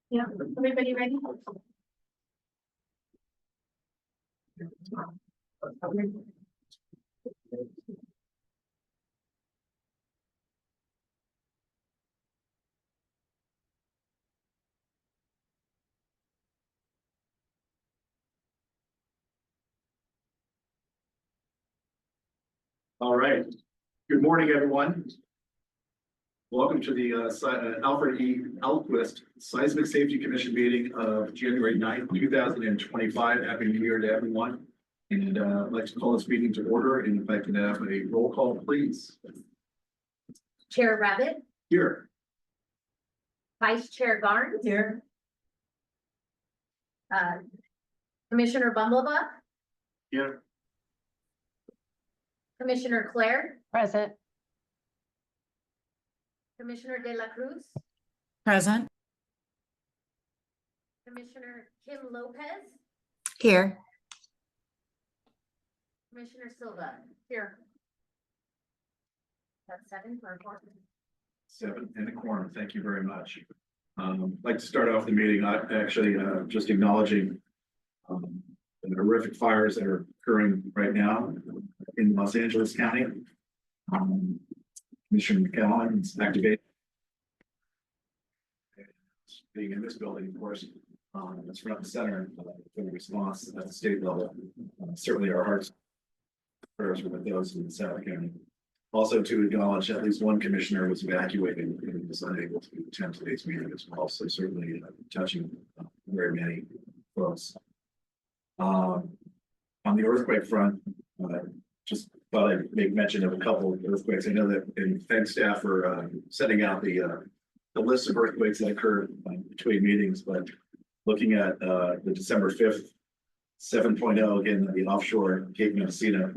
Yeah, everybody ready? All right. Good morning, everyone. Welcome to the Alfred E. Alquist Seismic Safety Commission meeting of January 9th, 2025. Happy New Year to everyone. And I'd like to call this meeting to order. And if I can have a roll call, please. Chair Rabbit, Here. Vice Chair Garnes. Here. Commissioner Bumblebuck, Here. Commissioner Claire, Present. Commissioner De La Cruz, Present. Commissioner Kim Lopez, Here. Commissioner Silva. Here. That's 7 for a quorum. 7 and a quorum. Thank you very much. I'd like to start off the meeting, actually just acknowledging the horrific fires that are occurring right now in Los Angeles County. Commissioner McAllen is activated. Being in this building, of course, it's front and center for the response at the state level. Certainly our hearts and prayers are with those in South County. Also to acknowledge at least one commissioner was evacuated and was unable to attend today's meeting as well. So certainly touching very many folks. On the earthquake front, just thought I'd make mention of a couple of earthquakes. I know that, and thanks staff for setting out the list of earthquakes that occurred between meetings, but looking at the December 5th, 7.0, again, the offshore Cape Mendocino,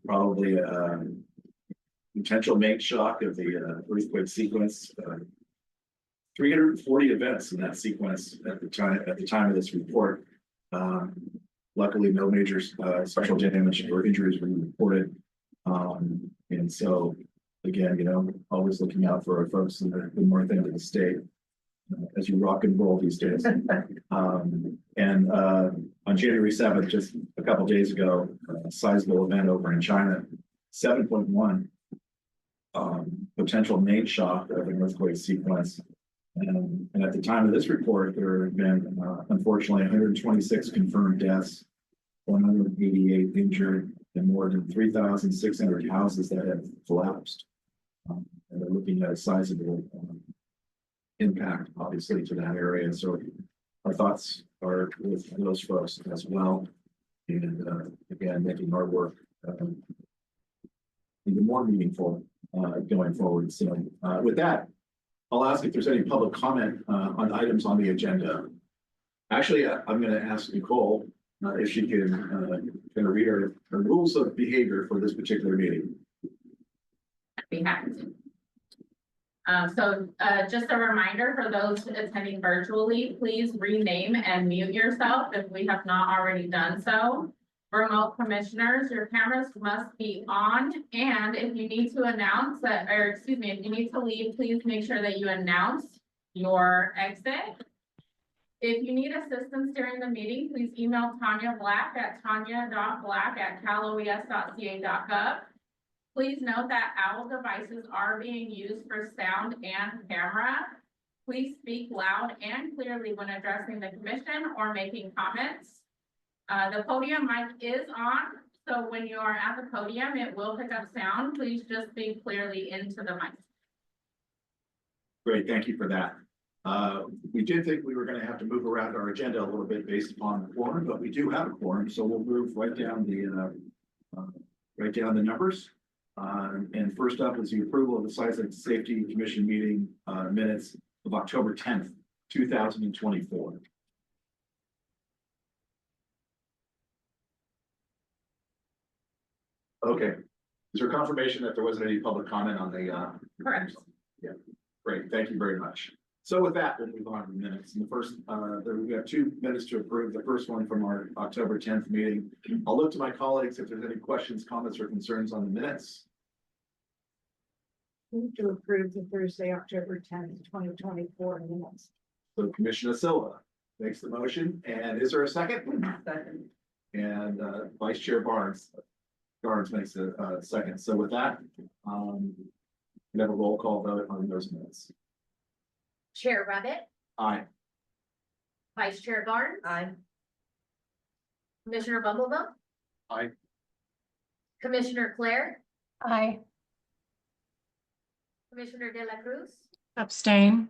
probably potential main shock of the earthquake sequence. 340 events in that sequence at the time of this report. Luckily, no major special damage or injuries were reported. And so, again, you know, always looking out for our folks in the north end of the state as you rock and roll these days. On January 7th, just a couple days ago, a sizable event over in China, 7.1 potential main shock of an earthquake sequence. And at the time of this report, there have been, unfortunately, 126 confirmed deaths, 188 injured, and more than 3,600 houses that have collapsed. And they're looking at a sizable impact, obviously, to that area. So our thoughts are with those folks as well. And again, making our work even more meaningful going forward. So with that, I'll ask if there's any public comment on items on the agenda. Actually, I'm going to ask Nicole if she can read her rules of behavior for this particular meeting. I'd be happy to. Just a reminder for those attending virtually, please rename and mute yourself if we have not already done so. Remote commissioners, your cameras must be on, and if you need to announce that, or excuse me, if you need to leave, please make sure that you announce your exit. If you need assistance during the meeting, please email Tanya Black at tanya.black@caloes.ca.gov. Please note that owl devices are being used for sound and camera. Please speak loud and clearly when addressing the commission or making comments. The podium mic is on, so when you are at the podium, it will pick up sound. Please just speak clearly into the mic. Great, thank you for that. We did think we were going to have to move around our agenda a little bit based upon the quorum, but we do have a quorum, so we'll move right down the numbers. And first up is the approval of the Seismic Safety Commission meeting minutes of October 10th, 2024. Okay, is there confirmation that there wasn't any public comment on the? Correct. Yeah, great, thank you very much. So with that, we'll move on to the minutes. And the first, we have 2 minutes to approve. The first one from our October 10th meeting. I'll look to my colleagues if there's any questions, comments, or concerns on the minutes. Move to approve the Thursday, October 10th, 2024 minutes. So Commissioner Silva makes the motion, and is there a second? Second. And Vice Chair Barnes makes a second. So with that, we have a roll call vote on those minutes. Chair Rabbit, Aye. Vice Chair Barnes. Aye. Commissioner Bumblebee. Aye. Commissioner Claire, Aye. Commissioner De La Cruz, Abstain.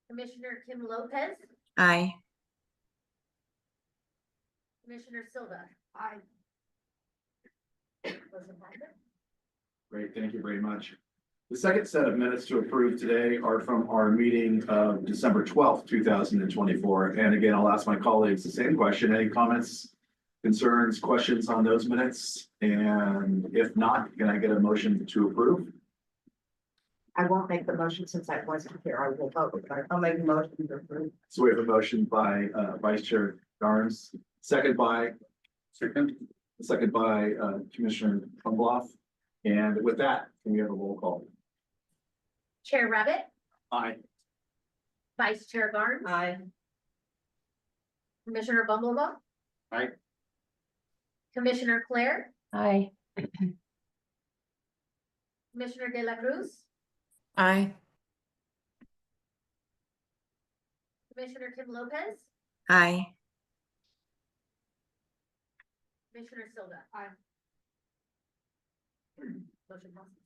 Commissioner Kim Lopez, Aye. Commissioner Silva. Aye. Motion passes. Great, thank you very much. The second set of minutes to approve today are from our meeting of December 12th, 2024. And again, I'll ask my colleagues the same question. Any comments, concerns, questions on those minutes? And if not, can I get a motion to approve? I won't make the motion since I wasn't here. I will vote, but I'll make a motion to approve. So we have a motion by Vice Chair Barnes, second by Commissioner Bumblebee. And with that, can we have a roll call? Chair Rabbit, Aye. Vice Chair Barnes, Aye. Commissioner Bumblebee. Aye. Commissioner Claire, Aye. Commissioner De La Cruz, Aye. Commissioner Kim Lopez, Aye. Commissioner Silva. Aye. Motion passes.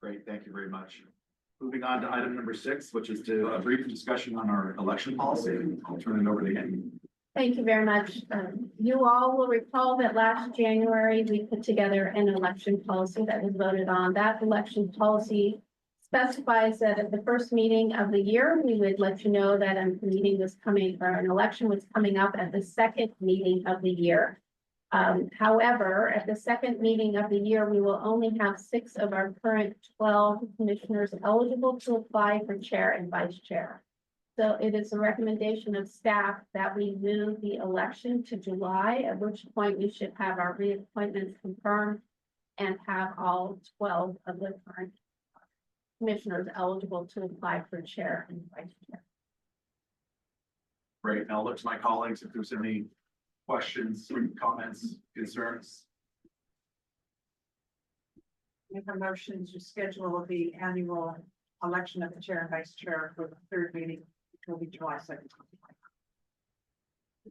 Great, thank you very much. Moving on to item number 6, which is to a brief discussion on our election policy. I'll turn it over to Andy. Thank you very much. You all will recall that last January, we put together an election policy that was voted on. That election policy specifies that at the first meeting of the year, we would let you know that a meeting was coming, or an election was coming up at the second meeting of the year. However, at the second meeting of the year, we will only have 6 of our current 12 commissioners eligible to apply for chair and vice chair. So it is a recommendation of staff that we move the election to July, at which point we should have our reappointments confirmed and have all 12 of the current commissioners eligible to apply for chair and vice chair. Great, now I'll look to my colleagues if there's any questions, comments, concerns. Make a motion to schedule the annual election of the chair and vice chair for the third meeting, which will be July 2nd.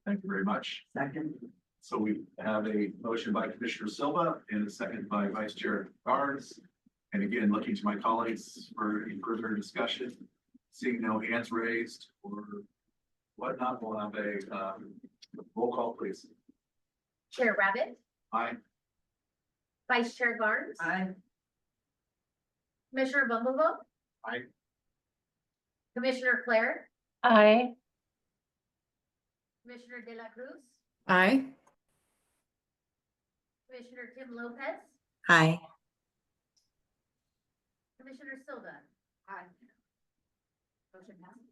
Thank you very much. Second. So we have a motion by Commissioner Silva and a second by Vice Chair Barnes. And again, looking to my colleagues for any further discussion, seeing no hands raised or whatnot, we'll have a roll call, please. Chair Rabbit, Aye. Vice Chair Barnes, Aye. Commissioner Bumblebee. Aye. Commissioner Claire, Aye. Commissioner De La Cruz, Aye. Commissioner Kim Lopez, Aye. Commissioner Silva. Aye. Motion passes.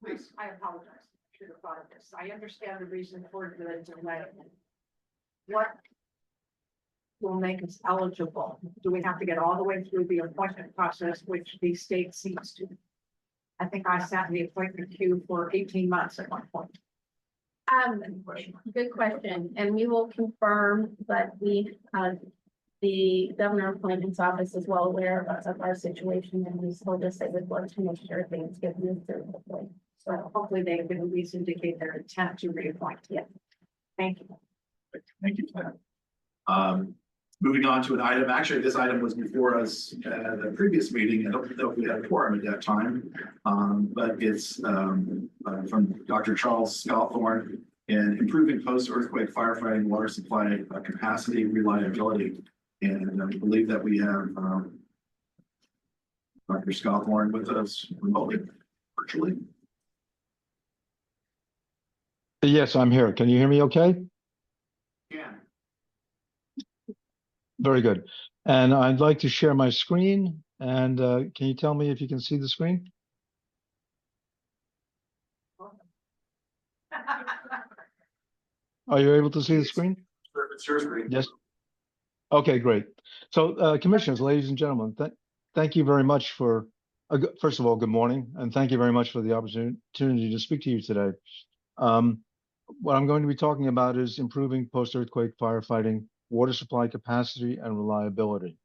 Please. I apologize. Should have thought of this. I understand the reason for the delay. What will make us eligible? Do we have to get all the way through the appointment process, which the state seems to? I think I sat in the appointment queue for 18 months at one point. Good question, and we will confirm, but the governor appointments office is well aware of our situation, and he's told us they would want to make sure things get moved through quickly. So hopefully they can at least indicate their intent to reappoint. Yeah. Thank you. Thank you for that. Moving on to an item, actually, this item was before us at the previous meeting. I don't know if we had a quorum at that time. But it's from Dr. Charles Scalthorne in improving post-earthquake firefighting water supply capacity reliability. And I believe that we have Dr. Scalthorne with us remotely, virtually. Yes, I'm here. Can you hear me okay? Yeah. Very good. And I'd like to share my screen. And can you tell me if you can see the screen? Are you able to see the screen? It's your screen. Yes. Okay, great. So commissioners, ladies and gentlemen, thank you very much for, first of all, good morning, and thank you very much for the opportunity to speak to you today. What I'm going to be talking about is improving post-earthquake firefighting, water supply capacity, and reliability.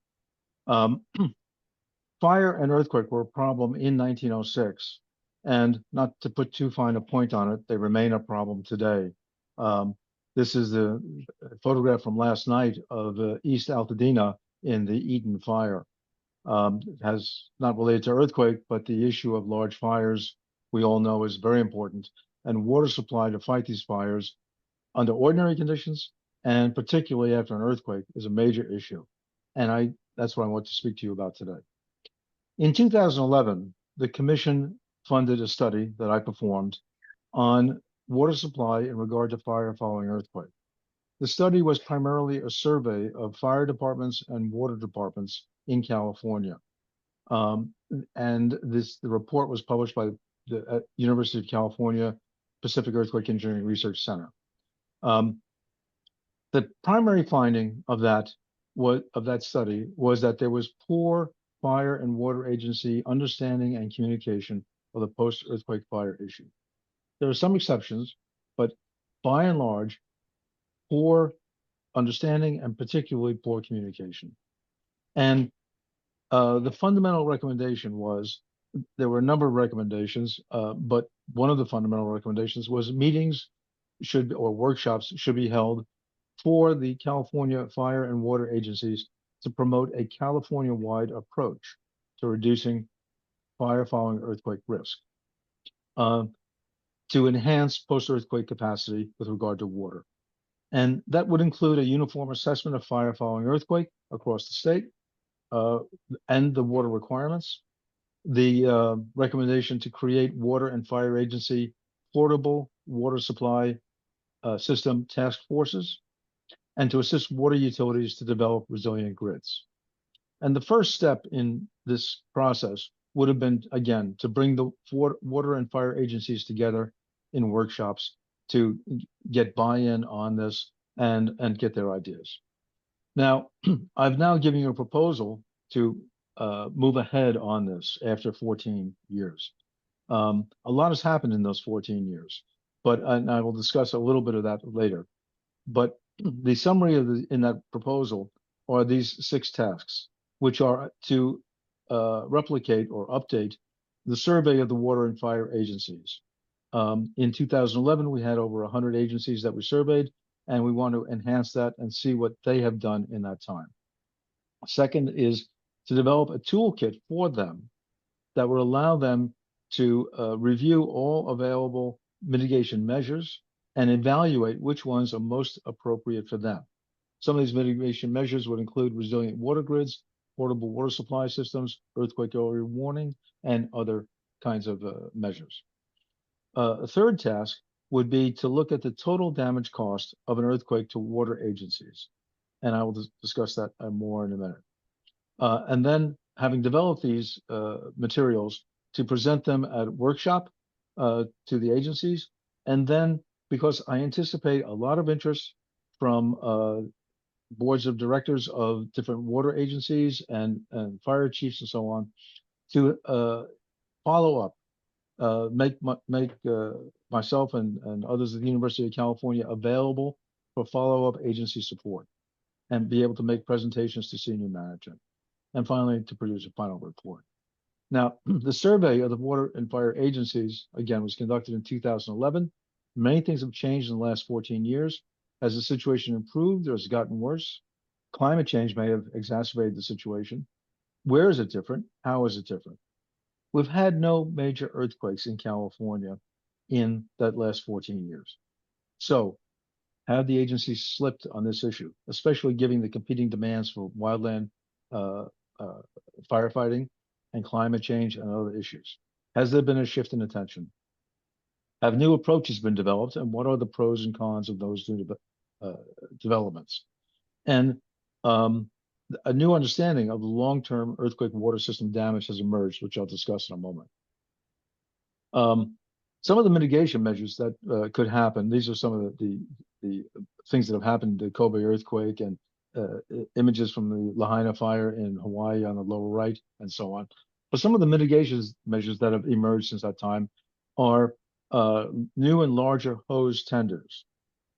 Um, Fire and earthquake were a problem in 1906, and not to put too fine a point on it, they remain a problem today. This is the photograph from last night of East Altadena in the Eaton fire. It has not related to earthquake, but the issue of large fires, we all know, is very important, and water supply to fight these fires under ordinary conditions, and particularly after an earthquake, is a major issue. And that's what I want to speak to you about today. In 2011, the commission funded a study that I performed on water supply in regard to fire following earthquake. The study was primarily a survey of fire departments and water departments in California. And the report was published by the University of California Pacific Earthquake Engineering Research Center. The primary finding of that study was that there was poor fire and water agency understanding and communication of the post-earthquake fire issue. There are some exceptions, but by and large, poor understanding and particularly poor communication. And the fundamental recommendation was, there were a number of recommendations, but one of the fundamental recommendations was meetings or workshops should be held for the California fire and water agencies to promote a California-wide approach to reducing fire following earthquake risk, to enhance post-earthquake capacity with regard to water. And that would include a uniform assessment of fire following earthquake across the state, and the water requirements, the recommendation to create water and fire agency portable water supply system task forces, and to assist water utilities to develop resilient grids. And the first step in this process would have been, again, to bring the water and fire agencies together in workshops to get buy-in on this and get their ideas. Now, I've now given you a proposal to move ahead on this after 14 years. A lot has happened in those 14 years, and I will discuss a little bit of that later. But the summary in that proposal are these 6 tasks, which are to replicate or update the survey of the water and fire agencies. In 2011, we had over 100 agencies that were surveyed, and we want to enhance that and see what they have done in that time. Second is to develop a toolkit for them that will allow them to review all available mitigation measures and evaluate which ones are most appropriate for them. Some of these mitigation measures would include resilient water grids, portable water supply systems, earthquake early warning, and other kinds of measures. A third task would be to look at the total damage cost of an earthquake to water agencies. And I will discuss that more in a minute. And then, having developed these materials, to present them at a workshop to the agencies. And then, because I anticipate a lot of interest from boards of directors of different water agencies and fire chiefs and so on, to follow up, make myself and others at the University of California available for follow-up agency support, and be able to make presentations to senior management, and finally to produce a final report. Now, the survey of the water and fire agencies, again, was conducted in 2011. Many things have changed in the last 14 years. Has the situation improved or has it gotten worse? Climate change may have exacerbated the situation. Where is it different? How is it different? We've had no major earthquakes in California in that last 14 years. So, have the agencies slipped on this issue, especially given the competing demands for wildland firefighting and climate change and other issues? Has there been a shift in attention? Have new approaches been developed, and what are the pros and cons of those new developments? And a new understanding of the long-term earthquake water system damage has emerged, which I'll discuss in a moment. Some of the mitigation measures that could happen, these are some of the things that have happened, the Kobe earthquake and images from the Lahaina fire in Hawaii on the lower right, and so on. But some of the mitigation measures that have emerged since that time are new and larger hose tenders.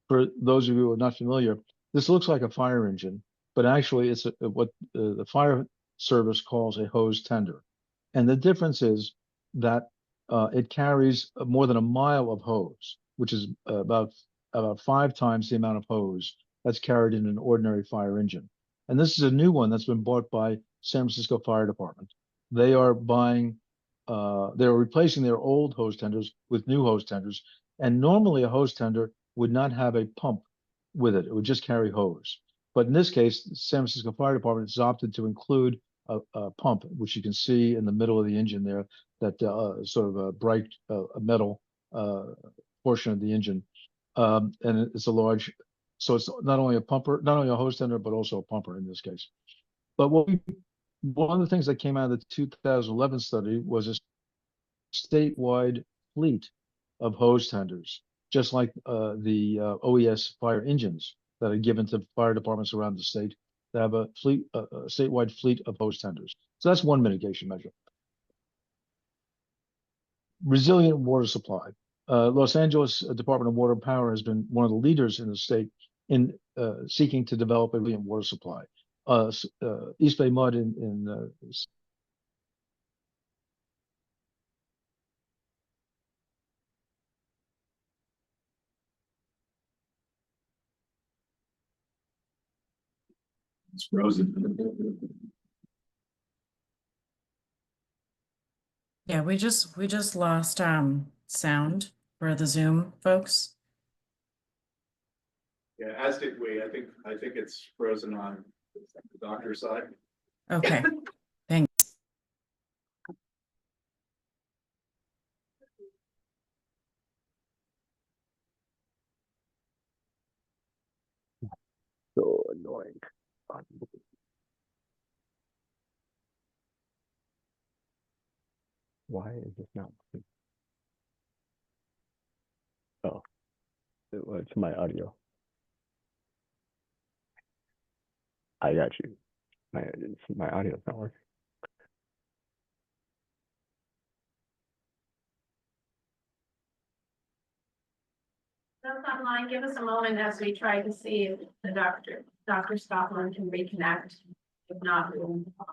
For those of you who are not familiar, this looks like a fire engine, but actually it's what the fire service calls a hose tender. And the difference is that it carries more than a mile of hose, which is about 5 times the amount of hose that's carried in an ordinary fire engine. And this is a new one that's been bought by San Francisco Fire Department. They are they're replacing their old hose tenders with new hose tenders. And normally a hose tender would not have a pump with it. It would just carry hose. But in this case, the San Francisco Fire Department has opted to include a pump, which you can see in the middle of the engine there, that sort of a bright metal portion of the engine. And it's a large, so it's not only a hose tender, but also a pumper in this case. But one of the things that came out of the 2011 study was a statewide fleet of hose tenders, just like the OES fire engines that are given to fire departments around the state. They have a statewide fleet of hose tenders. So that's one mitigation measure. Resilient water supply. Los Angeles Department of Water and Power has been one of the leaders in the state in seeking to develop a resilient water supply. East Bay Mud in It's frozen. Yeah, we just lost sound for the Zoom folks. Yeah, as did we. I think it's frozen on the doctor's side. Okay, thanks. So annoying. Why is this not? Oh, it's my audio. I got you. My audio's not working. That's online. Give us a moment as we try to see if the Dr. Scotland can reconnect. If not, we'll move on.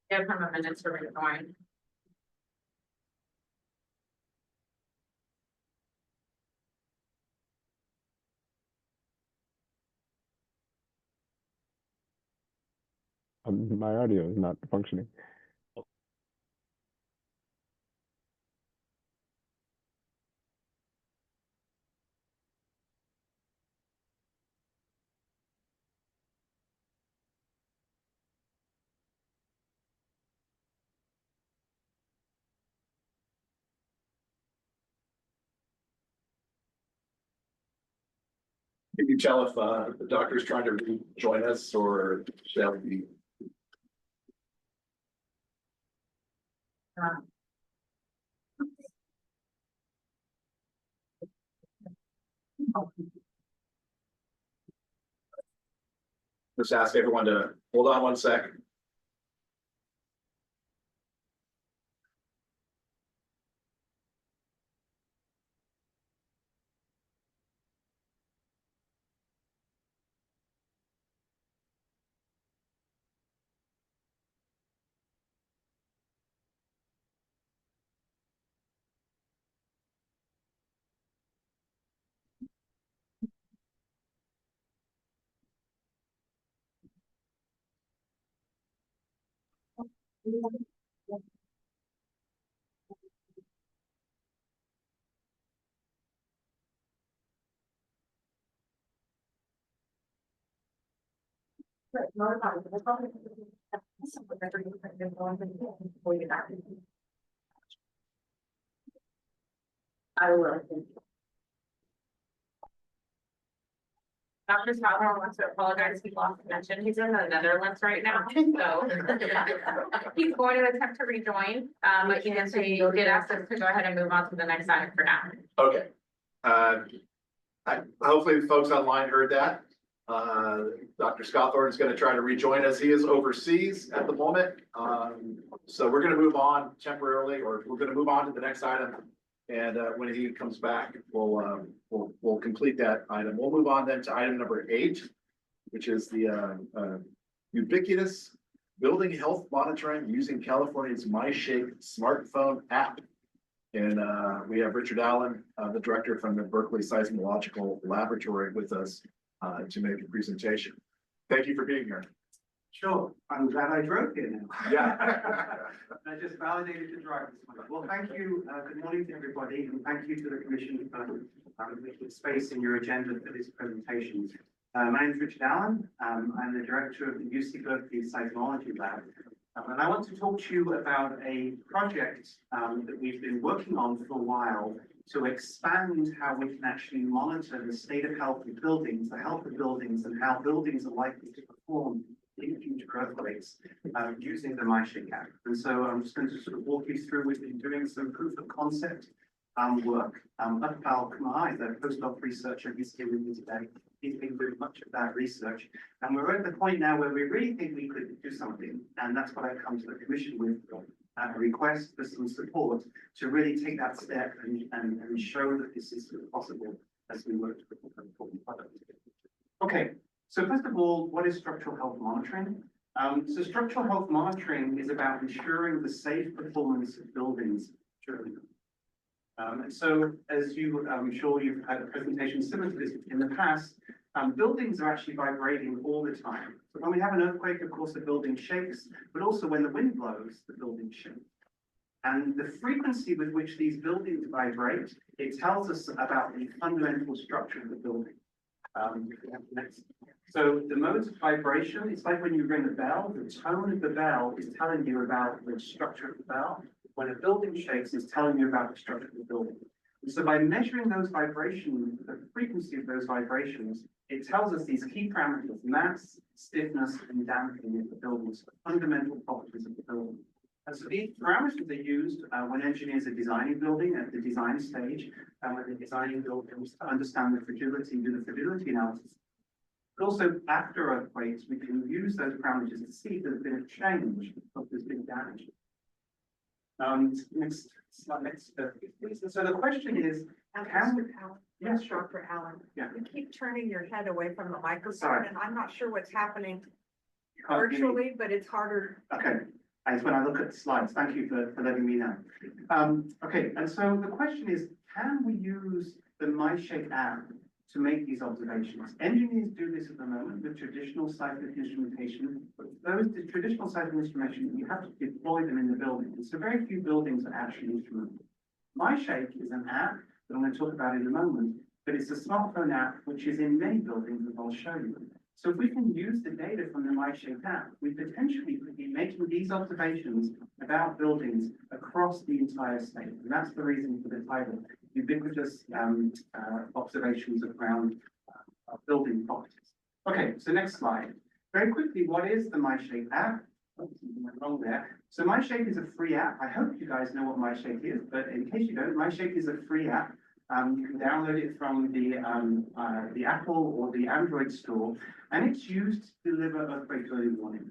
Give him a minute to rejoin. My audio is not functioning. Can you tell if the doctor's trying to rejoin us or shall we? Just ask everyone to hold on 1 second. I will. Dr. Southall wants to apologize. He lost connection. He's in the Netherlands right now, so. He's going to attempt to rejoin, but he did ask us to go ahead and move on to the next item for now. Okay. Hopefully the folks online heard that. Dr. Scott is going to try to rejoin us. He is overseas at the moment. So we're going to move on temporarily, or we're going to move on to the next item. And when he comes back, we'll complete that item. We'll move on then to item number 8, which is the ubiquitous building health monitoring using California's MyShape smartphone app. And we have Richard Allen, the director from the Berkeley Seismological Laboratory, with us to make a presentation. Thank you for being here. Sure, I'm glad I drove here now. Yeah. I just validated to drive this morning. Well, thank you. Good morning to everybody, and thank you to the commission for making space in your agenda for this presentation. My name is Richard Allen. I'm the director of the UC Berkeley Seismology Lab. And I want to talk to you about a project that we've been working on for a while to expand how we can actually monitor the state of health of buildings, the health of buildings, and how buildings are likely to perform in future earthquakes using the MyShape app. And so I'm just going to sort of walk you through. We've been doing some proof of concept work. Utpal Kumar, the postdoc researcher, he's here with me today. He's been doing much of that research. And we're at the point now where we really think we could do something. And that's what I've come to the commission with, a request for some support to really take that step and show that this is possible as we work to an important product. Okay, so first of all, what is structural health monitoring? So structural health monitoring is about ensuring the safe performance of buildings during and so, as I'm sure you've had a presentation similar to this in the past, buildings are actually vibrating all the time. So when we have an earthquake, of course, the building shakes, but also when the wind blows, the building shakes. And the frequency with which these buildings vibrate, it tells us about the fundamental structure of the building. Next. So the modes of vibration, it's like when you ring a bell, the tone of the bell is telling you about the structure of the bell. When a building shakes, it's telling you about the structure of the building. And so by measuring those vibrations, the frequency of those vibrations, it tells us these key parameters: mass, stiffness, and damping of the buildings, the fundamental properties of the building. And so these parameters are used when engineers are designing building at the design stage, and when they're designing buildings to understand the fragility, do the fragility analysis. But also after earthquakes, we can use those parameters to see if there's been a change, if there's been damage. Next slide, please. So the question is, Yes, Dr. Allen. Yeah. You keep turning your head away from the microphone, Sorry. and I'm not sure what's happening you can't hear me? virtually, but it's harder. Okay, it's when I look at the slides. Thank you for letting me know. Okay, and so the question is, can we use the MyShape app to make these observations? Engineers do this at the moment with traditional seismic instrumentation, but the traditional seismic instrumentation, you have to deploy them in the building. And so very few buildings are actually instrumented. MyShape is an app that I'm going to talk about in a moment, but it's a smartphone app which is in many buildings, as I'll show you. So if we can use the data from the MyShape app, we potentially could be making these observations about buildings across the entire state. And that's the reason for the title, ubiquitous observations around building properties. Okay, so next slide. Very quickly, what is the MyShape app? Oh, something went wrong there. So MyShape is a free app. I hope you guys know what MyShape is, but in case you don't, MyShape is a free app. You can download it from the Apple or the Android store, and it's used to deliver earthquake early warning.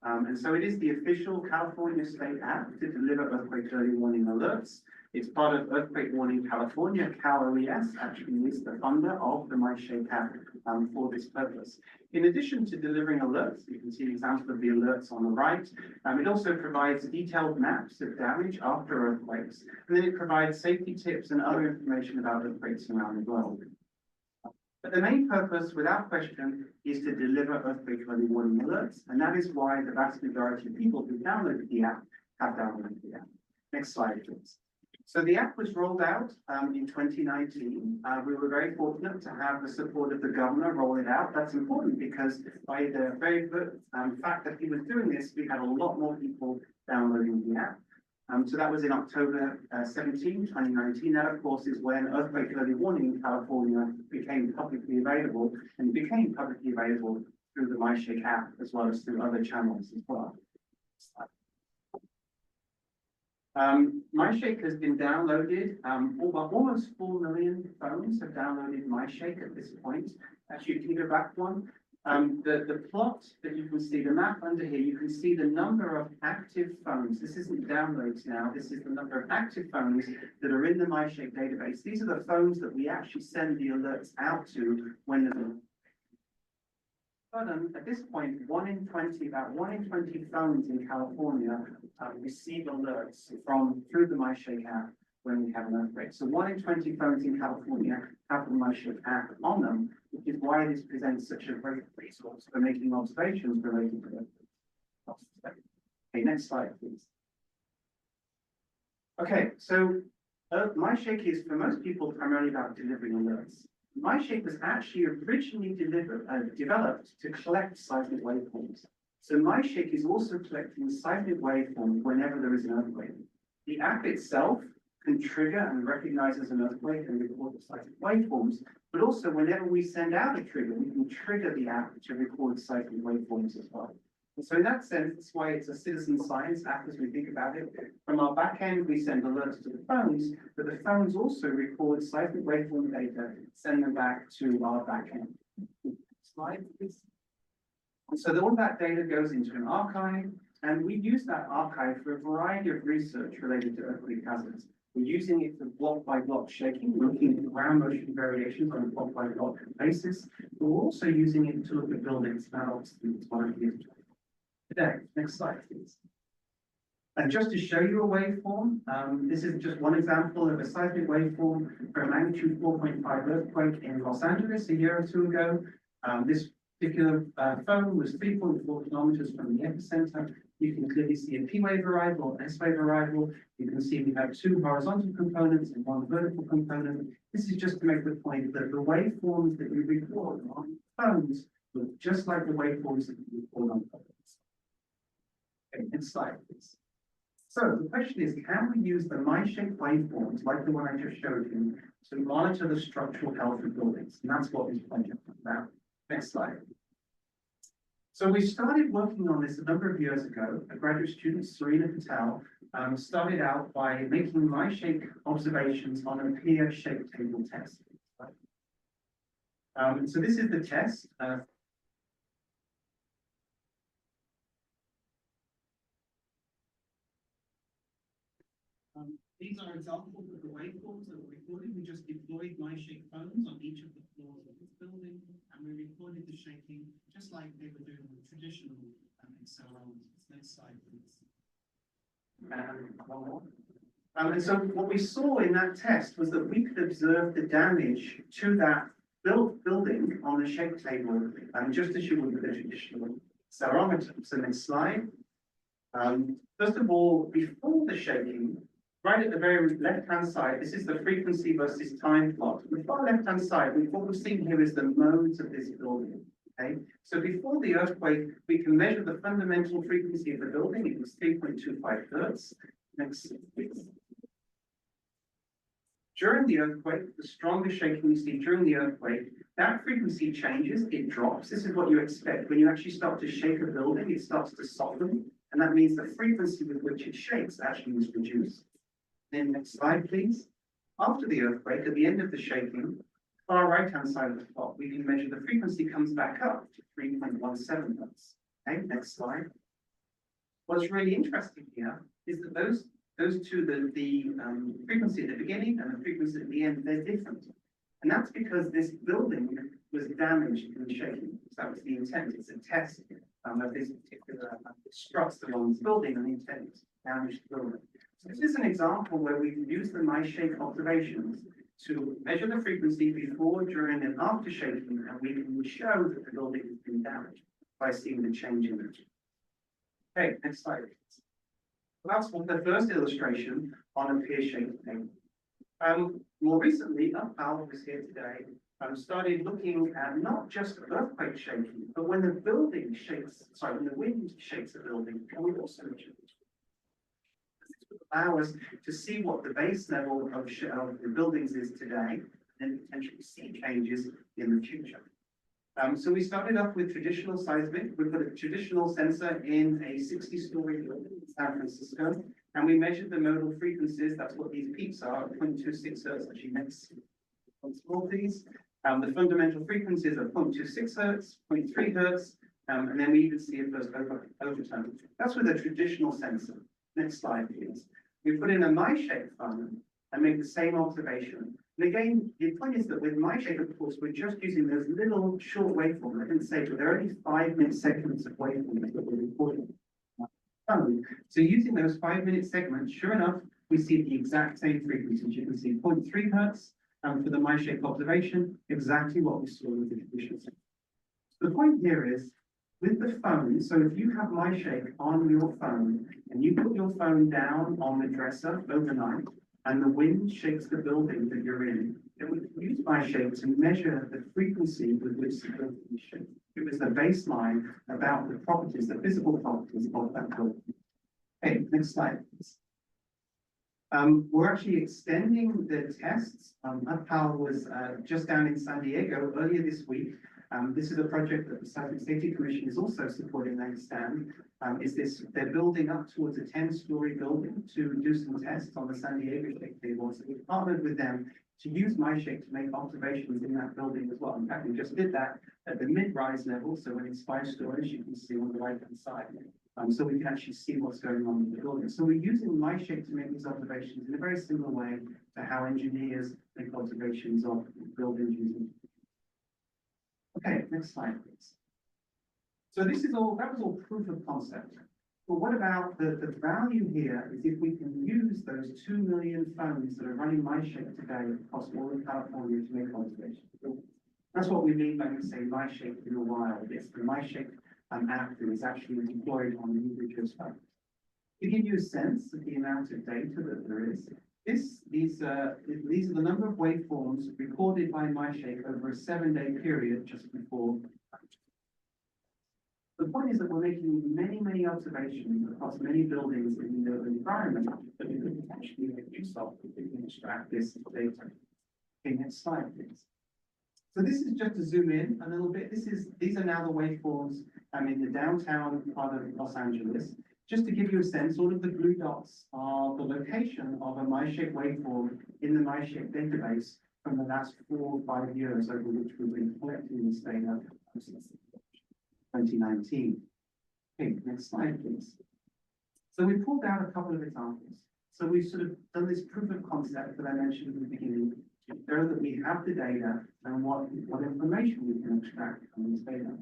And so it is the official California state app to deliver earthquake early warning alerts. It's part of Earthquake Warning California. CalOES actually is the funder of the MyShape app for this purpose. In addition to delivering alerts, you can see an example of the alerts on the right. It also provides detailed maps of damage after earthquakes, and then it provides safety tips and other information about earthquakes around the world. But the main purpose, without question, is to deliver earthquake early warning alerts, and that is why the vast majority of people who downloaded the app have downloaded the app. Next slide, please. So the app was rolled out in 2019. We were very fortunate to have the support of the governor roll it out. That's important because by the very fact that he was doing this, we had a lot more people downloading the app. So that was in October 17, 2019. That, of course, is when earthquake early warning in California became publicly available, and became publicly available through the MyShake app as well as through other channels as well. MyShake has been downloaded. Almost 4 million phones have downloaded MyShake at this point. Actually, you can go back one. The plot that you can see, the map under here, you can see the number of active phones. This isn't downloads now. This is the number of active phones that are in the MyShake database. These are the phones that we actually send the alerts out to when there's a at this point, about 1 in 20 phones in California receive alerts through the MyShake app when we have an earthquake. So 1 in 20 phones in California have the MyShake app on them, which is why this presents such a great resource for making observations related to the Okay, next slide, please. Okay, so MyShake is for most people primarily about delivering alerts. MyShake was actually originally developed to collect seismic waveforms. So MyShake is also collecting seismic waveforms whenever there is an earthquake. The app itself can trigger and recognizes an earthquake and record the seismic waveforms, but also whenever we send out a trigger, we can trigger the app to record seismic waveforms as well. And so in that sense, that's why it's a citizen science app as we think about it. From our back end, we send alerts to the phones, but the phones also record seismic waveform data, send them back to our back end. Slide, please. And so all that data goes into an archive, and we use that archive for a variety of research related to earthquake hazards. We're using it for block by block shaking, looking at ground motion variations on a block by block basis. But we're also using it to look at buildings. That obviously is one of the today. Next slide, please. And just to show you a waveform, this is just one example of a seismic waveform for a magnitude 4.5 earthquake in Los Angeles a year or two ago. This particular phone was 3.4 kilometers from the epicenter. You can clearly see a P wave arrival, S wave arrival. You can see we have 2 horizontal components and 1 vertical component. This is just to make the point that the waveforms that we record on phones look just like the waveforms that we record on phones. Okay, next slide, please. So the question is, can we use the MyShake waveforms, like the one I just showed you, to monitor the structural health of buildings? And that's what this project is about. Next slide. So we started working on this a number of years ago. A graduate student, Serena Patel, started out by making MyShake observations on a peer shake table test. So this is the test. These are examples of the waveforms that were recorded. We just deployed MyShake phones on each of the floors of this building, and we recorded the shaking just like they were doing with traditional accelerometers. Next slide, please. And one more. And so what we saw in that test was that we could observe the damage to that building on the shake table, just as you would with a traditional accelerometer. So next slide. First of all, before the shaking, right at the very left-hand side, this is the frequency versus time plot. The far left-hand side, what we're seeing here is the modes of this building. Okay, so before the earthquake, we can measure the fundamental frequency of the building. It was 3.25 hertz. Next, please. During the earthquake, the strongest shaking we see during the earthquake, that frequency changes, it drops. This is what you expect. When you actually start to shake a building, it starts to soften, and that means the frequency with which it shakes actually is reduced. Then next slide, please. After the earthquake, at the end of the shaking, far right-hand side of the plot, we can measure the frequency comes back up to 3.17 hertz. Okay, next slide. What's really interesting here is that those two, the frequency at the beginning and the frequency at the end, they're different. And that's because this building was damaged in the shaking. So that was the intent. It's a test of this particular struts along this building, and the intent is to damage the building. So this is an example where we can use the MyShake observations to measure the frequency before, during, and after shaking, and we can show that the building has been damaged by seeing the change in it. Okay, next slide, please. Well, that's the first illustration on a peer shake table. More recently, Al was here today, started looking at not just earthquake shaking, but when the building shakes, when the wind shakes a building, can we also measure it? allow us to see what the base level of the buildings is today, and potentially see changes in the future. So we started off with traditional seismic. We put a traditional sensor in a 60-story building in San Francisco, and we measured the modal frequencies. That's what these peaks are, 0.26 hertz, actually next small please. The fundamental frequencies are 0.26 hertz, 0.3 hertz, and then we even see if there's overtone. That's with a traditional sensor. Next slide, please. We put in a my-shape phone and make the same observation. And again, the point is that with my-shape, of course, we're just using those little short waveforms. I didn't say, but there are only 5-minute segments of waveforms that we're recording. So using those 5-minute segments, sure enough, we see the exact same frequencies. You can see 0.3 hertz for the my-shape observation, exactly what we saw with the traditional sensor. The point here is, with the phone, so if you have my-shape on your phone and you put your phone down on the dresser overnight and the wind shakes the building that you're in, then we can use my-shape to measure the frequency with which the building is shaking. It was the baseline about the properties, the physical properties of that building. Okay, next slide, please. We're actually extending the tests. Upal was just down in San Diego earlier this week. This is a project that the Seismic Safety Commission is also supporting, I understand. They're building up towards a 10-story building to do some tests on the San Diego shake table. So we've partnered with them to use my-shape to make observations in that building as well. In fact, we just did that at the mid-rise level. So when it's 5 stories, you can see on the right-hand side. So we can actually see what's going on in the building. So we're using my-shape to make these observations in a very similar way to how engineers make observations of buildings using. Okay, next slide, please. So that was all proof of concept. But what about the value here is if we can use those 2 million phones that are running my-shape today across all of California to make observations. That's what we mean when we say my-shape in the wild. It's the my-shape app that is actually deployed on the individual phone. To give you a sense of the amount of data that there is, these are the number of waveforms recorded by my-shape over a 7-day period just before. The point is that we're making many, many observations across many buildings in the urban environment that we could potentially make use of if we can extract this data. Okay, next slide, please. So this is just to zoom in a little bit. These are now the waveforms in the downtown part of Los Angeles. Just to give you a sense, all of the blue dots are the location of a my-shape waveform in the my-shape database from the last 4 or 5 years over which we've been collecting this data since 2019. Okay, next slide, please. So we pulled out a couple of examples. So we've sort of done this proof of concept that I mentioned at the beginning to show that we have the data and what information we can extract from this data.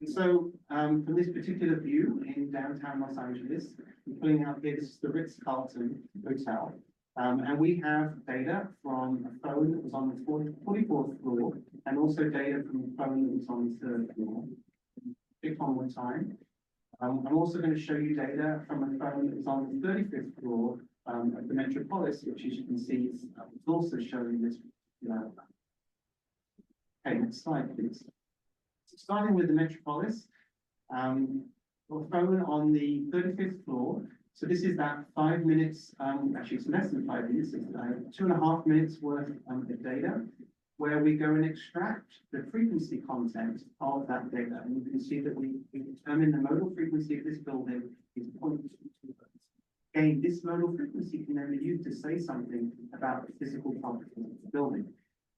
And so from this particular view in downtown Los Angeles, we're pulling out here, this is the Ritz-Carlton Hotel. And we have data from a phone that was on the 44th floor and also data from a phone that was on the 3rd floor. Click one more time. I'm also going to show you data from a phone that was on the 35th floor at the Metropolis, which as you can see is also showing this. Okay, next slide, please. So starting with the Metropolis, a phone on the 35th floor. So this is that 5 minutes, actually it's less than 5 minutes, it's 2.5 minutes worth of data, where we go and extract the frequency content of that data. And you can see that we determine the modal frequency of this building is 0.22 hertz. Again, this modal frequency can then be used to say something about the physical properties of the building.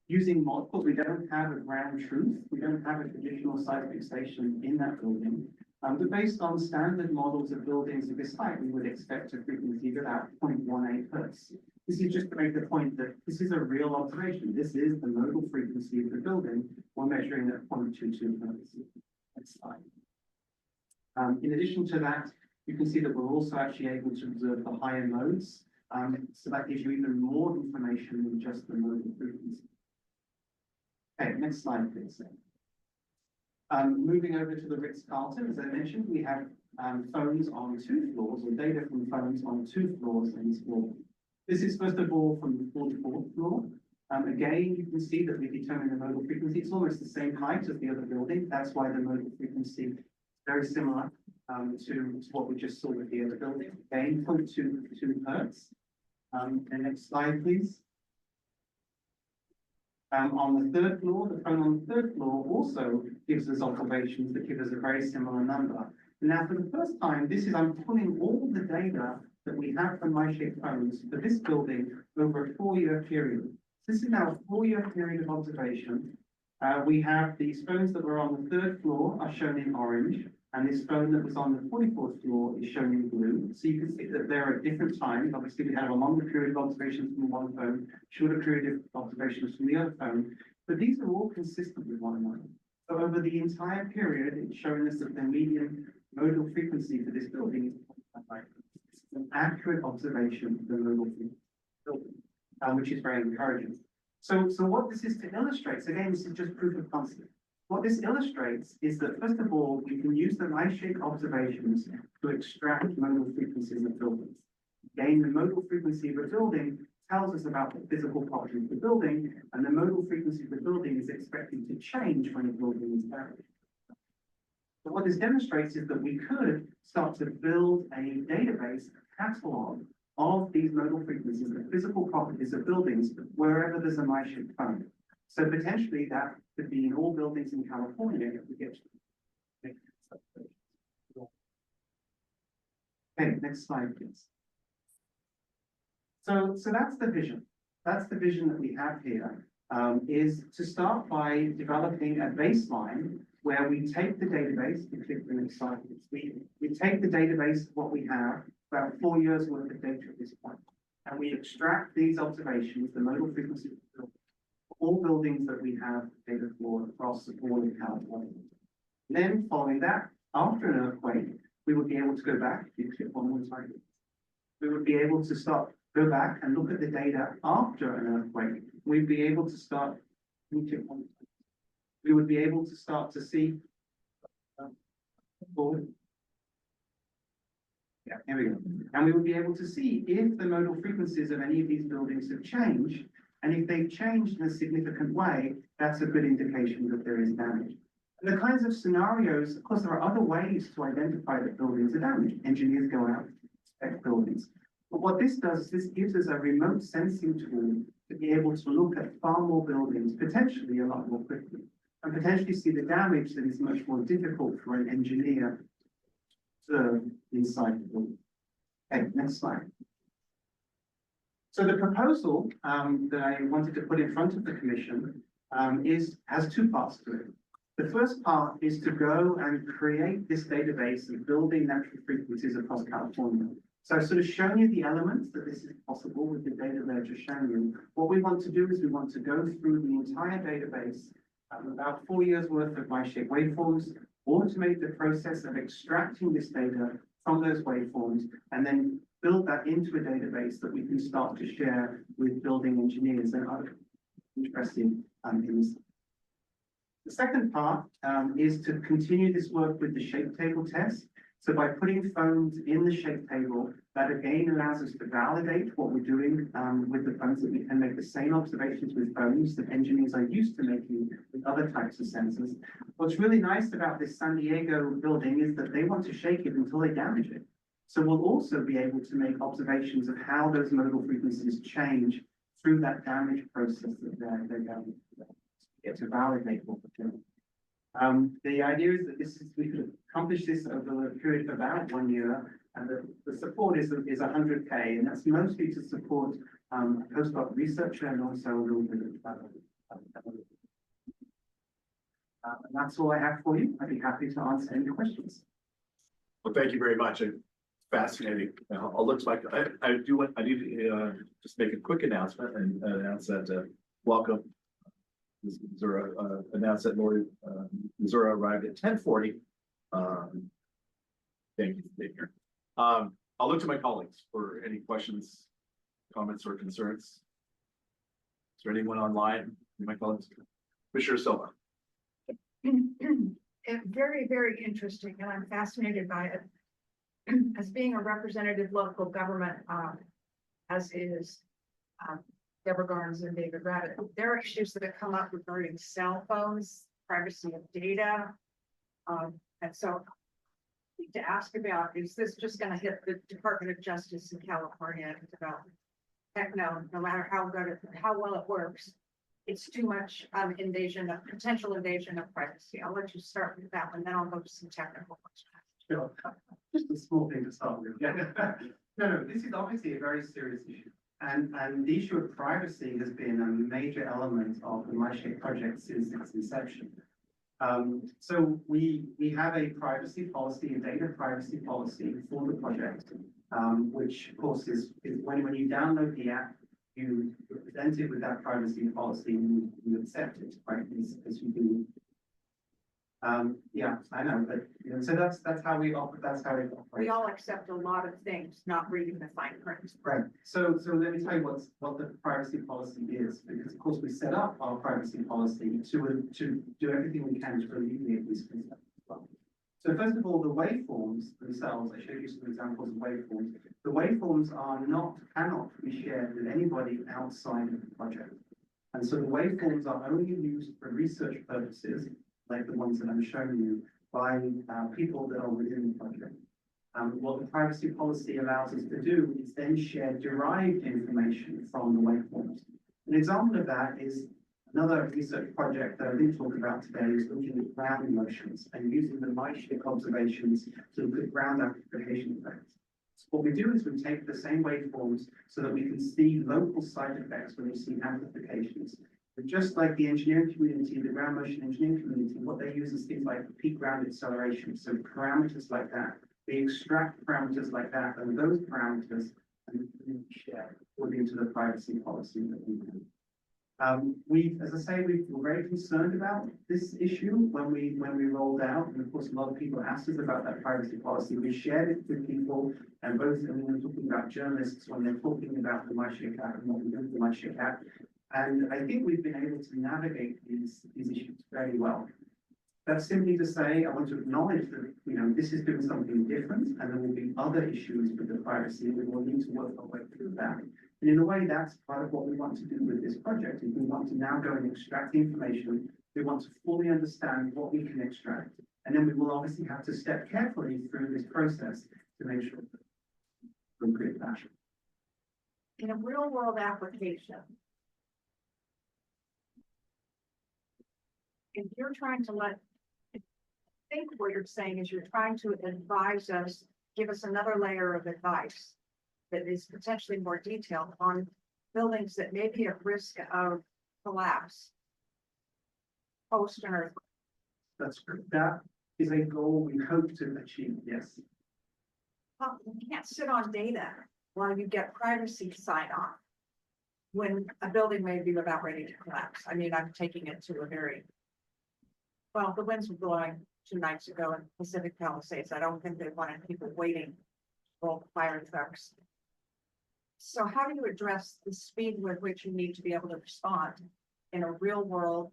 Using models, we don't have a ground truth. We don't have a traditional seismic station in that building. But based on standard models of buildings of this height, we would expect a frequency of about 0.18 hertz. This is just to make the point that this is a real observation. This is the modal frequency of the building. We're measuring at 0.22 hertz. Next slide. In addition to that, you can see that we're also actually able to observe the higher modes. So that gives you even more information than just the modal frequency. Okay, next slide, please. Moving over to the Ritz-Carlton, as I mentioned, we have phones on 2 floors, or data from phones on 2 floors in this building. This is first of all from the 44th floor. Again, you can see that we determine the modal frequency. It's almost the same height as the other building. That's why the modal frequency is very similar. to what we just saw with the other building, again, 0.22 hertz. The next slide, please. On the third floor, the phone on the third floor also gives us observations that give us a very similar number. Now, for the first time, I'm pulling all the data that we have from MyShape phones for this building over a 4-year period. This is now a 4-year period of observation. We have these phones that were on the third floor are shown in orange, and this phone that was on the 44th floor is shown in blue. So you can see that they're at different times. Obviously, we have a longer period of observations from one phone, shorter period of observations from the other phone, but these are all consistent with one another. So over the entire period, it's showing us that the median modal frequency for this building is an accurate observation of the modal frequency of the building, which is very encouraging. So what this is to illustrate, so again, this is just proof of concept. What this illustrates is that, first of all, you can use the MyShape observations to extract modal frequencies of buildings. Again, the modal frequency of a building tells us about the physical properties of the building, and the modal frequency of the building is expected to change when a building is damaged. But what this demonstrates is that we could start to build a database, a catalog of these modal frequencies, the physical properties of buildings, wherever there's a MyShape phone. So potentially that could be in all buildings in California if we get to. Okay, next slide, please. So that's the vision. That's the vision that we have here, is to start by developing a baseline where we take the database, particularly we take the database, what we have, about 4 years worth of data at this point, and we extract these observations, the modal frequency of all buildings that we have data for across the board in California. Then following that, after an earthquake, we would be able to go back, if you click one more time, we would be able to go back and look at the data after an earthquake. We'd be able to start, we would be able to start to see, forward. Yeah, here we go. And we would be able to see if the modal frequencies of any of these buildings have changed. And if they've changed in a significant way, that's a good indication that there is damage. And the kinds of scenarios, of course, there are other ways to identify that buildings are damaged. Engineers go out, inspect buildings. But what this does is this gives us a remote sensing tool to be able to look at far more buildings, potentially a lot more quickly, and potentially see the damage that is much more difficult for an engineer to observe inside the building. Okay, next slide. So the proposal that I wanted to put in front of the commission has two parts to it. The first part is to go and create this database of building natural frequencies across California. So I've sort of shown you the elements that this is possible with the data that I've just shown you. What we want to do is we want to go through the entire database, about 4 years worth of MyShape waveforms, automate the process of extracting this data from those waveforms, and then build that into a database that we can start to share with building engineers and other interested in this. The second part is to continue this work with the shape table test. So by putting phones in the shape table, that again allows us to validate what we're doing with the phones, that we can make the same observations with phones that engineers are used to making with other types of sensors. What's really nice about this San Diego building is that they want to shake it until they damage it. So we'll also be able to make observations of how those modal frequencies change through that damage process that they're going to get to validate what we're doing. The idea is that we could accomplish this over a period of about 1 year, and the support is 100K, and that's mostly to support postdoc research and also a little bit of and that's all I have for you. I'd be happy to answer any questions. Well, thank you very much. Fascinating. I'll look like I need to just make a quick announcement and announce that welcome. Missouri announced that Lori Missouri arrived at 10:40. Thank you for being here. I'll look to my colleagues for any questions, comments, or concerns. Is there anyone online? My colleagues, Commissioner Silva. Very, very interesting, and I'm fascinated by it. As being a representative local government, as is Deborah Garnes and David Rabbit, there are issues that have come up regarding cell phones, privacy of data. And so need to ask about, is this just gonna hit the Department of Justice in California about? Heck, no, no matter how good it, how well it works, it's too much potential invasion of privacy. I'll let you start with that one, then I'll go to some technical questions. Sure. Just a small thing to start with. Yeah. No, this is obviously a very serious issue. And the issue of privacy has been a major element of the MyShape project since its inception. So we have a privacy policy, a data privacy policy for the project, which of course is when you download the app, you are presented with that privacy policy and you accept it, right, as you do. Yeah, I know, but you know, so that's how we operate. That's how we operate. We all accept a lot of things, not reading the fine print. Right. So let me tell you what the privacy policy is, because of course we set up our privacy policy to do everything we can to alleviate these concerns as well. So first of all, the waveforms themselves, I showed you some examples of waveforms. The waveforms cannot be shared with anybody outside of the project. And so the waveforms are only used for research purposes, like the ones that I'm showing you, by people that are within the project. What the privacy policy allows us to do is then share derived information from the waveforms. An example of that is another research project that I didn't talk about today is looking at ground motions and using the MyShape observations to look at ground amplification effects. So what we do is we take the same waveforms so that we can see local side effects when we see amplifications. But just like the engineering community, the ground motion engineering community, what they use is things like peak ground acceleration. So parameters like that. We extract parameters like that, and those parameters and we share according to the privacy policy that we have. As I say, we were very concerned about this issue when we rolled out, and of course a lot of people asked us about that privacy policy. We shared it with people, and both, I mean, we're talking about journalists when they're talking about the MyShape app and what we do with the MyShape app. And I think we've been able to navigate these issues very well. That's simply to say, I want to acknowledge that, you know, this is doing something different, and there will be other issues with the privacy, and we will need to work our way through that. And in a way, that's part of what we want to do with this project, is we want to now go and extract the information. We want to fully understand what we can extract. And then we will obviously have to step carefully through this process to make sure that we're in good fashion. In a real world application, if you're trying to I think what you're saying is you're trying to advise us, give us another layer of advice that is potentially more detailed on buildings that may be at risk of collapse post an earthquake. That's great. That is a goal we hope to achieve, yes. Well, you can't sit on data while you get privacy sign off when a building may be about ready to collapse. I mean, I'm taking it to a very, well, the winds were blowing 2 nights ago in Pacific Palisades. I don't think they wanted people waiting for fire trucks. So how do you address the speed with which you need to be able to respond in a real world,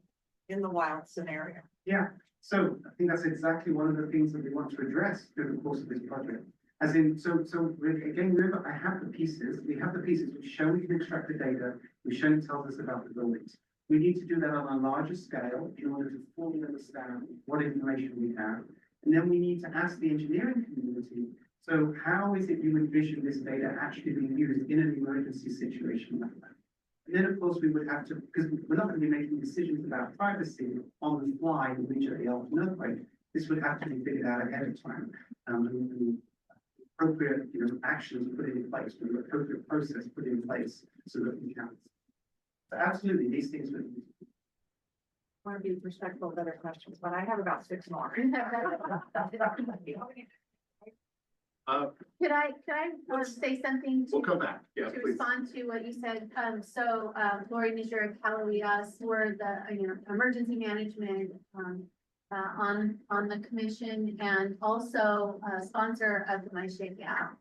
in the wild scenario? Yeah, so I think that's exactly one of the things that we want to address through the course of this project. As in, so again, remember, I have the pieces. We have the pieces which show we can extract the data, which show it tells us about the buildings. We need to do that on a larger scale in order to fully understand what information we have. And then we need to ask the engineering community, so how is it you envision this data actually being used in an emergency situation like that? And then, of course, we would have to, because we're not going to be making decisions about privacy on the fly immediately after an earthquake. This would have to be figured out ahead of time. And appropriate, actions put in place, with the appropriate process put in place so that we can. So absolutely, these things would. I want to be respectful of other questions, but I have about 6 more. Could I say something We'll come back. Yeah, to please. respond to what you said? Lori Nijera Caloias, we're the, emergency management, on the commission and also a sponsor of the MyShape app.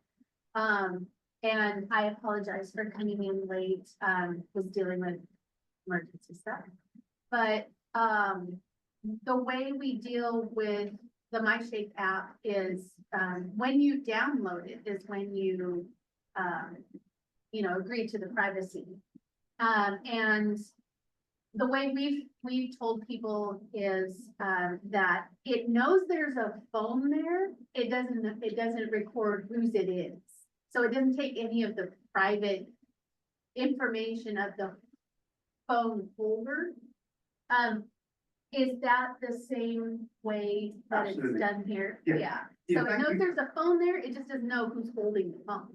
And I apologize for coming in late, was dealing with emergency stuff. But, the way we deal with the MyShape app is, when you download it is when you, agree to the privacy. And the way we've told people is, that it knows there's a phone there. It doesn't record whose it is. So it doesn't take any of the private information of the phone holder. Is that the same way that it's Absolutely. done here? Yeah. Yeah. Yeah, So it thank knows you. there's a phone there, it just doesn't know who's holding the phone.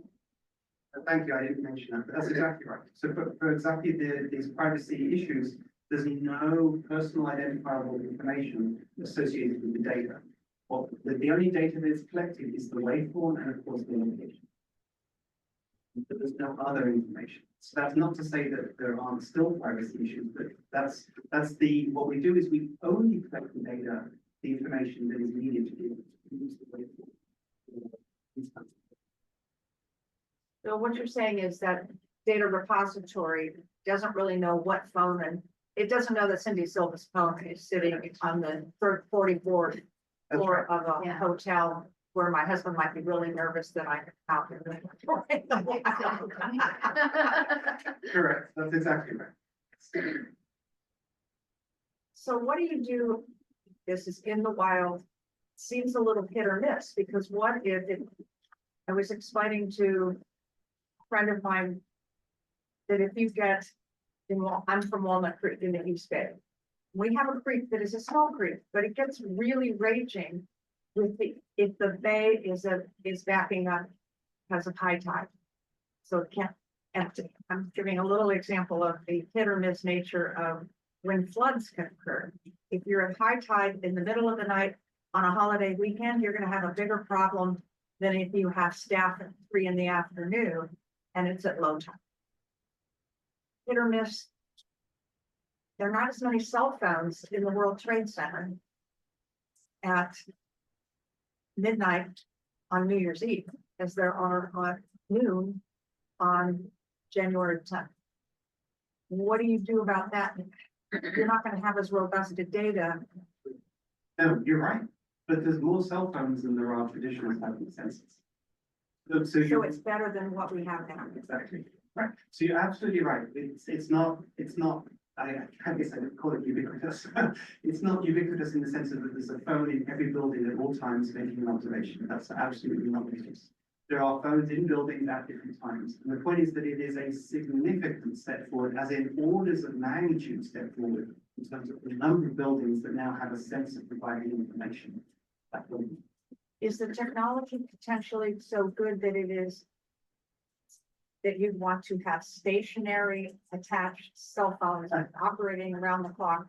Thank you, I didn't mention that, but that's exactly right. So for exactly these privacy issues, there's no personal identifiable information associated with the data. Well, the only data that's collected is the waveform and of course the location. But there's no other information. So that's not to say that there aren't still privacy issues, but what we do is we only collect the data, the information that is needed to be able to use the waveform. So what you're saying is that data repository doesn't really know what phone, and it doesn't know that Cindy Silva's phone is sitting on the 44th floor of a Yeah. hotel where my husband might be really nervous that I out in the. Correct, that's exactly right. So what do you do? This is in the wild, seems a little hit or miss, because what if it, I was explaining to a friend of mine that if you get, I'm from Walnut Creek in the East Bay. We have a creek that is a small creek, but it gets really raging with if the bay is backing up, has a high tide. So it can't empty. I'm giving a little example of the hit or miss nature of when floods can occur. If you're at high tide in the middle of the night on a holiday weekend, you're gonna have a bigger problem than if you have staff at 3 in the afternoon and it's at low tide. Hit or miss. There are not as many cell phones in the World Trade Center at midnight on New Year's Eve as there are at noon on January 10th. What do you do about that? You're not going to have as robust a data. No, you're right, but there's more cell phones than there are traditional typing sensors. So you're it's better than what we have now. exactly right. So you're absolutely right. It's not. I guess I would call it ubiquitous. It's not ubiquitous in the sense that there's a phone in every building at all times making an observation. That's absolutely not the case. There are phones in buildings at different times. And the point is that it is a significant step forward, as in orders of magnitude step forward, in terms of the number of buildings that now have a sense of providing information. Is the technology potentially so good that it is that you'd want to have stationary attached cell phones operating around the clock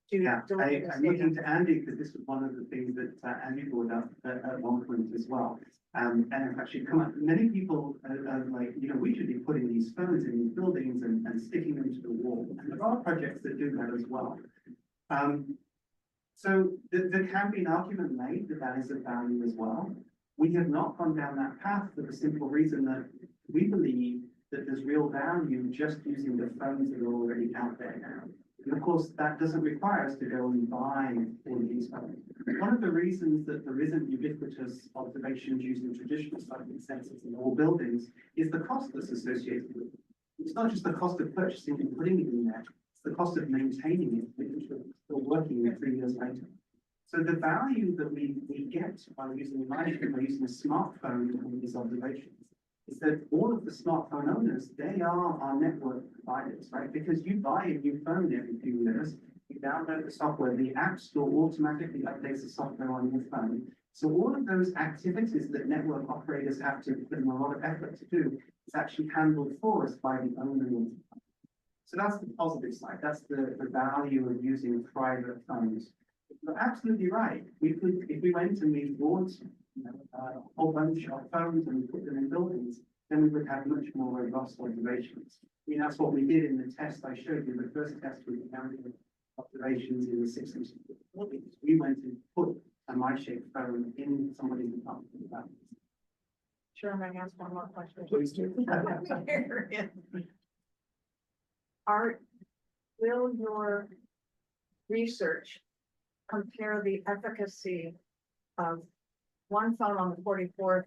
to Yeah, deliver this I'm looking data? to Andy because this was one of the things that Andy brought up at one point as well. And in fact, come up, many people are like, we should be putting these phones in these buildings and sticking them to the wall. And there are projects that do that as well. So there can be an argument made that that is of value as well. We have not gone down that path for the simple reason that we believe that there's real value just using the phones that are already out there now. And of course, that doesn't require us to go and buy all of these phones. One of the reasons that there isn't ubiquitous observations using traditional seismic sensors in all buildings is the cost that's associated with it. It's not just the cost of purchasing and putting it in there, it's the cost of maintaining it, making sure it's still working there 3 years later. So the value that we get by using by using a smartphone in these observations is that all of the smartphone owners, they are our network providers, right? Because you buy a new phone every few years, you download the software, the App Store automatically updates the software on your phone. So all of those activities that network operators have to put in a lot of effort to do is actually handled for us by the owner of the phone. So that's the positive side. That's the value of using private phones. You're absolutely right. We could, if we went and we bought a whole bunch of phones and we put them in buildings, then we would have much more robust observations. I mean, that's what we did in the test I showed you. The first test we counted observations in the systems. We went and put a my-shaped phone in somebody's apartment. Sure, I'm gonna ask one more question. Please do. Will your research compare the efficacy of one phone on the 44th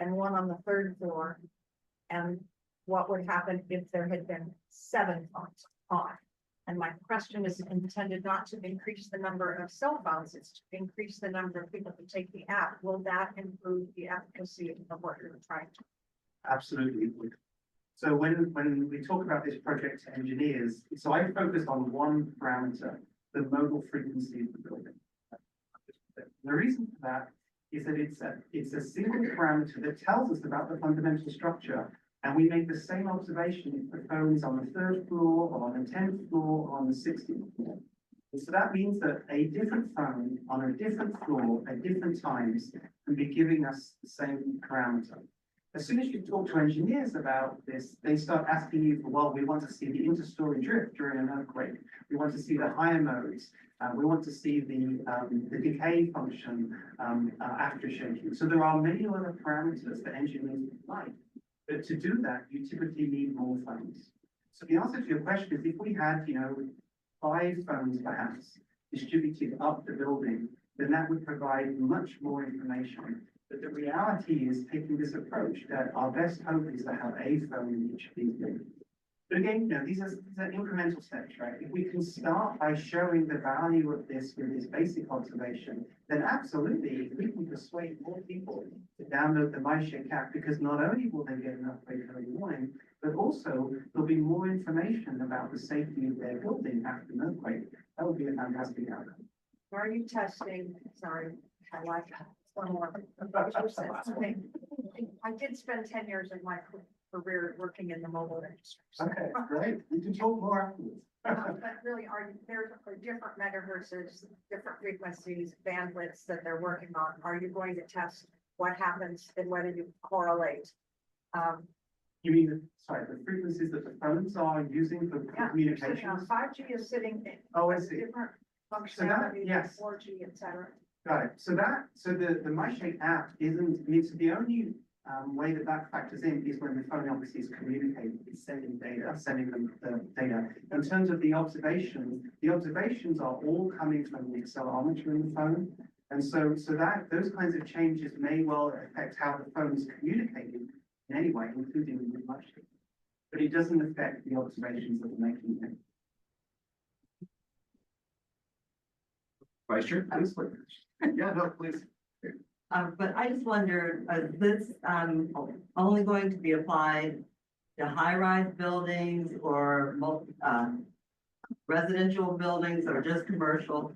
and one on the 3rd floor? And what would happen if there had been 7 phones on? And my question is intended not to increase the number of cell phones, it's to increase the number of people who take the app. Will that improve the efficacy of what you're trying to? Absolutely. So when we talk about this project to engineers, so I focused on one parameter, the mobile frequency of the building. The reason for that is that it's a single parameter that tells us about the fundamental structure. And we make the same observation if the phone is on the 3rd floor or on the 10th floor or on the 16th floor. And so that means that a different phone on a different floor at different times can be giving us the same parameter. As soon as you talk to engineers about this, they start asking you, well, we want to see the interstory drift during an earthquake. We want to see the higher modes. We want to see the decay function after shaking. So there are many other parameters that engineers would like. But to do that, you typically need more phones. So the answer to your question is if we had, 5 phones perhaps distributed up the building, then that would provide much more information. But the reality is taking this approach that our best hope is to have a phone in each of these buildings. But again, these are incremental steps, right? If we can start by showing the value of this with this basic observation, then absolutely, we can persuade more people to download the MyShake app, because not only will they get an upgrade every morning, but also there'll be more information about the safety of their building after an earthquake. That would be a fantastic outcome. Are you testing, sorry, I like one more. I did spend 10 years of my career working in the mobile industry. So- Okay, great. We can talk more afterwards. But really, there are different megahertzes, different frequencies, bandwidths that they're working on. Are you going to test what happens and whether you correlate? You mean, sorry, the frequencies that the phones are using for Yeah, communications? 5G is sitting in. Oh, I see. Different So that, functionality, yes. 4G, et cetera. Got it. So the MyShake app isn't, the only way that factors in is when the phone obviously is communicating, it's sending them the data. In terms of the observations are all coming from the accelerometer in the phone. And so those kinds of changes may well affect how the phone is communicating in any way, including with MyShake. But it doesn't affect the observations that we're making. Vice Chair, please. Yeah, no, please. But I just wondered, is this only going to be applied to high-rise buildings or residential buildings or just commercial?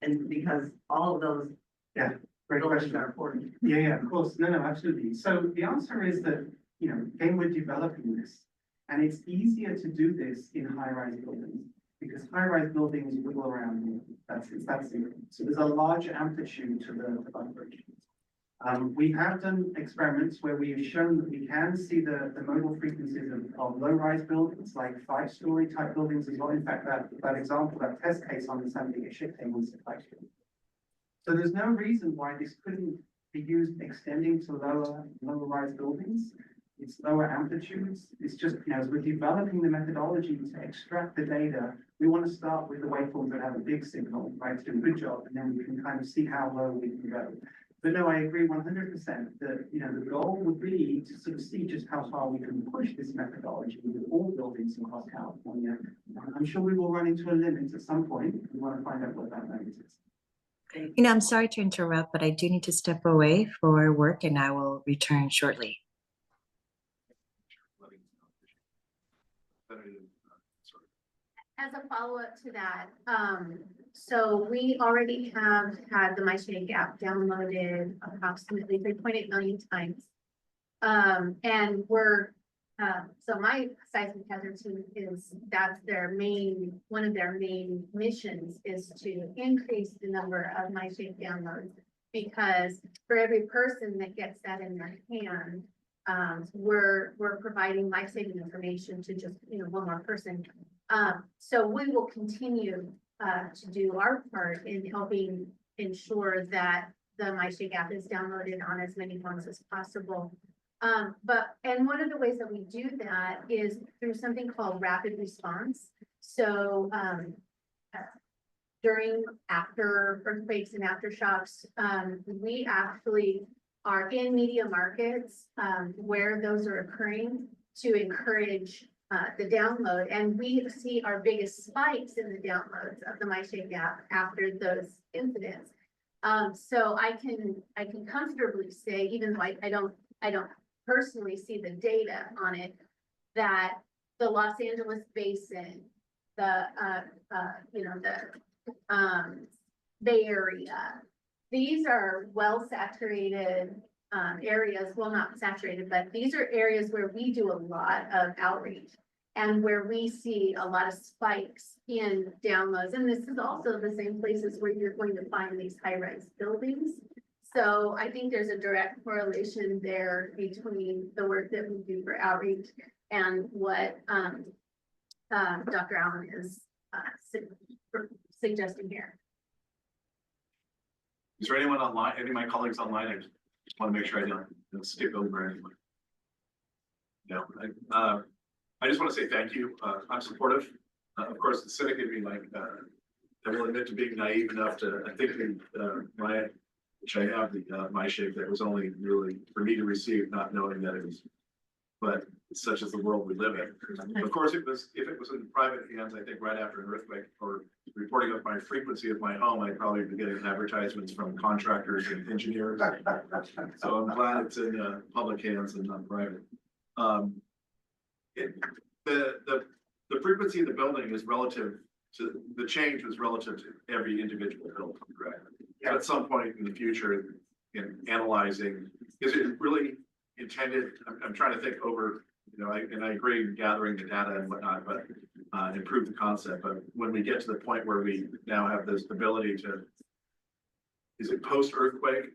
And because all of those Great buildings question. are important. Yeah, of course. No, absolutely. So the answer is that, again, we're developing this, and it's easier to do this in high-rise buildings because high-rise buildings wiggle around. That's it. So there's a large amplitude to the vibration. We have done experiments where we have shown that we can see the mobile frequencies of low-rise buildings, like 5-story type buildings as well. In fact, that example, that test case on the San Diego ship thing was 5-story. So there's no reason why this couldn't be used extending to lower-rise buildings. It's lower amplitudes. It's just, as we're developing the methodology to extract the data, we want to start with the waveforms that have a big signal, right, to do a good job, and then we can kind of see how low we can go. But no, I agree 100% that, the goal would be to sort of see just how far we can push this methodology with all buildings across California. I'm sure we will run into a limit at some point. We want to find out what that limit is. I'm sorry to interrupt, but I do need to step away for work and I will return shortly. As a follow-up to that, so we already have had the MyShake app downloaded approximately 3.8 million times. And so my seismic hazard team that's one of their main missions is to increase the number of MyShake downloads, because for every person that gets that in their hand, we're providing life-saving information to just, one more person. So we will continue to do our part in helping ensure that the MyShake app is downloaded on as many phones as possible. And one of the ways that we do that is through something called rapid response. So after earthquakes and aftershocks, we actually are in media markets where those are occurring to encourage the download, and we see our biggest spikes in the downloads of the MyShake app after those incidents. So I can comfortably say, even though I don't personally see the data on it, that the Los Angeles basin, the, Bay Area, these are well saturated, areas, well, not saturated, but these are areas where we do a lot of outreach and where we see a lot of spikes in downloads. And this is also the same places where you're going to find these high-rise buildings. So I think there's a direct correlation there between the work that we do for outreach and what Dr. Allen is suggesting here. Is there anyone online, any of my colleagues online? I just want to make sure I don't skip over anyone. No, I just want to say thank you. I'm supportive. Of course, the cynic in me, like, I will admit to being naive enough to think Ryan, which I have the MyShake, that was only really for me to receive, not knowing that it was, but such as the world we live in. Of course, if it was in private hands, I think right after an earthquake or reporting of my frequency of my home, I'd probably be getting advertisements from contractors and engineers. So I'm glad it's in public hands and not private. The frequency of the building is relative to, the change was relative to every individual building, correct? Yeah. At some point in the future, in analyzing, is it really intended, I'm trying to think over, and I agree in gathering the data and whatnot, but improve the concept. But when we get to the point where we now have this ability to, is it post-earthquake,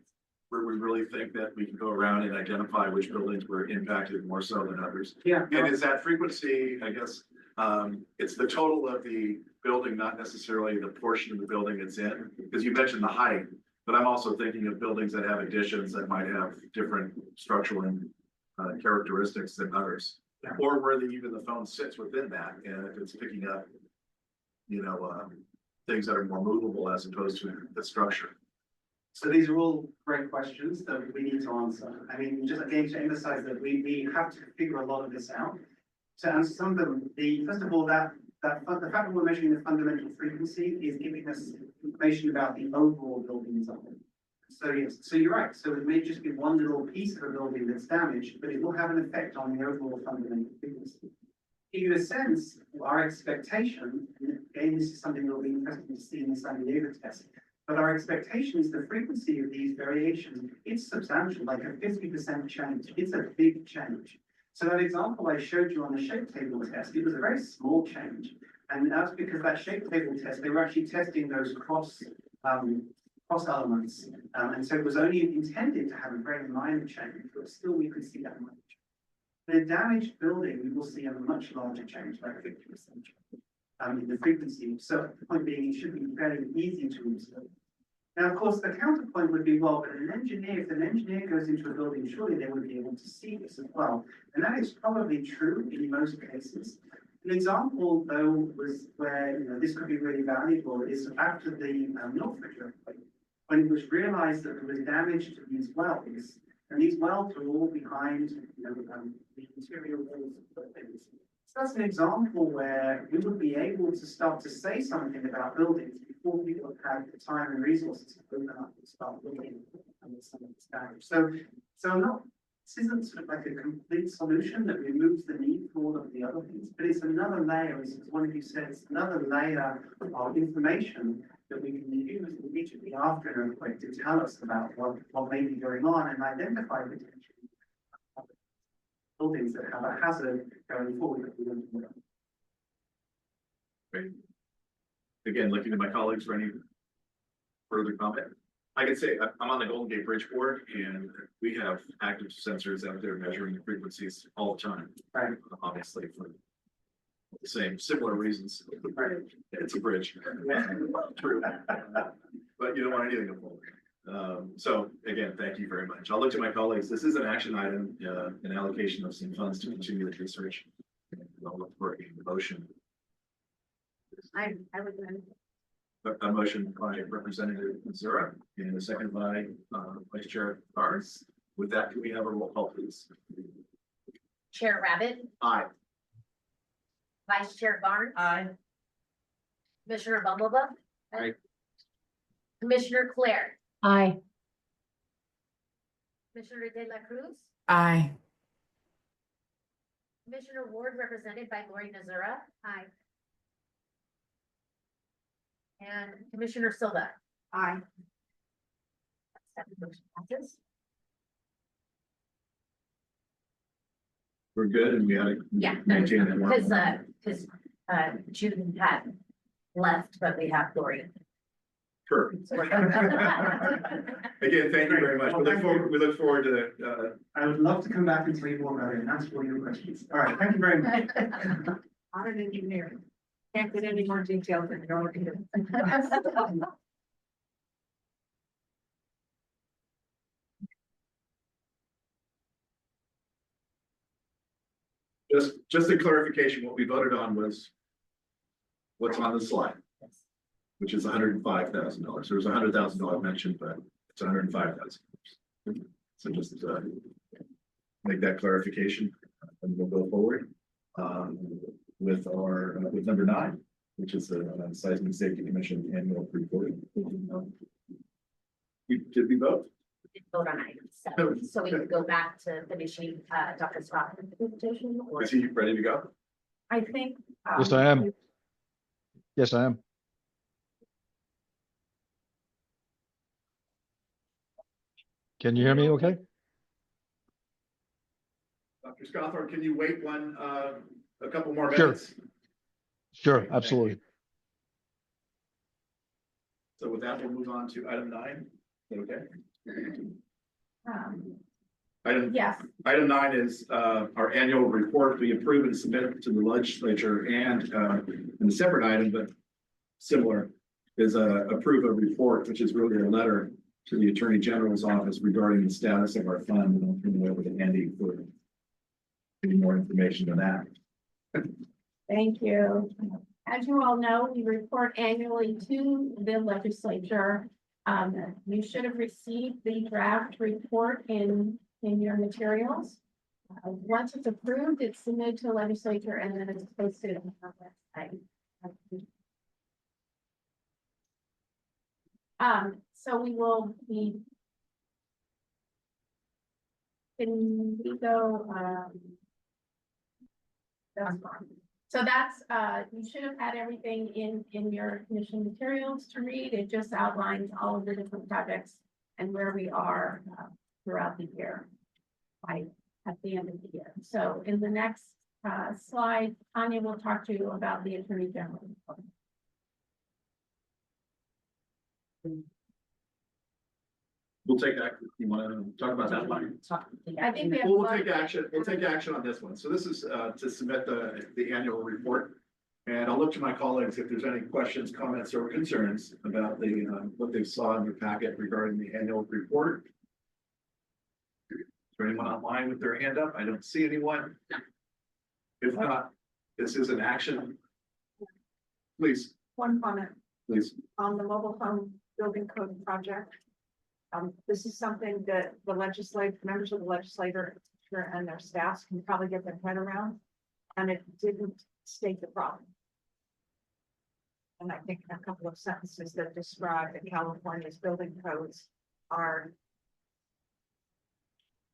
where we really think that we can go around and identify which buildings were impacted more so than others? Yeah. And is that frequency, I guess, it's the total of the building, not necessarily the portion of the building it's in, because you mentioned the height, but I'm also thinking of buildings that have additions that might have different structural and characteristics than others, or where even the phone sits within that, and if it's picking up, things that are more movable as opposed to the structure. So these are all great questions that we need to answer. I mean, just again to emphasize that we have to figure a lot of this out. To answer some of them, first of all, the fact that we're measuring the fundamental frequency is giving us information about the overall building as a whole. So yes, so you're right. So it may just be one little piece of a building that's damaged, but it will have an effect on the overall fundamental frequency. To give you a sense of our expectation, and again, this is something that will be interesting to see in the San Diego test, but our expectation is the frequency of these variations, it's substantial, like a 50% change. It's a big change. So that example I showed you on the shape table test, it was a very small change. And that's because that shape table test, they were actually testing those cross elements. And so it was only intended to have a very minor change, but still we could see that much. In a damaged building, we will see a much larger change, like 50% in the frequency. So the point being, it should be very easy to observe. Now, of course, the counterpoint would be, well, but if an engineer goes into a building, surely they would be able to see this as well. And that is probably true in most cases. An example, though, was where this could be really valuable is after the Norfolk earthquake, when it was realized that there was damage to these wells, and these wells were all behind the interior walls of buildings. So that's an example where we would be able to start to say something about buildings before people have the time and resources to open up and start looking at some of this damage. This isn't sort of like a complete solution that removes the need for all of the other things, but it's another layer, as one of you said, it's another layer of information that we can use immediately after an earthquake to tell us about what may be going on and identify potential buildings that have a hazard going forward. Great. Again, looking to my colleagues for any further comment. I can say I'm on the Golden Gate Bridge board, and we have active sensors out there measuring frequencies all the time. Right. Obviously, for the same similar reasons. Right. It's a bridge. True. But you don't want anything to fall. So again, thank you very much. I'll look to my colleagues. This is an action item, an allocation of some funds to continue the research. I'll look for a motion. I would. A motion by Representative Zura and a second by Vice Chair Barnes. With that, can we have a roll call, please? Chair Rabbit, Aye. Vice Chair Barnes. Aye. Commissioner Bumblebee. Aye. Commissioner Claire. Aye. Commissioner De La Cruz. Aye. Commissioner Ward, represented by Lori Nazara. Aye. And Commissioner Silva. Aye. Motion passes. We're good and we had to Yeah, maintain that. because, June had left, but we have Lori. Perfect. So we're good. Again, thank you very much. We look forward to, I would love to come back and tell you more about it and answer all your questions. All right, thank you very much. Audit engineering. Can't get any more detailed than you're already doing. just a clarification, what we voted on was what's on the slide, which is $105,000. There was $100,000 mentioned, but it's $105,000. So just make that clarification, and we'll go forward with number 9, which is the Seismic Safety Commission annual report. Did we vote? Vote on item 7, so we can go back to finishing, Dr. Scott's presentation. Or Is he ready to go? I think. Yes, I am. Yes, I am. Can you hear me okay? Dr. Scawthorne, can you wait a couple more Sure. minutes? Sure, Thank you. absolutely. So with that, we'll move on to item 9. Is that okay? Yes. Item 9 is our annual report we approve and submit to the legislature, and in a separate item, but similar, is approve a report, which is really a letter to the Attorney General's office regarding the status of our fund. And I'll turn it over to Andy for any more information on that. Thank you. As you all know, we report annually to the legislature. You should have received the draft report in your materials. Once it's approved, it's submitted to the legislature and then it's posted on our website. So we will be. Can we go, that's fine. So that's, you should have had everything in your commission materials to read. It just outlines all of the different projects and where we are throughout the year. At the end of the year. So in the next slide, Tanya will talk to you about the Attorney General. We'll take action. You want to talk about that one? I think we have. We'll take action. We'll take action on this one. So this is to submit the annual report. And I'll look to my colleagues if there's any questions, comments, or concerns about what they saw in your packet regarding the annual report. Is there anyone online with their hand up? I don't see anyone. If not, this is an action. Please, One comment please. on the mobile home building code project. This is something that the members of the legislature and their staffs can probably get their head around. And it didn't state the problem. And I think a couple of sentences that describe that California's building codes are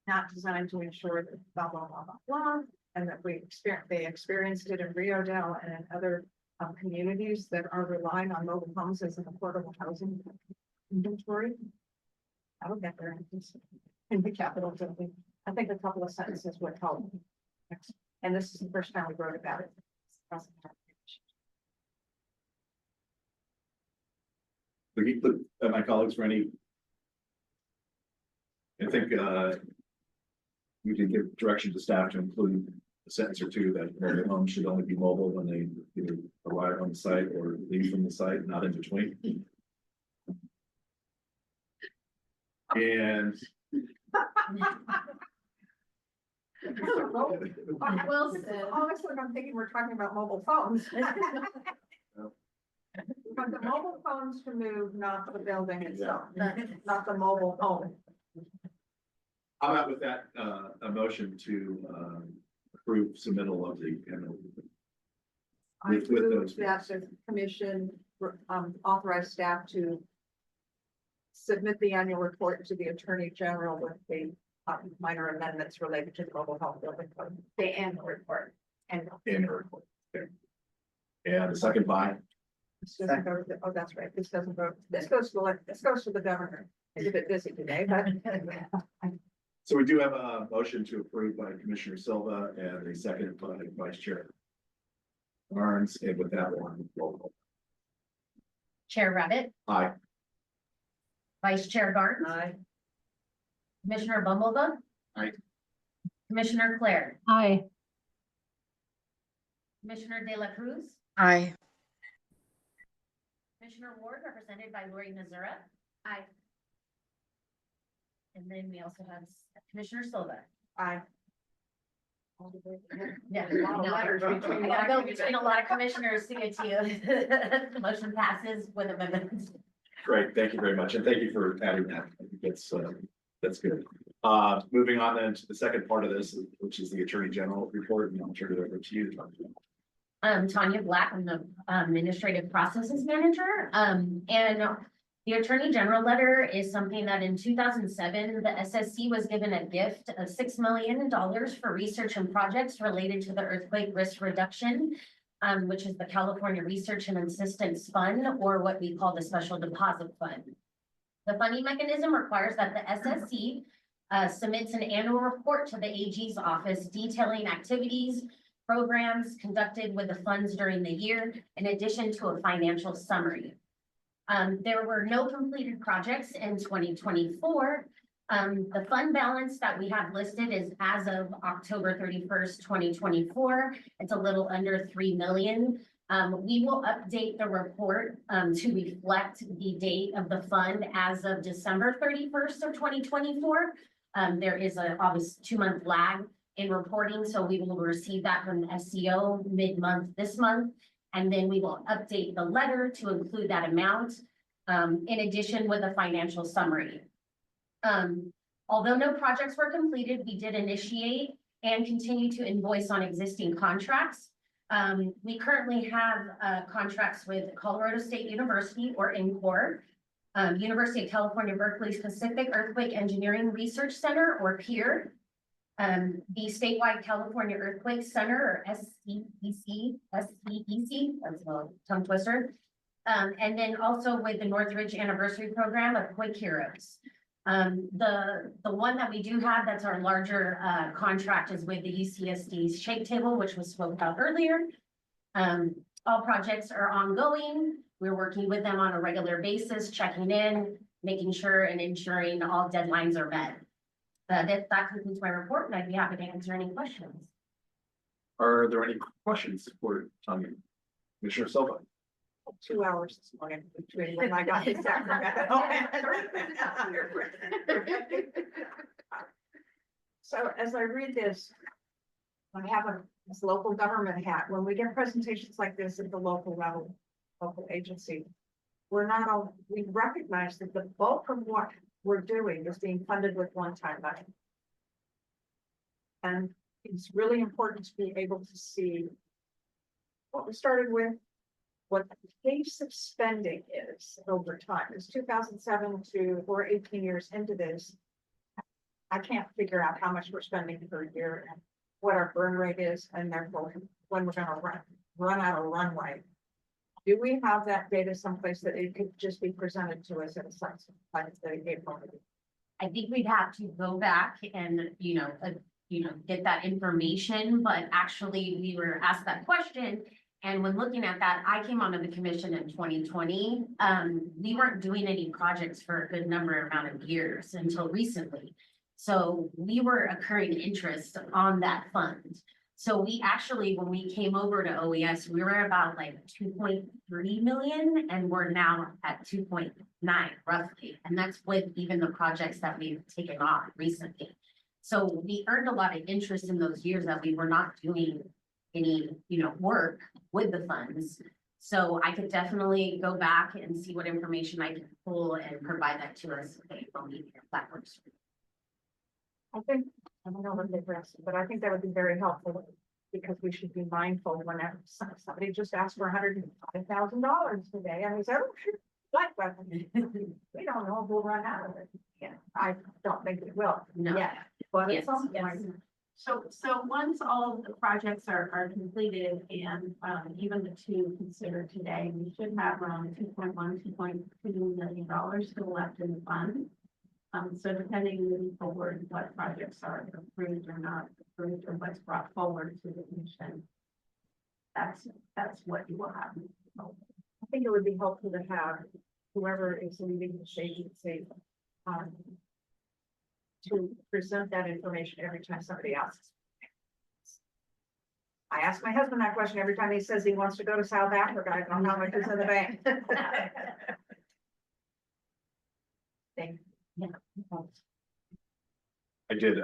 not designed to ensure that blah, blah, blah, blah, blah, and that they experienced it in Rio Dell and in other communities that are relying on mobile homes as an affordable housing inventory. I will get there in the Capitol building. I think a couple of sentences would help. And this is the first time we wrote about it. Look at my colleagues for any. I think we can give direction to staff to include a sentence or two that mobile homes should only be mobile when they either arrive on the site or leave from the site, not in between. And Well, honestly, I'm thinking we're talking about mobile phones. But the mobile phones to move, not the building itself, not the mobile home. how about with that, a motion to approve submittal of the annual report? I with move those. that the commission, authorize staff to submit the annual report to the Attorney General with the minor amendments related to the global health building code. The annual report. And Annual report. Okay. And the second by, this doesn't go to the, oh, that's right, this doesn't go, this goes to the governor. He's a bit busy today, but so we do have a motion to approve by Commissioner Silva and a second by Vice Chair Barnes, and with that one, roll call. Chair Rabbit, Aye. Vice Chair Gardner, I, Commissioner Bumblebee. Aye. Commissioner Claire, Aye. Commissioner De La Cruz, Aye. Commissioner Ward, represented by Lori Nazara. Aye. And then we also have Commissioner Silva. I. Yeah. A lot of letters between- I gotta go between a lot of commissioners to get to you. The motion passes with amendments. Great, thank you very much, and thank you for adding that. I think that's good. Moving on then to the second part of this, which is the Attorney General report, and I'll turn it over to you. Tanya Black, I'm the Administrative Processes Manager. And the Attorney General letter is something that in 2007, the SSC was given a gift of $6 million for research and projects related to the earthquake risk reduction, which is the California Research and Assistance Fund, or what we call the Special Deposit Fund. The funding mechanism requires that the SSC submits an annual report to the AG's office detailing activities, programs conducted with the funds during the year, in addition to a financial summary. There were no completed projects in 2024. The fund balance that we have listed is as of October 31st, 2024. It's a little under 3 million. We will update the report to reflect the date of the fund as of December 31st of 2024. There is a obvious 2-month lag in reporting, so we will receive that from the SCO mid-month this month. And then we will update the letter to include that amount, in addition with a financial summary. Although no projects were completed, we did initiate and continue to invoice on existing contracts. We currently have contracts with Colorado State University, or INCOR, University of California, Berkeley's Pacific Earthquake Engineering Research Center, or PEER, the Statewide California Earthquake Center, or SCEC, that's a tongue twister. And then also with the Northridge Anniversary Program of Quake Heroes. The one that we do have that's our larger contract is with the UCSD's Shake Table, which was spoke about earlier. All projects are ongoing. We're working with them on a regular basis, checking in, making sure and ensuring all deadlines are met. That concludes my report, and I'd be happy to answer any questions. Are there any questions for Tanya? Commissioner Silva? 2 hours this morning between when I got to Sacramento. So as I read this, I have this local government hat. When we get presentations like this at the local level, local agency, we recognize that the bulk of what we're doing is being funded with one-time money. And it's really important to be able to see what we started with, what the pace of spending is over time. It's 2007 to, we're 18 years into this. I can't figure out how much we're spending per year and what our burn rate is, and therefore when we're gonna run out of runway. Do we have that data someplace that it could just be presented to us in a sense, like the April meeting? I think we'd have to go back and, get that information, but actually we were asked that question. And when looking at that, I came onto the commission in 2020. We weren't doing any projects for a good amount of years until recently. So we were accruing interest on that fund. So we actually, when we came over to OES, we were about like 2.3 million, and we're now at 2.9 roughly. And that's with even the projects that we've taken on recently. So we earned a lot of interest in those years that we were not doing any, work with the funds. So I could definitely go back and see what information I can pull and provide that to us. That works. I think, I don't know what they've asked, but I think that would be very helpful because we should be mindful whenever somebody just asked for $105,000 today, and we said, oh, sure, like weapon. We don't know if we'll run out of it. Yeah, I don't think we will. No. Yeah, but at Yes, some yes. point, So once all of the projects are completed and, even the two considered today, we should have around $2.2 million still left in the fund. So depending moving forward, what projects are approved or not approved, or what's brought forward to the commission. That's what you will have. I think it would be helpful to have whoever is leading this agency to present that information every time somebody asks. I ask my husband that question every time he says he wants to go to South Africa. I don't know how much is in the bank. Thank you. I did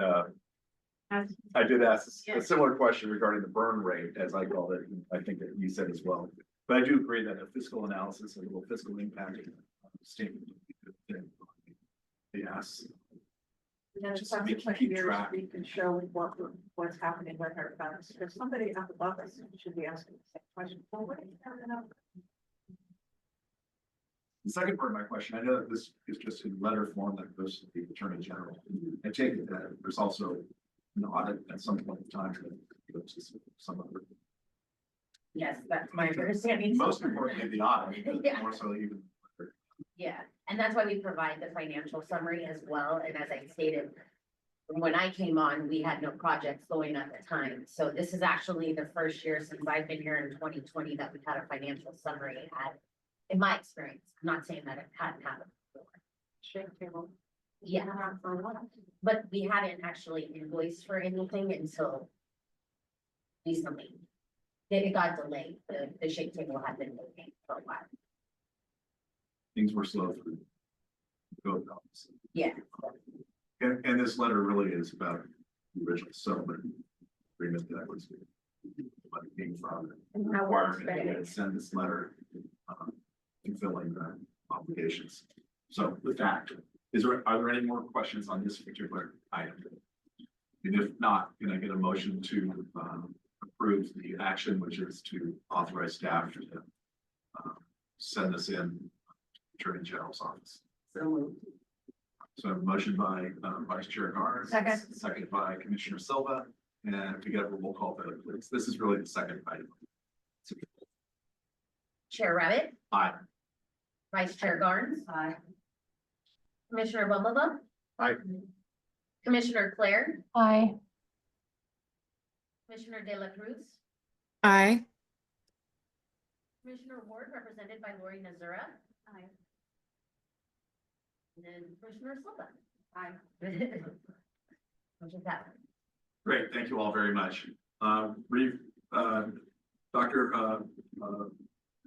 ask a similar question regarding the burn rate, as I called it, and I think that you said as well. But I do agree that a fiscal analysis, a little fiscal impact statement would be a good thing. Yes. And in Just so we can subsequent keep years, track. we can show what's happening with our funds. If somebody up above us should be asking the same question. Well, what is coming up? The second part of my question, I know that this is just in letter form that goes to the Attorney General. I take it that there's also an audit at some point in time that goes to some other. Yes, that's my understanding. Most importantly, the audit, Yeah. more so even. Yeah, and that's why we provide the financial summary as well. And as I stated, when I came on, we had no projects going at the time. So this is actually the first year since I've been here in 2020 that we've had a financial summary in my experience. I'm not saying that it hadn't happened before. Shake table. Yeah, but we hadn't actually invoiced for anything until recently. It got delayed. The shake table had been moving for a while. Things were slow through. Code office. Yeah. And this letter really is about the original settlement agreement that was. Being from. And how we're Requirement spending. to send this letter. Fulfilling the obligations. So with that, are there any more questions on this particular item? And if not, can I get a motion to approve the action, which is to authorize staff to send this in Attorney General's office? So a motion by Vice Chair Garnes. Second by Commissioner Silva, and together we'll call vote, please. This is really the second item. Chair Rabbit, Aye. Vice Chair Garnes. Aye. Commissioner Bumblebee. Aye. Commissioner Claire, Aye. Commissioner De La Cruz, Aye. Commissioner Ward, represented by Lori Nazara. Aye. And then Commissioner Silva. Aye. Motion passed. Great, thank you all very much. Dr.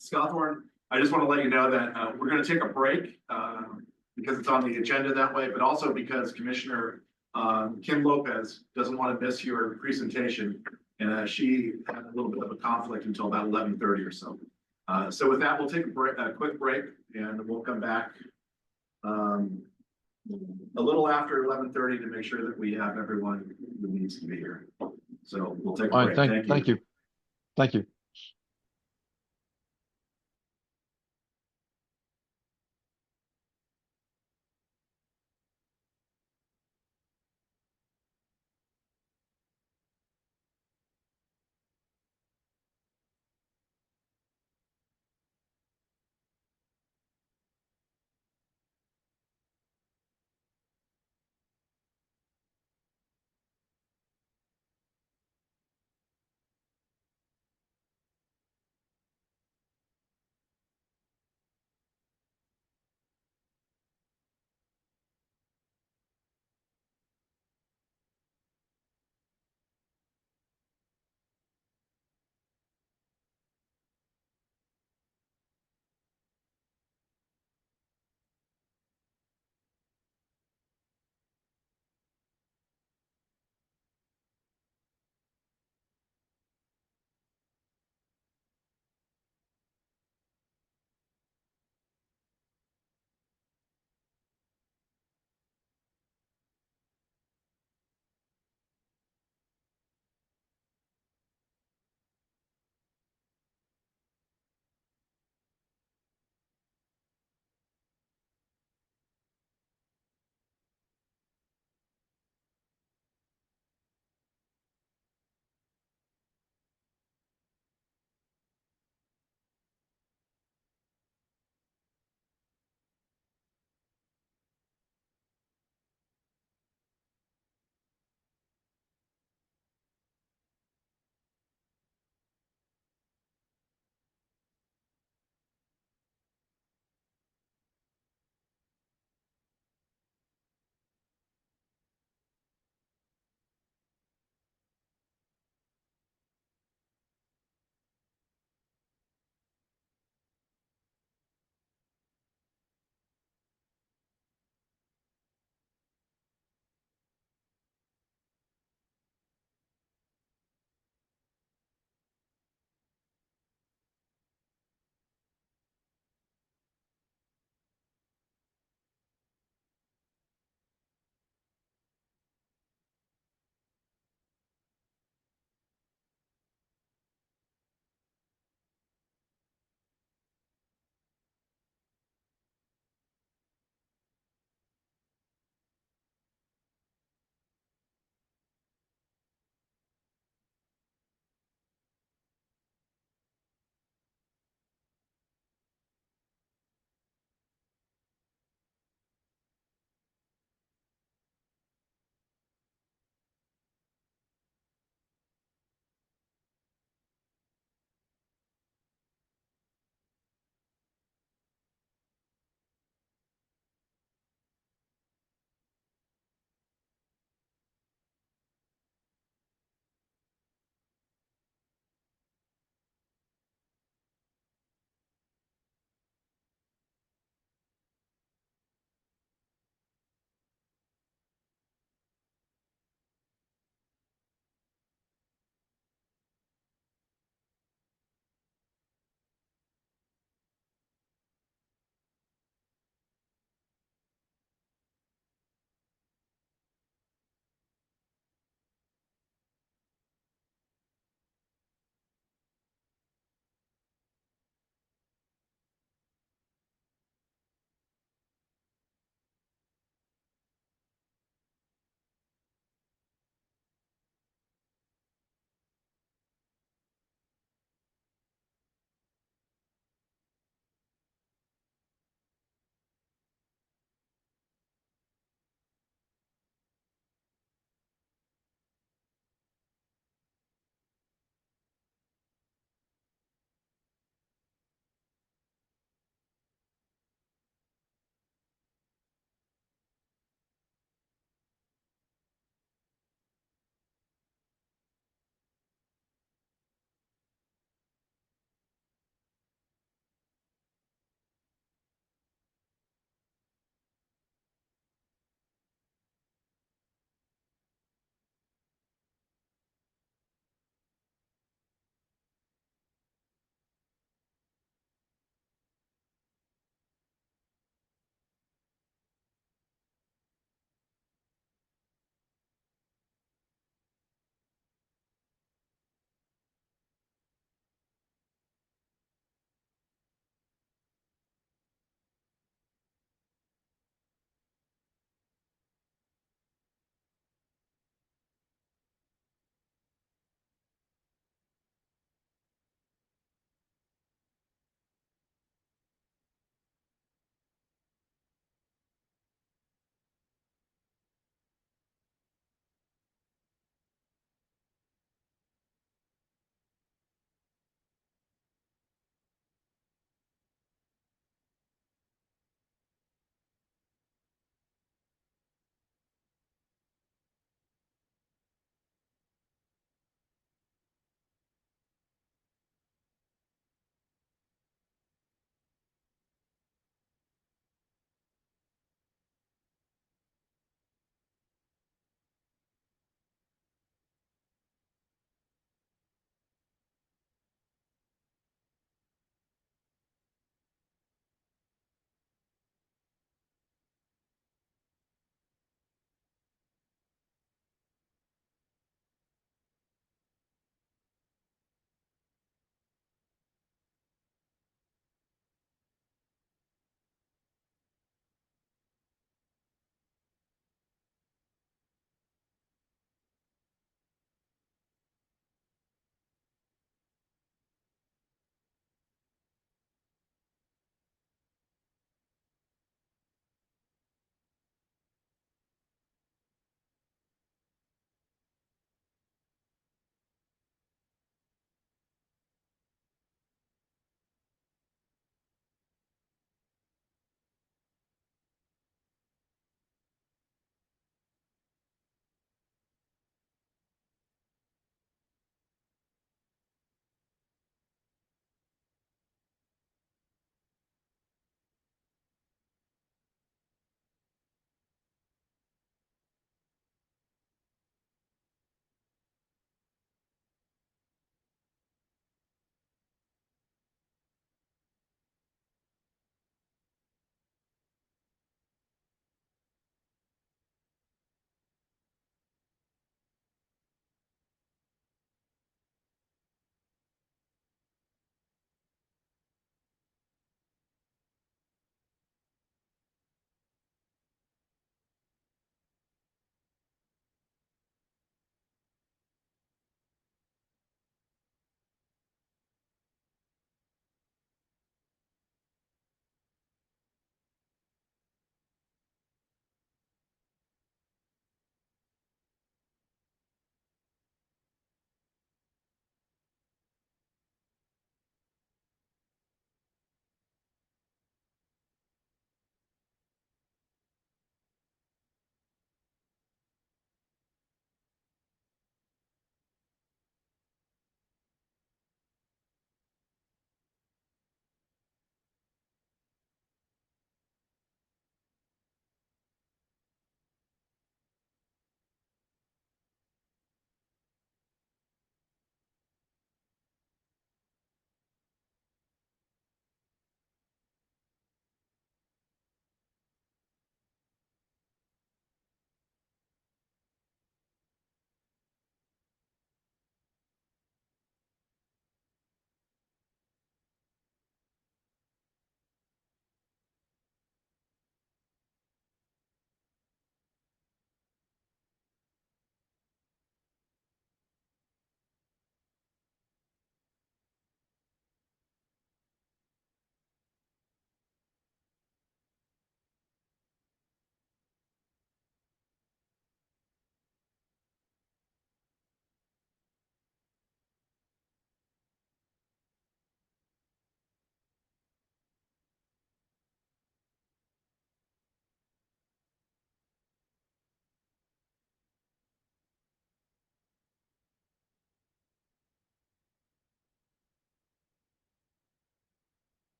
Scalthorne, I just want to let you know that we're going to take a break because it's on the agenda that way, but also because Commissioner Kim Lopez doesn't want to miss your presentation, and she had a little bit of a conflict until about 11:30 or so. So with that, we'll take a quick break, and we'll come back a little after 11:30 to make sure that we have everyone who needs to be here. So we'll take a All break. right, thank you. Thank you.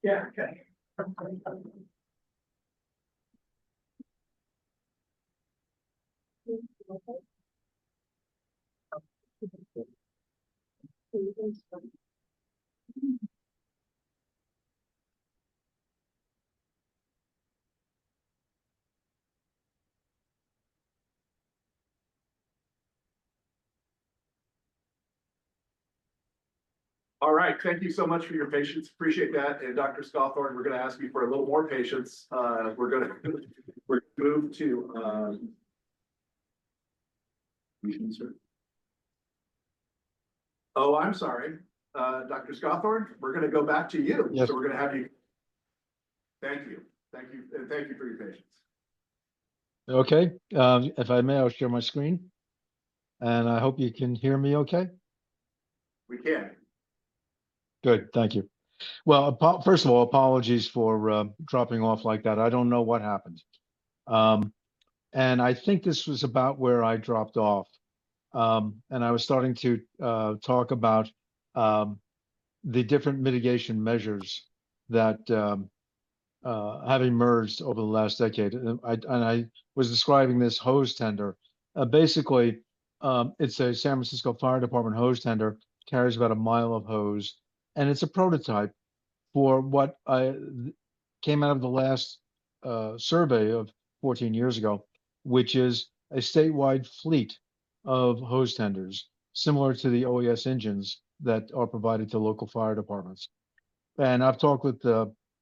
Yeah, okay. All right, thank you so much for your patience. Appreciate that. And Dr. Scawthorne, we're going to ask you for a little more patience. We're going to move to oh, I'm sorry. Dr. Scawthorne, we're going to go back to you. Yes. So we're going to have you. Thank you. Thank you. And thank you for your patience. Okay, if I may, I'll share my screen. And I hope you can hear me okay. We can. Good, thank you. Well, first of all, apologies for dropping off like that. I don't know what happened. And I think this was about where I dropped off. And I was starting to talk about the different mitigation measures that have emerged over the last decade. And I was describing this hose tender. Basically, it's a San Francisco Fire Department hose tender, carries about a mile of hose, and it's a prototype for what came out of the last survey of 14 years ago, which is a statewide fleet of hose tenders, similar to the OES engines that are provided to local fire departments. And I've talked with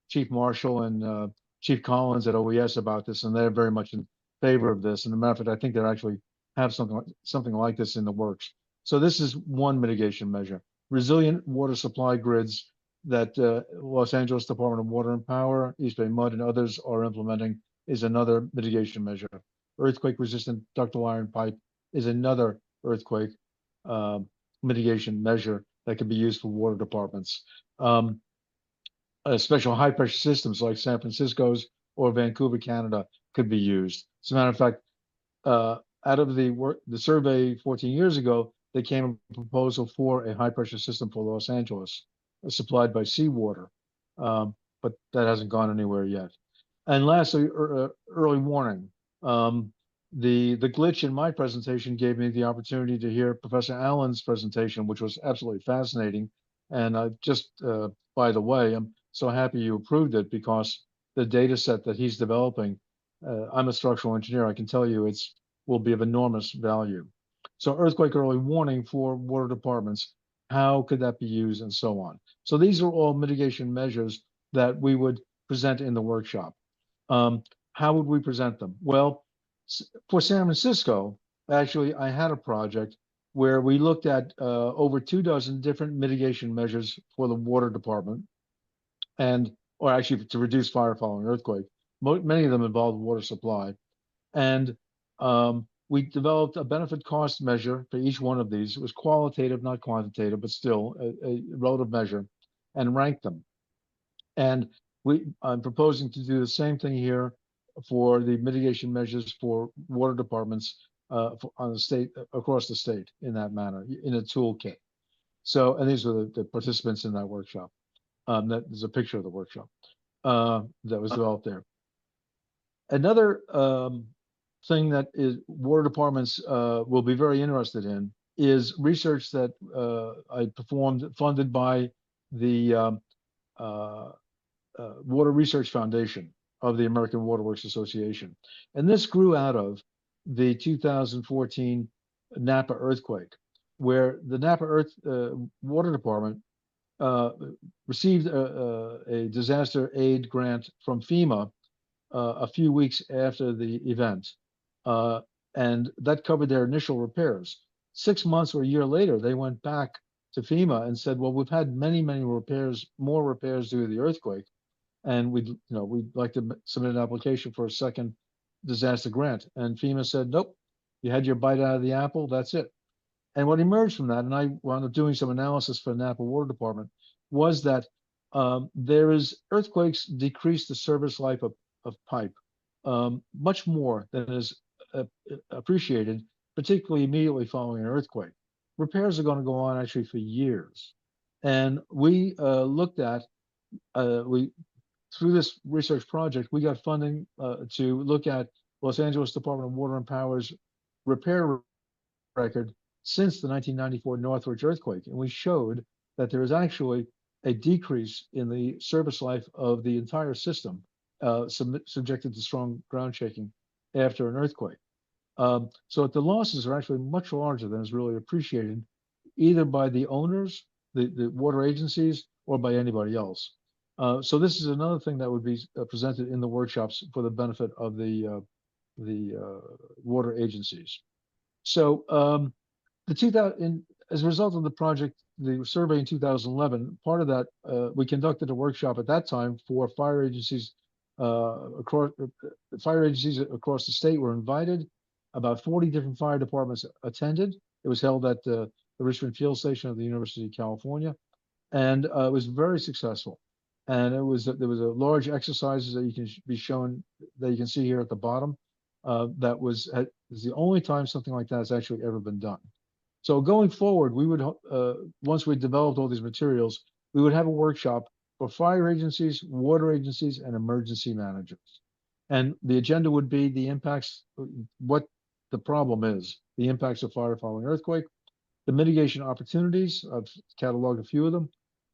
Chief Marshall and Chief Collins at OES about this, and they're very much in favor of this. And as a matter of fact, I think they actually have something like this in the works. So this is one mitigation measure. Resilient water supply grids that Los Angeles Department of Water and Power, East Bay Mud, and others are implementing is another mitigation measure. Earthquake-resistant ductile iron pipe is another earthquake mitigation measure that can be used for water departments. Special high pressure systems like San Francisco's or Vancouver, Canada could be used. As a matter of fact, out of the survey 14 years ago, they came a proposal for a high pressure system for Los Angeles, supplied by seawater, but that hasn't gone anywhere yet. And lastly, early warning. The glitch in my presentation gave me the opportunity to hear Professor Allen's presentation, which was absolutely fascinating. And just by the way, I'm so happy you approved it because the data set that he's developing, I'm a structural engineer. I can tell you will be of enormous value. So earthquake early warning for water departments, how could that be used and so on. So these are all mitigation measures that we would present in the workshop. How would we present them? Well, for San Francisco, actually, I had a project where we looked at over 24 different mitigation measures for the water department, or actually to reduce fire following earthquake. Many of them involved water supply, and we developed a benefit cost measure for each one of these. It was qualitative, not quantitative, but still a relative measure, and ranked them. And I'm proposing to do the same thing here for the mitigation measures for water departments on the state, across the state in that manner, in a toolkit. So, and these are the participants in that workshop. There's a picture of the workshop that was developed there. Another thing that water departments will be very interested in is research that I performed, funded by the Water Research Foundation of the American Waterworks Association. And this grew out of the 2014 Napa earthquake, where the Napa Water Department received a disaster aid grant from FEMA a few weeks after the event. And that covered their initial repairs. 6 months or a year later, they went back to FEMA and said, well, we've had many repairs, more repairs due to the earthquake. And we'd like to submit an application for a second disaster grant. And FEMA said, nope, you had your bite out of the apple, that's it. And what emerged from that, and I wound up doing some analysis for the Napa Water Department, was that earthquakes decrease the service life of pipe much more than is appreciated, particularly immediately following an earthquake. Repairs are going to go on actually for years. And we looked at through this research project, we got funding to look at Los Angeles Department of Water and Power's repair record since the 1994 Northridge earthquake, and we showed that there is actually a decrease in the service life of the entire system subjected to strong ground shaking after an earthquake. So the losses are actually much larger than is really appreciated, either by the owners, the water agencies, or by anybody else. So this is another thing that would be presented in the workshops for the benefit of the water agencies. So as a result of the project, the survey in 2011, part of that, we conducted a workshop at that time for fire agencies across the state were invited. About 40 different fire departments attended. It was held at the Richmond Field Station of the University of California, and it was very successful. And there was a large exercises that you can be shown that you can see here at the bottom. That was the only time something like that has actually ever been done. So going forward, we would once we developed all these materials, we would have a workshop for fire agencies, water agencies, and emergency managers. And the agenda would be the impacts, what the problem is, the impacts of fire following earthquake, the mitigation opportunities, I've cataloged a few of them,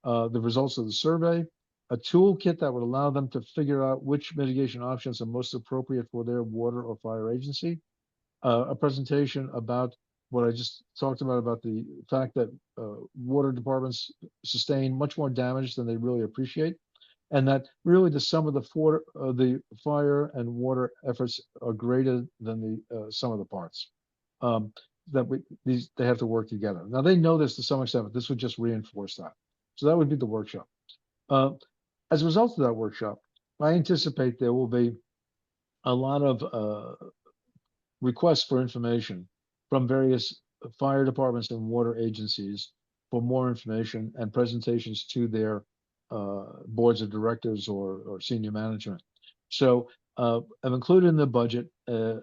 the results of the survey, a toolkit that would allow them to figure out which mitigation options are most appropriate for their water or fire agency, a presentation about what I just talked about the fact that water departments sustain much more damage than they really appreciate, and that really the sum of the fire and water efforts are greater than the sum of the parts. They have to work together. Now they know this to some extent, but this would just reinforce that. So that would be the workshop. As a result of that workshop, I anticipate there will be a lot of requests for information from various fire departments and water agencies for more information and presentations to their boards of directors or senior management. So I've included in the budget, the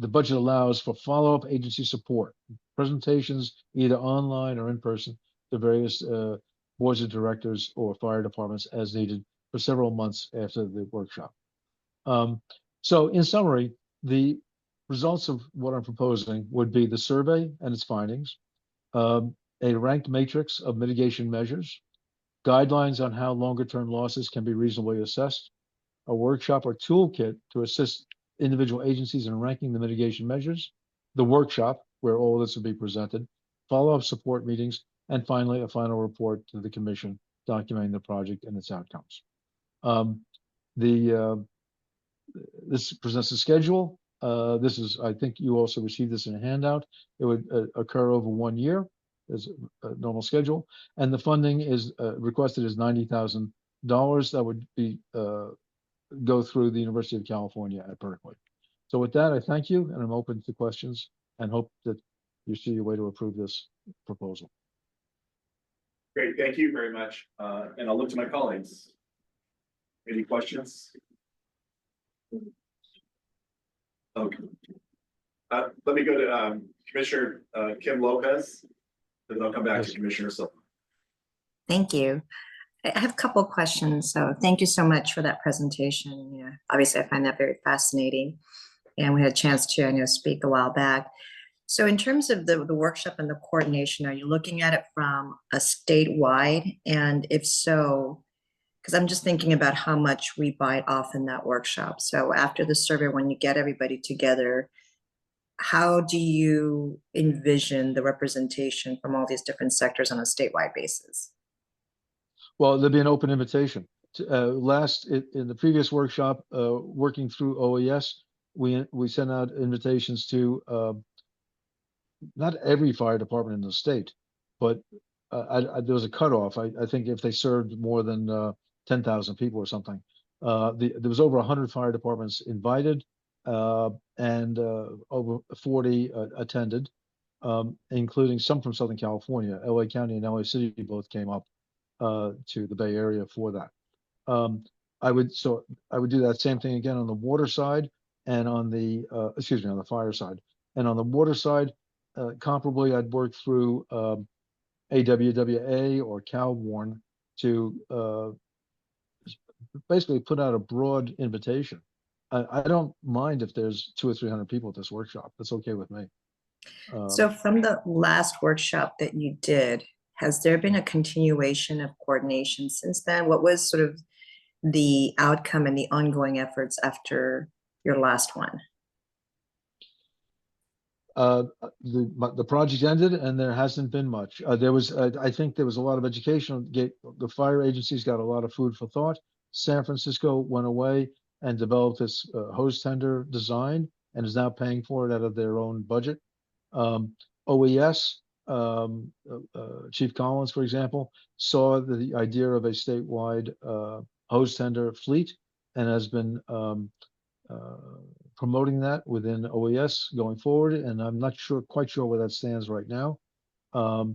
budget allows for follow-up agency support, presentations either online or in person to various boards of directors or fire departments as needed for several months after the workshop. So in summary, the results of what I'm proposing would be the survey and its findings, a ranked matrix of mitigation measures, guidelines on how longer-term losses can be reasonably assessed, a workshop or toolkit to assist individual agencies in ranking the mitigation measures, the workshop where all this will be presented, follow-up support meetings, and finally, a final report to the commission documenting the project and its outcomes. This presents a schedule. I think you also received this in a handout. It would occur over 1 year as a normal schedule. And the funding is requested is $90,000. That would be go through the University of California at Berkeley. So with that, I thank you, and I'm open to questions and hope that you see a way to approve this proposal. Great, thank you very much. And I'll look to my colleagues. Any questions? Okay. Let me go to Commissioner Kim Lopez, then I'll come back to Commissioner Silva. Thank you. I have a couple of questions. So thank you so much for that presentation. Yeah, obviously, I find that very fascinating. And we had a chance to, speak a while back. So in terms of the workshop and the coordination, are you looking at it from a statewide? And if so, because I'm just thinking about how much we bite off in that workshop. So after the survey, when you get everybody together, how do you envision the representation from all these different sectors on a statewide basis? Well, there'll be an open invitation. In the previous workshop, working through OES, we sent out invitations to not every fire department in the state, but there was a cutoff. I think if they served more than 10,000 people or something, there was over 100 fire departments invited, and over 40 attended, including some from Southern California. LA County and LA City both came up to the Bay Area for that. I would do that same thing again on the water side and on the on the fire side. And on the water side, comparably, I'd work through AWWA or CalWarn to basically put out a broad invitation. I don't mind if there's 200 or 300 people at this workshop. That's okay with me. So from the last workshop that you did, has there been a continuation of coordination since then? What was sort of the outcome and the ongoing efforts after your last one? The project ended and there hasn't been much. There was, I think there was a lot of education. The fire agencies got a lot of food for thought. San Francisco went away and developed this hose tender design and is now paying for it out of their own budget. OES, Chief Collins, for example, saw the idea of a statewide hose tender fleet and has been promoting that within OES going forward, and I'm not quite sure where that stands right now. So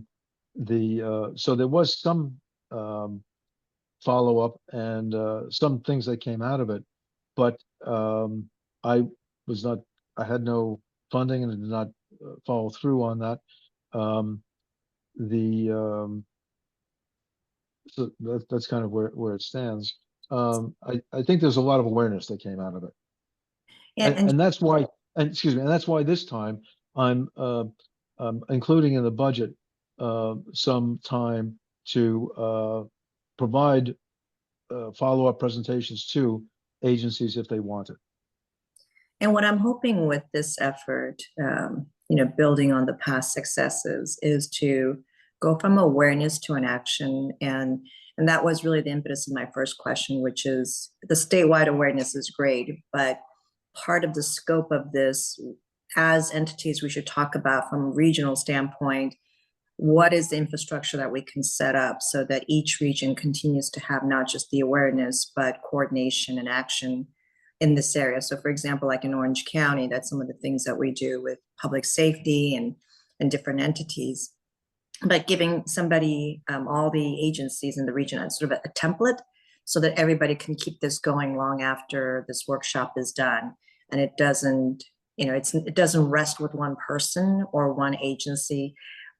there was some follow-up and some things that came out of it, but I had no funding and did not follow through on that. So that's kind of where it stands. I think there's a lot of awareness that came out of it. And that's why, and excuse me, and that's why this time I'm including in the budget some time to provide follow-up presentations to agencies if they want it. And what I'm hoping with this effort, building on the past successes, is to go from awareness to an action. And that was really the impetus of my first question, which is the statewide awareness is great, but part of the scope of this, as entities, we should talk about from a regional standpoint, what is the infrastructure that we can set up so that each region continues to have not just the awareness, but coordination and action in this area. So for example, like in Orange County, that's some of the things that we do with public safety and different entities. But giving somebody, all the agencies in the region, sort of a template so that everybody can keep this going long after this workshop is done. And it doesn't, it doesn't rest with one person or one agency.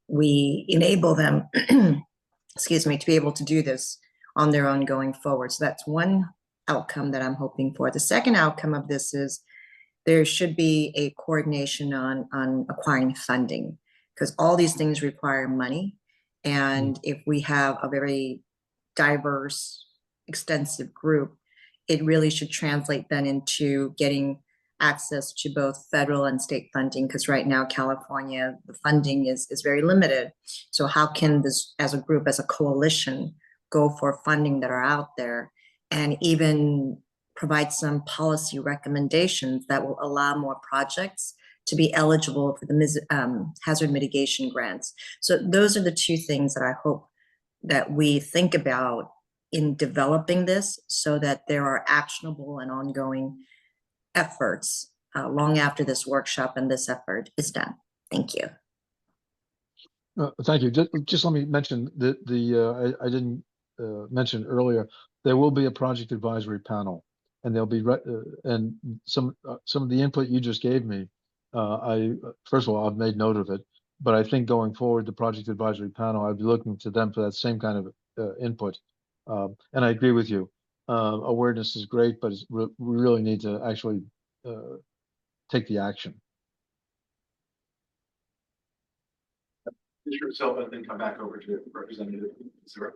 We enable them, excuse me, to be able to do this on their own going forward. So that's one outcome that I'm hoping for. The second outcome of this is there should be a coordination on acquiring funding, because all these things require money. And if we have a very diverse, extensive group, it really should translate then into getting access to both federal and state funding, because right now, California, the funding is very limited. So how can this, as a group, as a coalition, go for funding that are out there and even provide some policy recommendations that will allow more projects to be eligible for the hazard mitigation grants. So those are the two things that I hope that we think about in developing this, so that there are actionable and ongoing efforts long after this workshop and this effort is done. Thank you. Thank you. Just let me mention that I didn't mention earlier, there will be a project advisory panel, and there'll be and some of the input you just gave me. First of all, I've made note of it, but I think going forward, the project advisory panel, I'd be looking to them for that same kind of input. And I agree with you. Awareness is great, but we really need to actually take the action. Mr. Silva, then come back over to Representative Zero.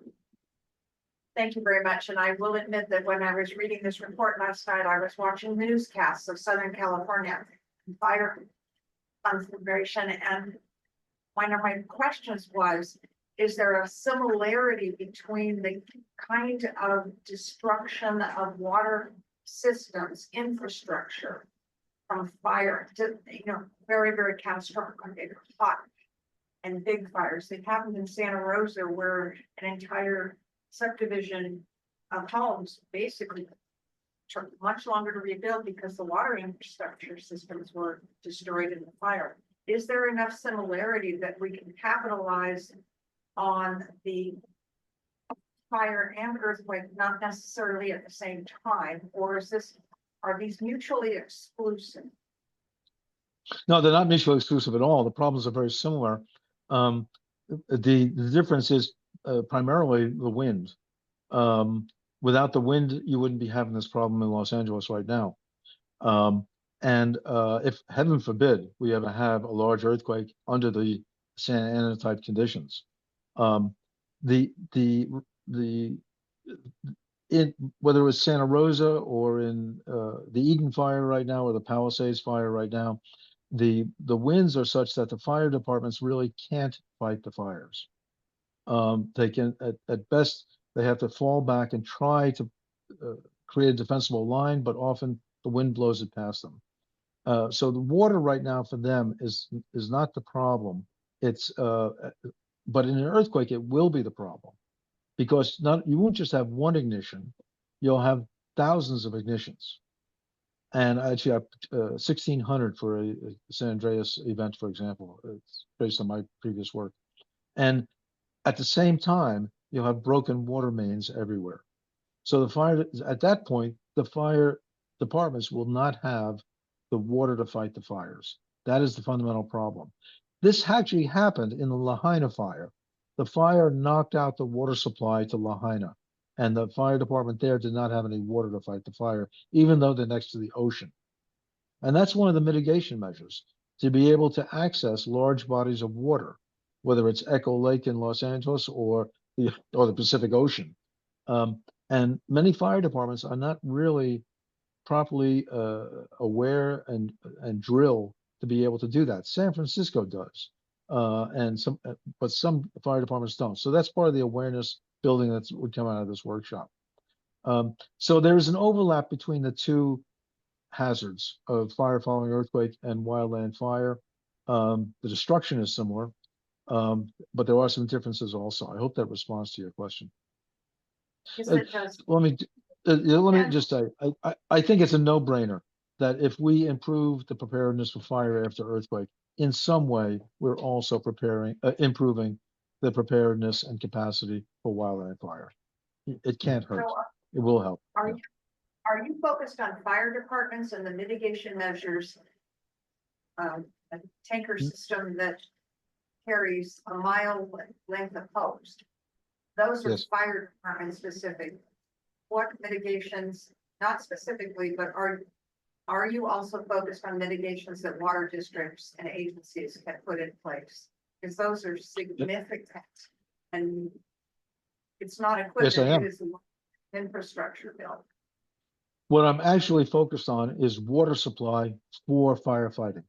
Thank you very much. And I will admit that when I was reading this report last night, I was watching newscasts of Southern California fire conflagration. And one of my questions was, is there a similarity between the kind of destruction of water systems, infrastructure from fire to, very, very catastrophic, hot and big fires? They happened in Santa Rosa, where an entire subdivision of homes basically took much longer to rebuild because the water infrastructure systems were destroyed in the fire. Is there enough similarity that we can capitalize on the fire and earthquake, not necessarily at the same time, or are these mutually exclusive? No, they're not mutually exclusive at all. The problems are very similar. The difference is primarily the wind. Without the wind, you wouldn't be having this problem in Los Angeles right now. If heaven forbid, we ever have a large earthquake under the Santa Ana type conditions, the in whether it was Santa Rosa or in the Eden fire right now or the Palisades fire right now, the winds are such that the fire departments really can't fight the fires. They can at best they have to fall back and try to create a defensible line, but often the wind blows it past them. So the water right now for them is not the problem. It's but in an earthquake it will be the problem, because you won't just have one ignition, you'll have thousands of ignitions. And I actually have 1,600 for a San Andreas event, for example. It's based on my previous work. And at the same time, you'll have broken water mains everywhere. So at that point, the fire departments will not have the water to fight the fires. That is the fundamental problem. This actually happened in the Lahaina fire. The fire knocked out the water supply to Lahaina, and the fire department there did not have any water to fight the fire, even though they're next to the ocean. And that's one of the mitigation measures, to be able to access large bodies of water, whether it's Echo Lake in Los Angeles or the Pacific Ocean. And many fire departments are not really properly aware and drill to be able to do that. San Francisco does, but some fire departments don't. So that's part of the awareness building that would come out of this workshop. So there's an overlap between the two hazards of fire following earthquake and wildland fire. The destruction is similar, but there are some differences also. I hope that responds to your question. Yes, it does. Let me just say, I think it's a no-brainer that if we improve the preparedness for fire after earthquake, in some way, we're also improving the preparedness and capacity for wildland fire. It can't hurt. So, It will help. Are you focused on fire departments and the mitigation measures? A tanker system that carries a mile length of hose. Those are Yes. fire department specific. What mitigations, not specifically, but are you also focused on mitigations that water districts and agencies can put in place? Because those are significant and it's not equipment, Yes, I am. it is infrastructure bill. What I'm actually focused on is water supply for firefighting.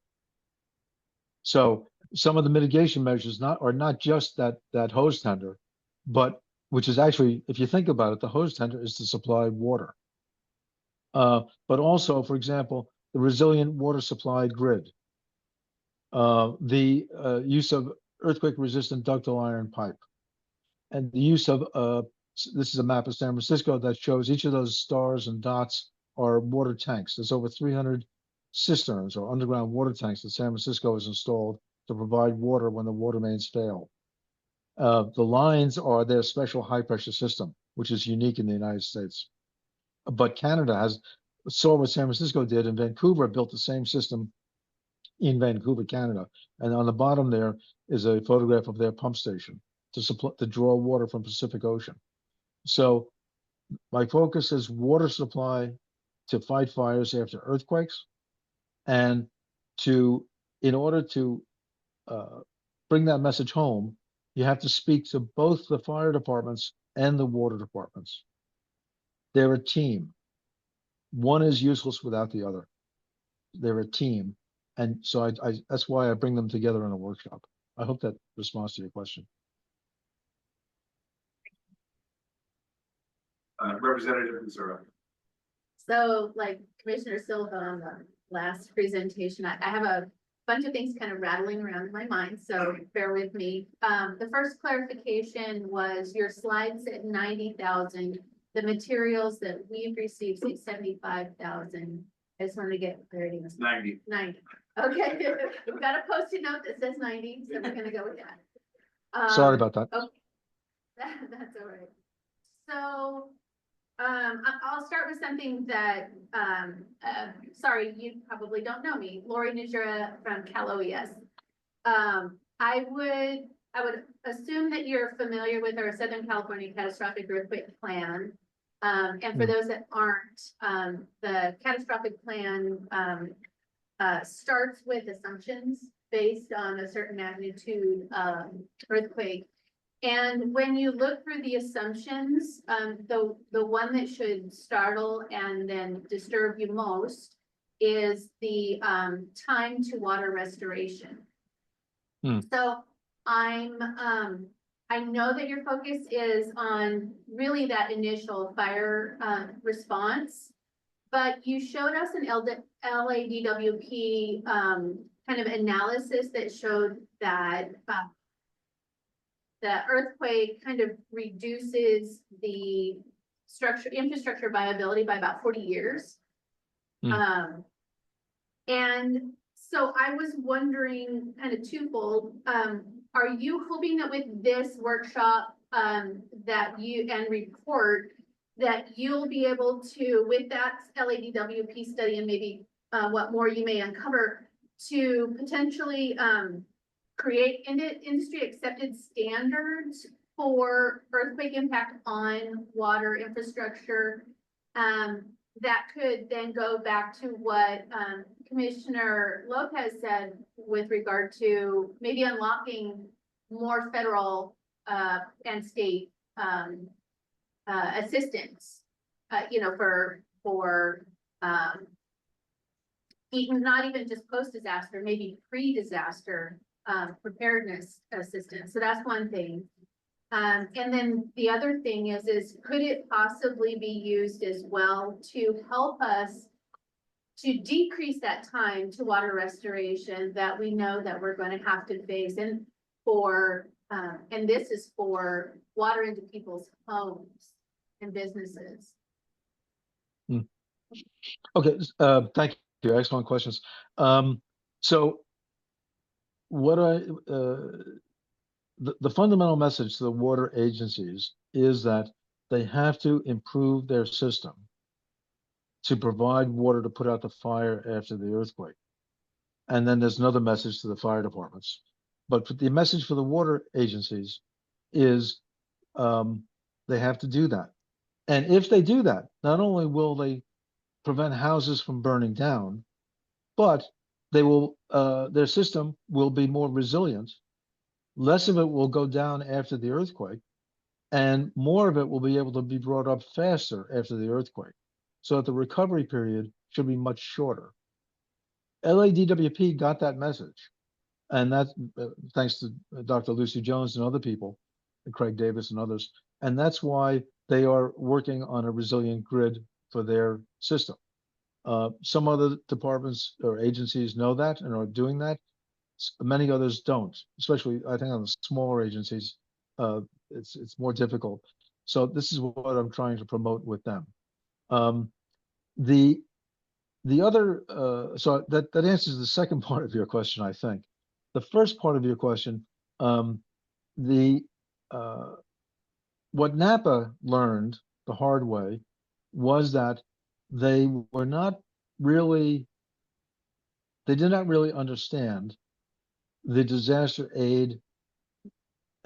So some of the mitigation measures are not just that hose tender, but which is actually, if you think about it, the hose tender is to supply water. But also, for example, the resilient water supply grid, the use of earthquake-resistant ductile iron pipe, and the use of this is a map of San Francisco that shows each of those stars and dots are water tanks. There's over 300 cisterns or underground water tanks that San Francisco has installed to provide water when the water mains fail. The lines are their special high pressure system, which is unique in the United States. But Canada saw what San Francisco did, and Vancouver built the same system in Vancouver, Canada. And on the bottom there is a photograph of their pump station to draw water from Pacific Ocean. So my focus is water supply to fight fires after earthquakes, and in order to bring that message home, you have to speak to both the fire departments and the water departments. They're a team. One is useless without the other. They're a team. And so that's why I bring them together in a workshop. I hope that responds to your question. Representative Missouri. So like Commissioner Silva on the last presentation, I have a bunch of things kind of rattling around in my mind, so bear with me. The first clarification was your slides at 90,000. The materials that we've received say 75,000. I just wanted to get clarity. 90. 90. Okay, we've got a post-it note that says 90, so we're gonna go with that. Sorry about that. Okay. That's all right. So I'll start with something that, sorry, you probably don't know me, Lori Nijura from Cal OES. I would assume that you're familiar with our Southern California Catastrophic Earthquake Plan. And for those that aren't, the catastrophic plan, starts with assumptions based on a certain magnitude, earthquake. And when you look through the assumptions, the one that should startle and then disturb you most is the, time to water restoration. So I know that your focus is on really that initial fire, response. But you showed us an LADWP, kind of analysis that showed that, the earthquake kind of reduces the infrastructure viability by about 40 years. And so I was wondering kind of twofold, are you hoping that with this workshop, that you and report that you'll be able to, with that LADWP study and maybe, what more you may uncover, to potentially, create industry accepted standards for earthquake impact on water infrastructure, that could then go back to what, Commissioner Lopez said with regard to maybe unlocking more federal, and state, assistance, even not even just post-disaster, maybe pre-disaster, preparedness assistance. So that's one thing. And then the other thing is could it possibly be used as well to help us to decrease that time to water restoration that we know that we're going to have to face, and and this is for water into people's homes and businesses. Okay, thank you. Excellent questions. So what the fundamental message to the water agencies is that they have to improve their system to provide water to put out the fire after the earthquake. And then there's another message to the fire departments. But the message for the water agencies is they have to do that. And if they do that, not only will they prevent houses from burning down, but they will their system will be more resilient. Less of it will go down after the earthquake, and more of it will be able to be brought up faster after the earthquake. So that the recovery period should be much shorter. LADWP got that message, and that's thanks to Dr. Lucy Jones and other people, and Craig Davis and others. And that's why they are working on a resilient grid for their system. Some other departments or agencies know that and are doing that. Many others don't, especially I think on the smaller agencies, it's more difficult. So this is what I'm trying to promote with them. The other, so that answers the second part of your question, I think. The first part of your question, what Napa learned the hard way was that they did not really understand the disaster aid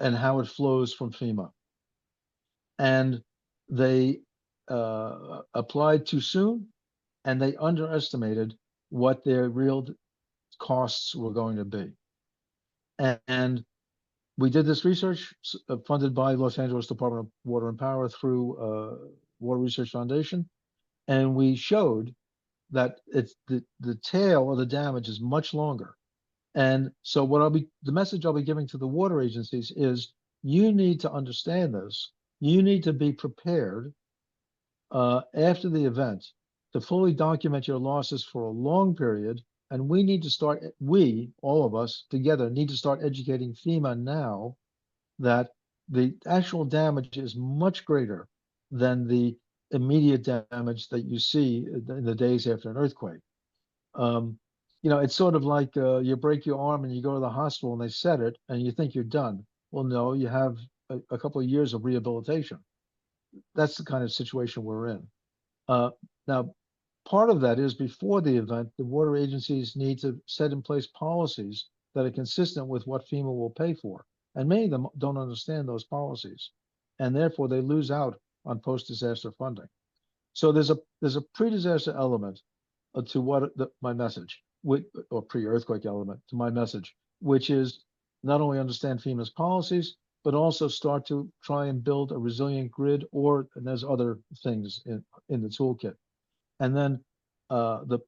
and how it flows from FEMA. And they applied too soon, and they underestimated what their real costs were going to be. And we did this research funded by Los Angeles Department of Water and Power through Water Research Foundation. And we showed that it's the tail of the damage is much longer. And so the message I'll be giving to the water agencies is you need to understand this. You need to be prepared after the event to fully document your losses for a long period. And we need to start, all of us together, need to start educating FEMA now that the actual damage is much greater than the immediate damage that you see in the days after an earthquake. It's sort of like you break your arm and you go to the hospital and they set it and you think you're done. Well, no, you have a couple of years of rehabilitation. That's the kind of situation we're in. Now, part of that is before the event, the water agencies need to set in place policies that are consistent with what FEMA will pay for. And many of them don't understand those policies. And therefore they lose out on post-disaster funding. So there's a pre-disaster element to my message, or pre-earthquake element to my message, which is not only understand FEMA's policies, but also start to try and build a resilient grid, and there's other things in the toolkit. And then the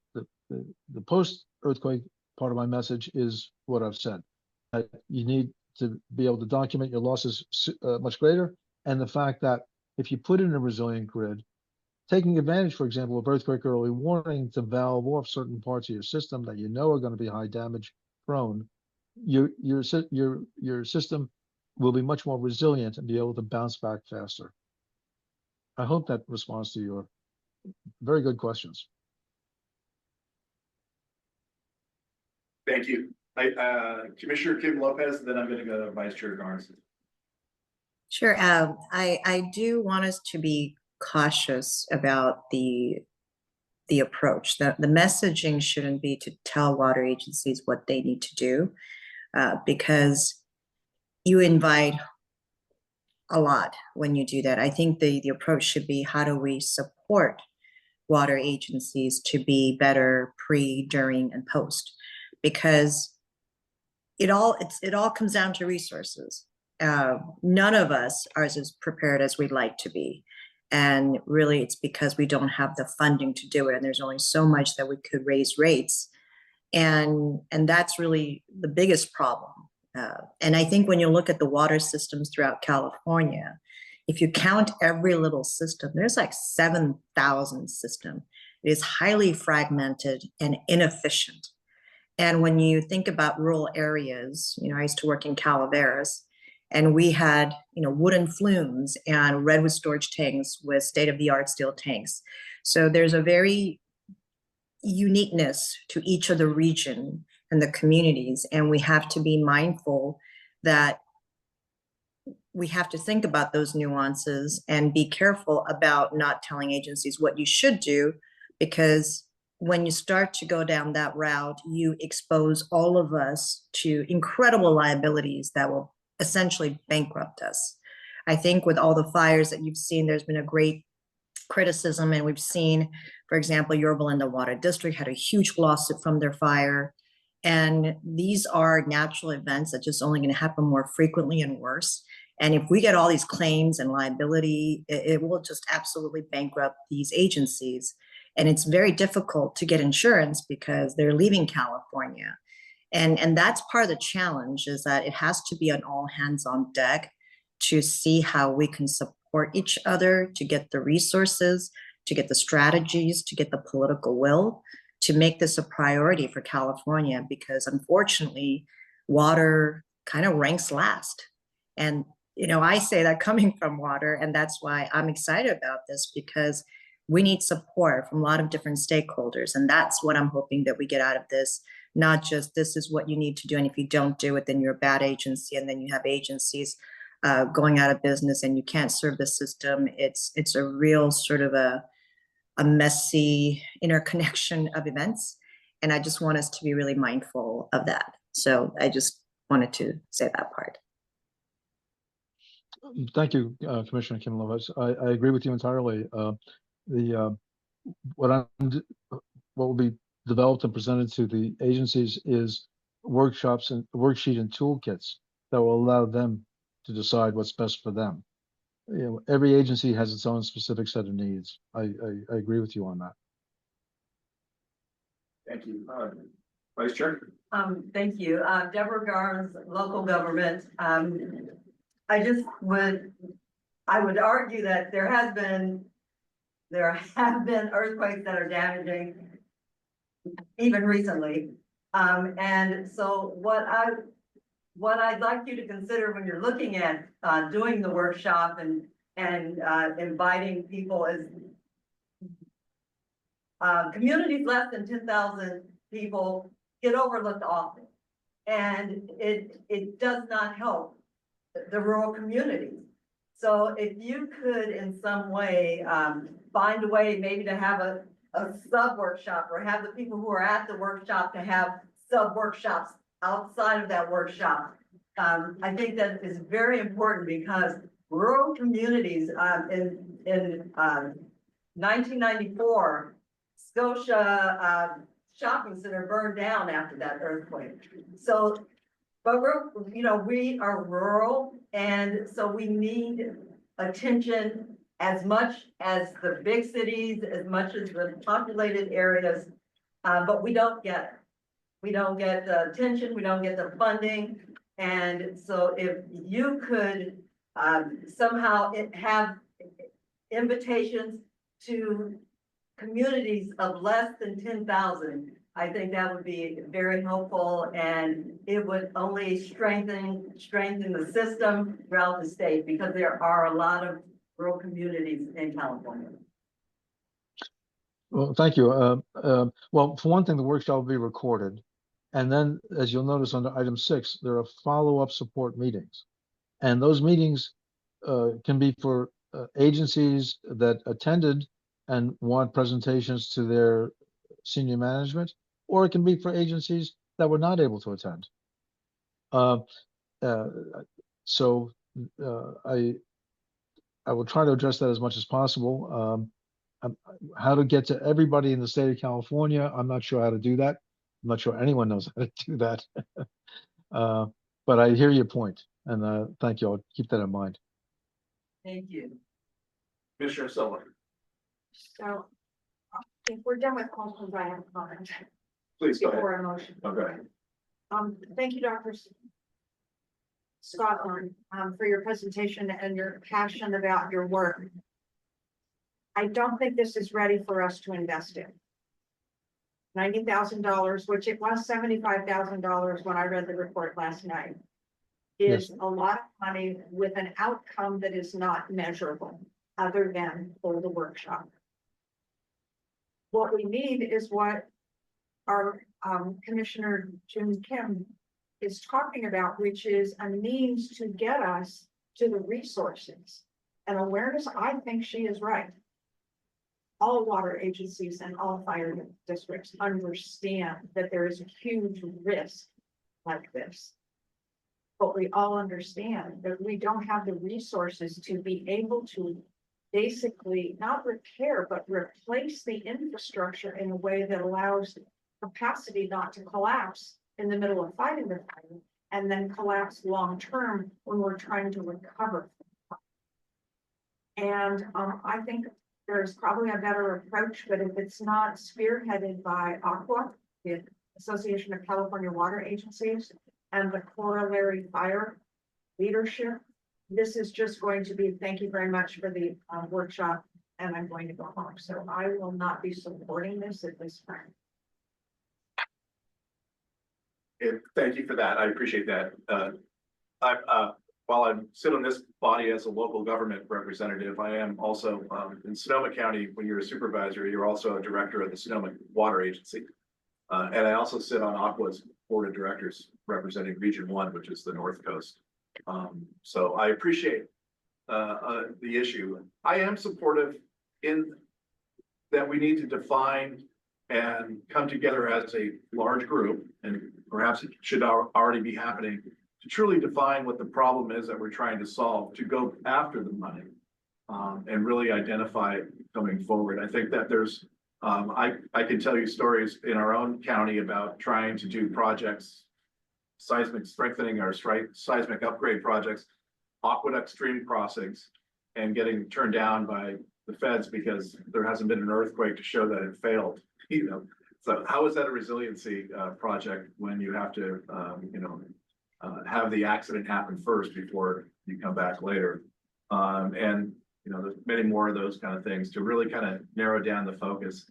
post-earthquake part of my message is what I've said. You need to be able to document your losses much greater, and the fact that if you put in a resilient grid, taking advantage, for example, of earthquake early warning to valve off certain parts of your system that you know are going to be high damage prone, your system will be much more resilient and be able to bounce back faster. I hope that responds to your very good questions. Thank you. Commissioner Kim Lopez, then I'm going to go to Vice Chair Garnes. Sure. I do want us to be cautious about the approach. The messaging shouldn't be to tell water agencies what they need to do, because you invite a lot when you do that. I think the approach should be, how do we support water agencies to be better pre, during, and post? Because it all comes down to resources. None of us are as prepared as we'd like to be. And really, it's because we don't have the funding to do it. And there's only so much that we could raise rates. And that's really the biggest problem. And I think when you look at the water systems throughout California, if you count every little system, there's like 7,000 systems. It is highly fragmented and inefficient. And when you think about rural areas, I used to work in Calaveras, and we had, wooden flumes and redwood storage tanks with state-of-the-art steel tanks. So there's a very uniqueness to each of the region and the communities. And we have to be mindful that we have to think about those nuances and be careful about not telling agencies what you should do, because when you start to go down that route, you expose all of us to incredible liabilities that will essentially bankrupt us. I think with all the fires that you've seen, there's been a great criticism, and we've seen, for example, Yorba Linda Water District had a huge lawsuit from their fire. And these are natural events that just only going to happen more frequently and worse. And if we get all these claims and liability, it will just absolutely bankrupt these agencies. And it's very difficult to get insurance because they're leaving California. And that's part of the challenge, is that it has to be an all hands on deck to see how we can support each other, to get the resources, to get the strategies, to get the political will, to make this a priority for California, because unfortunately, water kind of ranks last. And, I say that coming from water, and that's why I'm excited about this, because we need support from a lot of different stakeholders. And that's what I'm hoping that we get out of this. Not just, this is what you need to do, and if you don't do it, then you're a bad agency, and then you have agencies going out of business and you can't serve the system. It's a real sort of a messy interconnection of events. And I just want us to be really mindful of that. So I just wanted to say that part. Thank you, Commissioner Kim Lopez. I agree with you entirely. What will be developed and presented to the agencies is workshops and worksheet and toolkits that will allow them to decide what's best for them. Every agency has its own specific set of needs. I agree with you on that. Thank you. Vice Chair. Thank you. Deborah Garnes, local government. I would argue that there have been earthquakes that are damaging even recently. And so what I'd like you to consider when you're looking at doing the workshop and inviting people is communities less than 10,000 people get overlooked often. And it does not help the rural communities. So if you could in some way find a way maybe to have a sub workshop, or have the people who are at the workshop to have sub workshops outside of that workshop, I think that is very important because rural communities, in 1994, Scotia, shopping center burned down after that earthquake. So, but we are rural, and so we need attention as much as the big cities, as much as the populated areas, but we don't get it. We don't get the attention, we don't get the funding, and so if you could somehow have invitations to communities of less than 10,000, I think that would be very helpful, and it would only strengthen the system throughout the state, because there are a lot of rural communities in California. Well, thank you. Well, for one thing, the workshop will be recorded. And then, as you'll notice under item 6, there are follow-up support meetings. And those meetings can be for agencies that attended and want presentations to their senior management, or it can be for agencies that were not able to attend. So I will try to address that as much as possible. How to get to everybody in the state of California, I'm not sure how to do that. I'm not sure anyone knows how to do that. But I hear your point, and thank you. I'll keep that in mind. Thank you. Commissioner Silva, So if we're done with questions, I have a comment please go ahead. before a motion. Okay. Thank you, Dr. Scotland, for your presentation and your passion about your work. I don't think this is ready for us to invest in. $90,000, which it was $75,000 when I read the report last night, is a lot of money with an outcome that is not measurable other than for the workshop. What we need is what our Commissioner Jim Kim is talking about, which is a means to get us to the resources and awareness. I think she is right. All water agencies and all fire districts understand that there is a huge risk like this. But we all understand that we don't have the resources to be able to basically not repair, but replace the infrastructure in a way that allows capacity not to collapse in the middle of fighting the fire and then collapse long-term when we're trying to recover. And I think there's probably a better approach, but if it's not spearheaded by AQUA, the Association of California Water Agencies, and the corollary fire leadership, this is just going to be, thank you very much for the workshop, and I'm going to go home. So I will not be supporting this at this time. Thank you for that. I appreciate that. While I sit on this body as a local government representative, I am also in Sonoma County. When you're a supervisor, you're also a director of the Sonoma Water Agency. And I also sit on AQUA's board of directors representing Region 1, which is the North Coast. So I appreciate the issue. I am supportive in that we need to define and come together as a large group, and perhaps it should already be happening, to truly define what the problem is that we're trying to solve, to go after the money and really identify it coming forward. I think that there's, I can tell you stories in our own county about trying to do projects, seismic strengthening or seismic upgrade projects, aqueduct stream crossings, and getting turned down by the feds because there hasn't been an earthquake to show that it failed. So how is that a resiliency project when you have to, have the accident happen first before you come back later? And there's many more of those kind of things to really kind of narrow down the focus.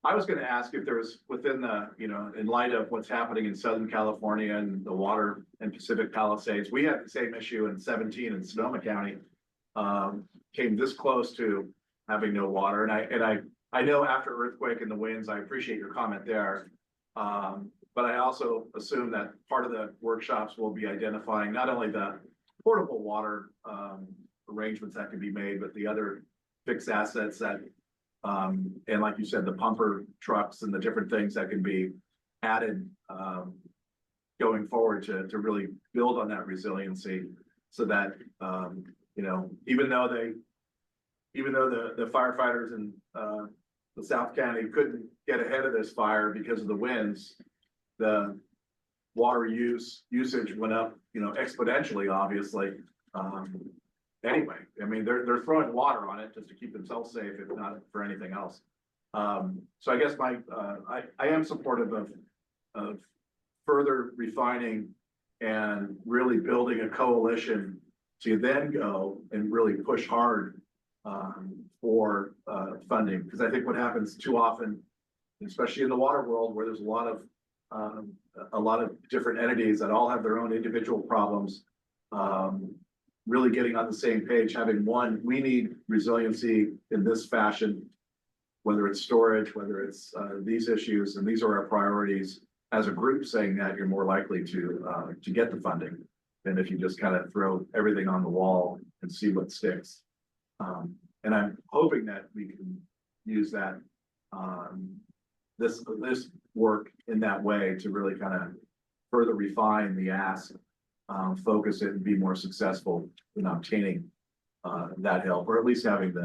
I was going to ask if there was within the, in light of what's happening in Southern California and the water and Pacific Palisades, we had the same issue in 17 in Sonoma County, came this close to having no water. And I know after earthquake and the winds, I appreciate your comment there. But I also assume that part of the workshops will be identifying not only the portable water arrangements that can be made, but the other fixed assets that, and like you said, the pumper trucks and the different things that can be added going forward to really build on that resiliency so that, you know, even though the firefighters in, the South County couldn't get ahead of this fire because of the winds, the water usage went up, you know, exponentially, obviously. Anyway, I mean, they're throwing water on it just to keep themselves safe, if not for anything else. So I guess I am supportive of further refining and really building a coalition to then go and really push hard for funding, because I think what happens too often, especially in the water world, where there's a lot of different entities that all have their own individual problems, really getting on the same page, having one, we need resiliency in this fashion, whether it's storage, whether it's these issues, and these are our priorities. As a group saying that, you're more likely to get the funding than if you just kind of throw everything on the wall and see what sticks. And I'm hoping that we can use that this work in that way to really kind of further refine the ask, focus it, and be more successful in obtaining that help, or at least having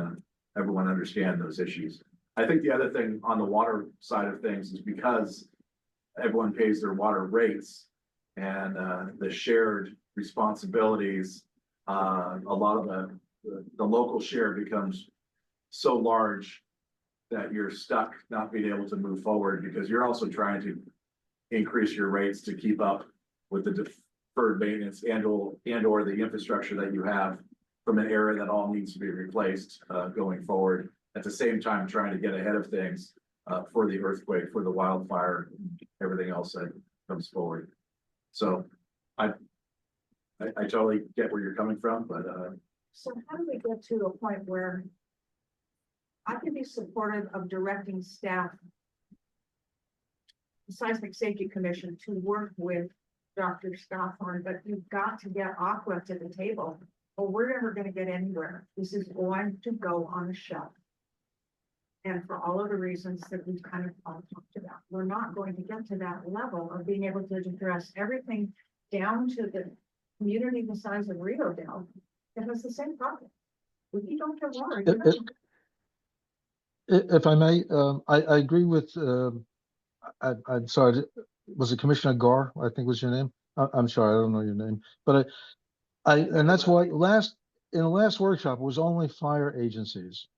everyone understand those issues. I think the other thing on the water side of things is because everyone pays their water rates and the shared responsibilities, a lot of the local share becomes so large that you're stuck not being able to move forward because you're also trying to increase your rates to keep up with the deferred maintenance and or the infrastructure that you have from an area that all needs to be replaced going forward. At the same time, trying to get ahead of things for the earthquake, for the wildfire, everything else that comes forward. So I totally get where you're coming from, but So how do we get to a point where I can be supportive of directing staff, the Seismic Safety Commission, to work with Dr. Stothorn, but you've got to get Aqua to the table, or we're never going to get anywhere. This is going to go on the shelf. And for all of the reasons that we've kind of all talked about, we're not going to get to that level of being able to address everything down to the community the size of Rio Dell that has the same problem. We don't have water. you know. If I may, I agree with, I'm sorry, was it Commissioner Gar, I think was your name? I'm sorry, I don't know your name, but and that's why in the last workshop, it was only fire agencies.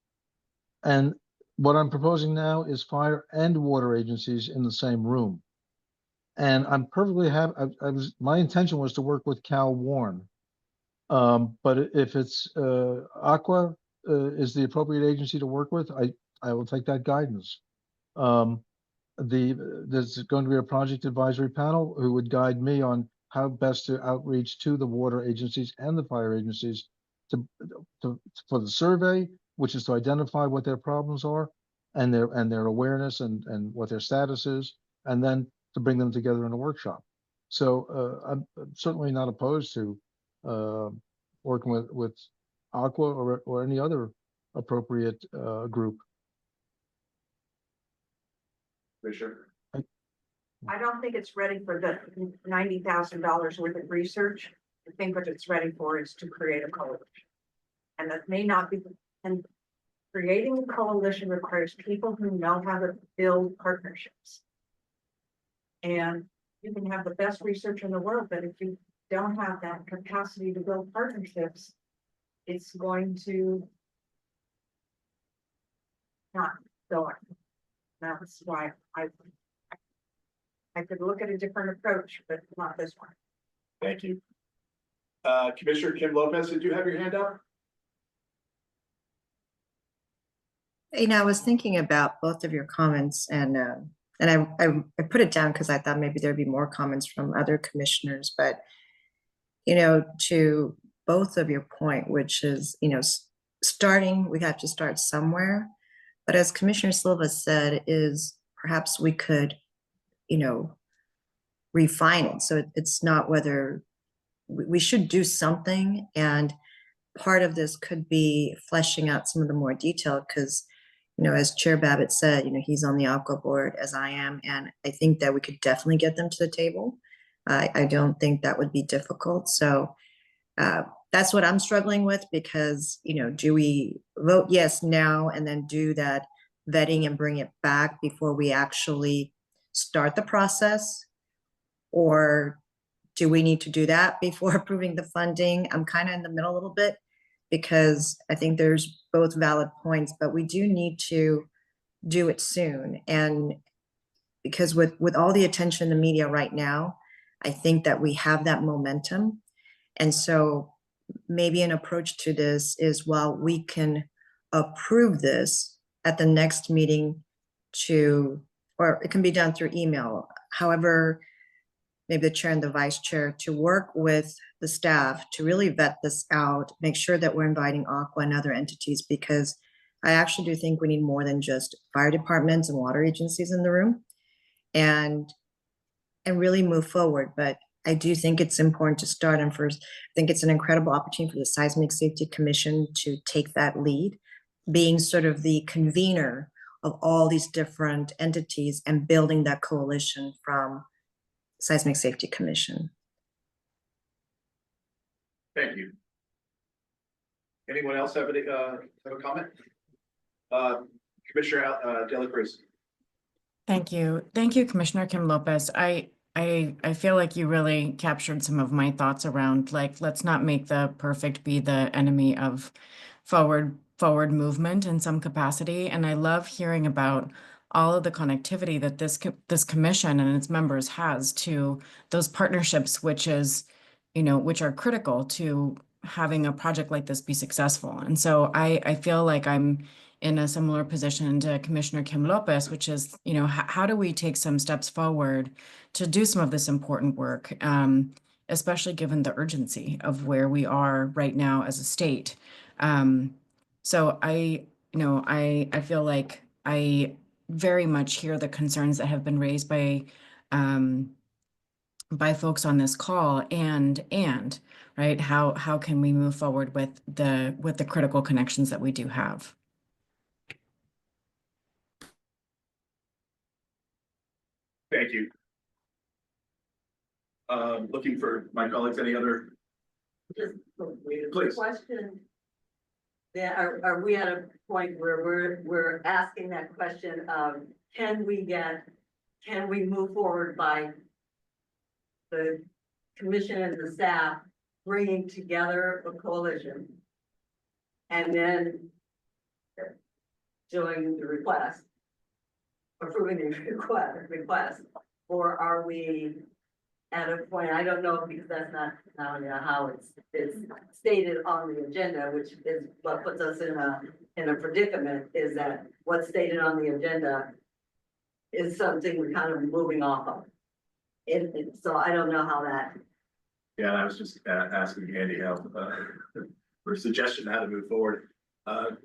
And what I'm proposing now is fire and water agencies in the same room. And I'm perfectly happy, my intention was to work with Cal Warren. But if it's Aqua is the appropriate agency to work with, I will take that guidance. There's going to be a project advisory panel who would guide me on how best to outreach to the water agencies and the fire agencies for the survey, which is to identify what their problems are and their awareness and what their status is, and then to bring them together in a workshop. So I'm certainly not opposed to working with Aqua or any other appropriate group. Fisher. I don't think it's ready for the $90,000 worth of research. I think what it's ready for is to create a coalition. And that may not be, and creating a coalition requires people who know how to build partnerships. And you can have the best research in the world, but if you don't have that capacity to build partnerships, it's going to not go on. That's why I could look at a different approach, but not this one. Thank you. Commissioner Kim Lopez, did you have your hand up? You know, I was thinking about both of your comments and I put it down because I thought maybe there'd be more comments from other commissioners, but you know, to both of your point, which is, you know, starting, we have to start somewhere. But as Commissioner Silva said, is perhaps we could, you know, refine it. So it's not whether we should do something. And part of this could be fleshing out some of the more detail because, you know, as Chair Babbitt said, you know, he's on the Aqua board as I am. And I think that we could definitely get them to the table. I don't think that would be difficult. So that's what I'm struggling with because, you know, do we vote yes now and then do that vetting and bring it back before we actually start the process? Or do we need to do that before approving the funding? I'm kind of in the middle a little bit because I think there's both valid points, but we do need to do it soon. And because with all the attention in the media right now, I think that we have that momentum. And so maybe an approach to this is, while we can approve this at the next meeting or it can be done through email. However, maybe the chair and the vice chair to work with the staff to really vet this out, make sure that we're inviting Aqua and other entities, because I actually do think we need more than just fire departments and water agencies in the room and really move forward. But I do think it's important to start. And first, I think it's an incredible opportunity for the Seismic Safety Commission to take that lead, being sort of the convener of all these different entities and building that coalition from Seismic Safety Commission. Thank you. Anyone else have a comment? Commissioner De La Cruz. Thank you. Thank you, Commissioner Kim Lopez. I feel like you really captured some of my thoughts around, like, let's not make the perfect be the enemy of forward movement in some capacity. And I love hearing about all of the connectivity that this commission and its members has to those partnerships, which are critical to having a project like this be successful. And so I feel like I'm in a similar position to Commissioner Kim Lopez, which is, how do we take some steps forward to do some of this important work, especially given the urgency of where we are right now as a state. So I feel like I very much hear the concerns that have been raised by folks on this call, and right, how can we move forward with the critical connections that we do have. Thank you. Looking for my colleagues, any other? Just Please. question. Yeah, are we at a point where we're asking that question of, can we move forward by the commission and the staff bringing together a coalition and then doing the request, approving the request, or are we at a point, I don't know, because that's not how it's stated on the agenda, which is what puts us in a predicament, is that what's stated on the agenda is something we're kind of moving off of. So I don't know how that. Yeah, I was just asking Andy how for a suggestion how to move forward. Dr.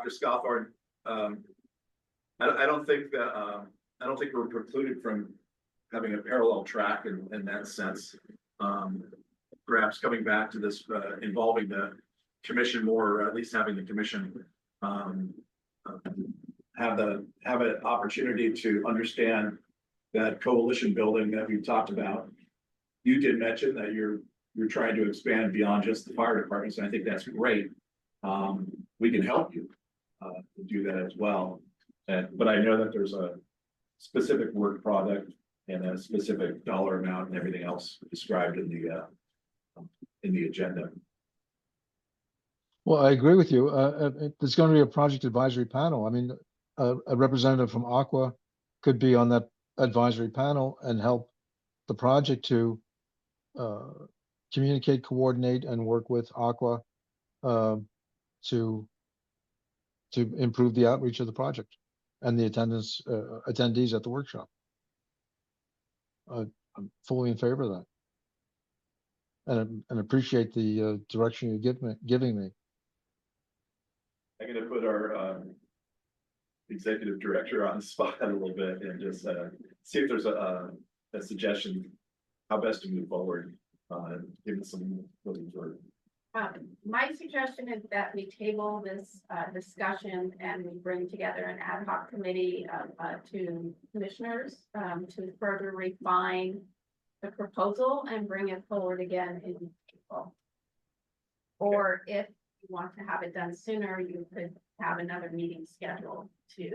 Scofford, I don't think we're precluded from having a parallel track in that sense. Perhaps coming back to this, involving the commission more, or at least having the commission have an opportunity to understand that coalition building that we talked about. You did mention that you're trying to expand beyond just the fire departments, and I think that's great. We can help you to do that as well. But I know that there's a specific work product and a specific dollar amount and everything else described in the agenda. Well, I agree with you. There's going to be a project advisory panel. I mean, a representative from Aqua could be on that advisory panel and help the project to communicate, coordinate, and work with Aqua to improve the outreach of the project and the attendees at the workshop. I'm fully in favor of that, and appreciate the direction you're giving me. I'm going to put our executive director on the spot a little bit and just see if there's a suggestion how best to move forward. Give us some looking for My suggestion is that we table this discussion and we bring together an ad hoc committee of two commissioners to further refine the proposal and bring it forward again in April. Or if you want to have it done sooner, you could have another meeting scheduled to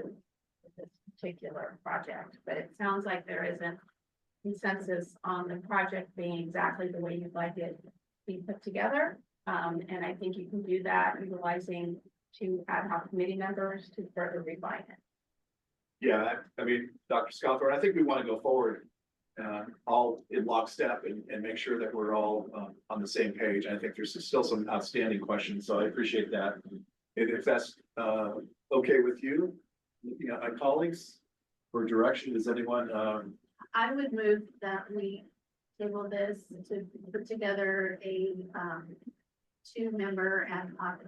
this particular project. But it sounds like there isn't consensus on the project being exactly the way you'd like it to be put together. And I think you can do that utilizing two ad hoc committee members to further refine it. Yeah, I mean, Dr. Scalthorne, I think we want to go forward all in lockstep and make sure that we're all on the same page. I think there's still some outstanding questions, so I appreciate that. And if that's okay with you, looking at my colleagues for direction, does anyone? I would move that we table this to put together a two-member ad hoc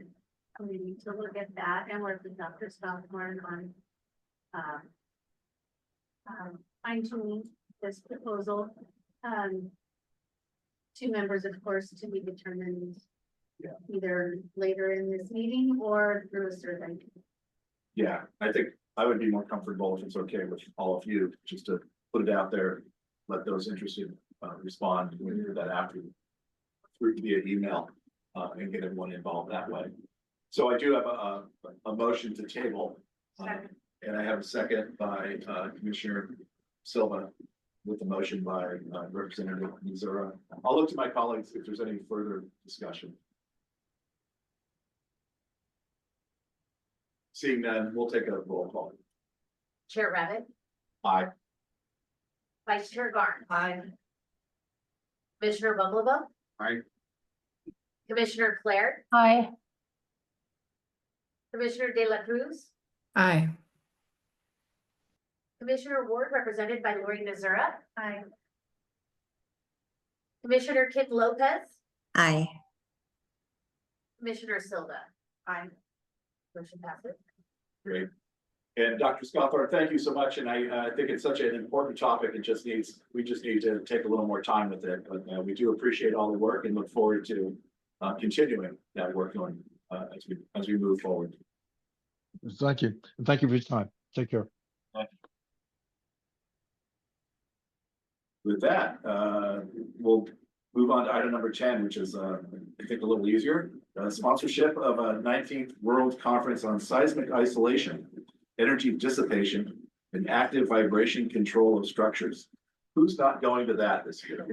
committee to look at that and work with Dr. Scalthorne on fine-tuning this proposal. Two members, of course, to be determined either later in this meeting or through a survey. Yeah, I think I would be more comfortable if it's okay with all of you, just to put it out there, let those interested respond with that after through via email and get everyone involved that way. So I do have a motion to table. And I have a second by Commissioner Silva with a motion by Representative Missouri. I'll look to my colleagues if there's any further discussion. Seeing none, we'll take a roll call. Chair Rabbit, Aye. Vice Chair Garn, I, Commissioner Bumblebee. Aye. Commissioner Claire, Aye. Commissioner De La Cruz, Aye. Commissioner Ward, represented by Lori Missouri. Aye. Commissioner Kim Lopez, Aye. Commissioner Silva. Aye. Motion passes. Great. And Dr. Scalthorne, thank you so much. And I think it's such an important topic. We just need to take a little more time with it. But we do appreciate all the work and look forward to continuing that work on as we move forward. Thank you. And thank you for your time. Take care. With that, we'll move on to item number 10, which is, I think, a little easier. Sponsorship of a 19th World Conference on Seismic Isolation, Energy Dissipation, and Active Vibration Control of Structures. Who's not going to that this year?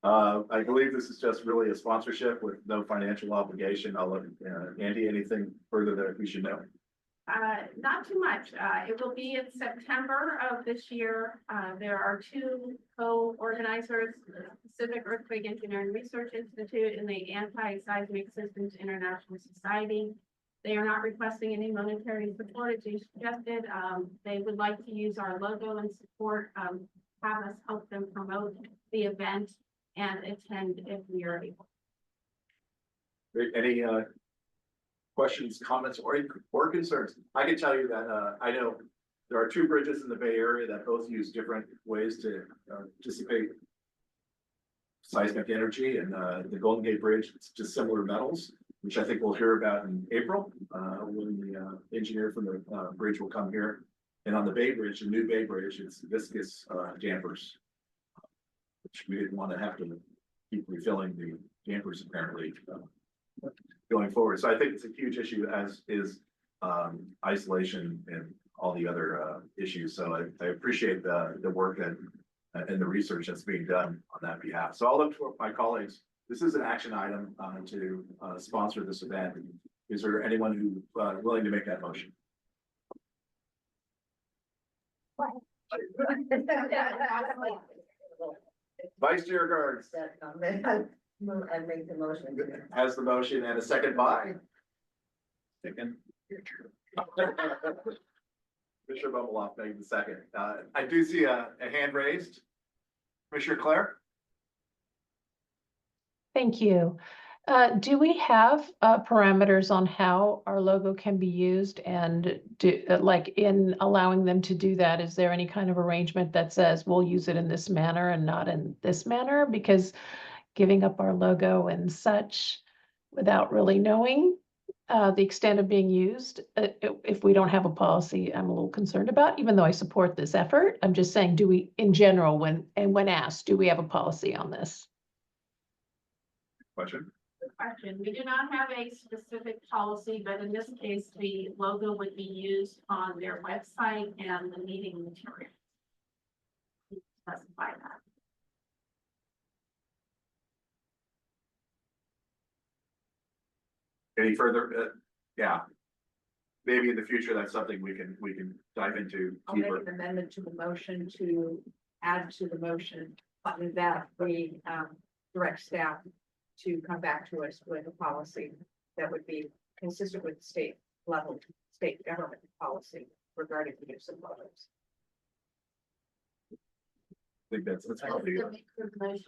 I believe this is just really a sponsorship with no financial obligation. I'll let Andy, anything further that we should know? Not too much. It will be in September of this year. There are two co-organizers, the Pacific Earthquake Engineering Research Institute and the Anti-Seismic Systems International Society. They are not requesting any monetary support, as you suggested. They would like to use our logo and support, have us help them promote the event and attend if we are able. Great. Any questions, comments, or concerns? I can tell you that I know there are two bridges in the Bay Area that both use different ways to dissipate seismic energy, and the Golden Gate Bridge, it's just similar metals, which I think we'll hear about in April when the engineer from the bridge will come here. And on the Bay Bridge, the new Bay Bridge, it's viscous dampers, which we didn't want to have to keep refilling the dampers apparently going forward. So I think it's a huge issue, as is isolation and all the other issues. So I appreciate the work and the research that's being done on that behalf. So I'll look to my colleagues. This is an action item to sponsor this event. Is there anyone who willing to make that motion? Vice Chair Guards I make the motion. has the motion and a second by. Second. Commissioner Bumbeloff made the second. I do see a hand raised. Commissioner Claire? Thank you. Do we have parameters on how our logo can be used, and like in allowing them to do that, is there any kind of arrangement that says we'll use it in this manner and not in this manner? Because giving up our logo and such without really knowing the extent of being used. If we don't have a policy, I'm a little concerned about, even though I support this effort. I'm just saying, do we, in general, when asked, do we have a policy on this? Question? Question. We do not have a specific policy, but in this case, the logo would be used on their website and the meeting material. Specify that. Any further? Yeah. Maybe in the future, that's something we can dive into I'll make deeper. an amendment to the motion to add to the motion, that we direct staff to come back to us with a policy that would be consistent with state level, state government policy regarding the use of logos. I think that's probably good. I was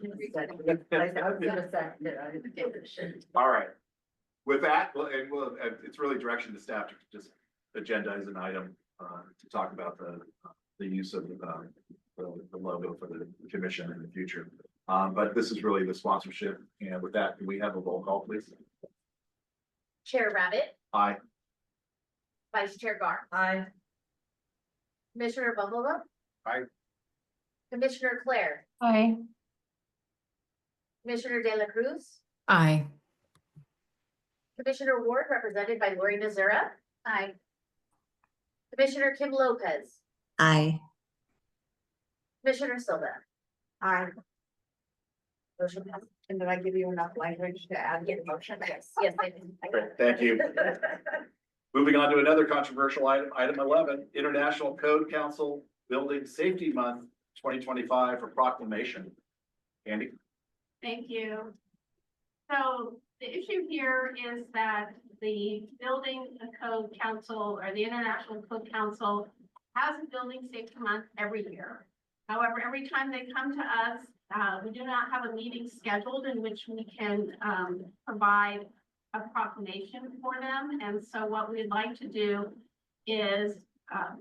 gonna second it. All right. With that, it's really direction to staff to just agendize an item to talk about the use of the logo for the commission in the future. But this is really the sponsorship. And with that, can we have a roll call, please? Chair Rabbit, Aye. Vice Chair Gar, I, Commissioner Bumblebee. Aye. Commissioner Claire, Aye. Commissioner De La Cruz, Aye. Commissioner Ward, represented by Lori Nazara. Aye. Commissioner Kim Lopez, Aye. Commissioner Silva. Aye. Motion passes. And did I give you enough language to add to the motion? Yes, yes, I did. Great, thank you. Moving on to another controversial item, item 11, International Code Council Building Safety Month 2025 for proclamation. Andy? Thank you. So the issue here is that the Building Code Council or the International Code Council has a Building Safety Month every year. However, every time they come to us, we do not have a meeting scheduled in which we can provide a proclamation for them. And so what we'd like to do is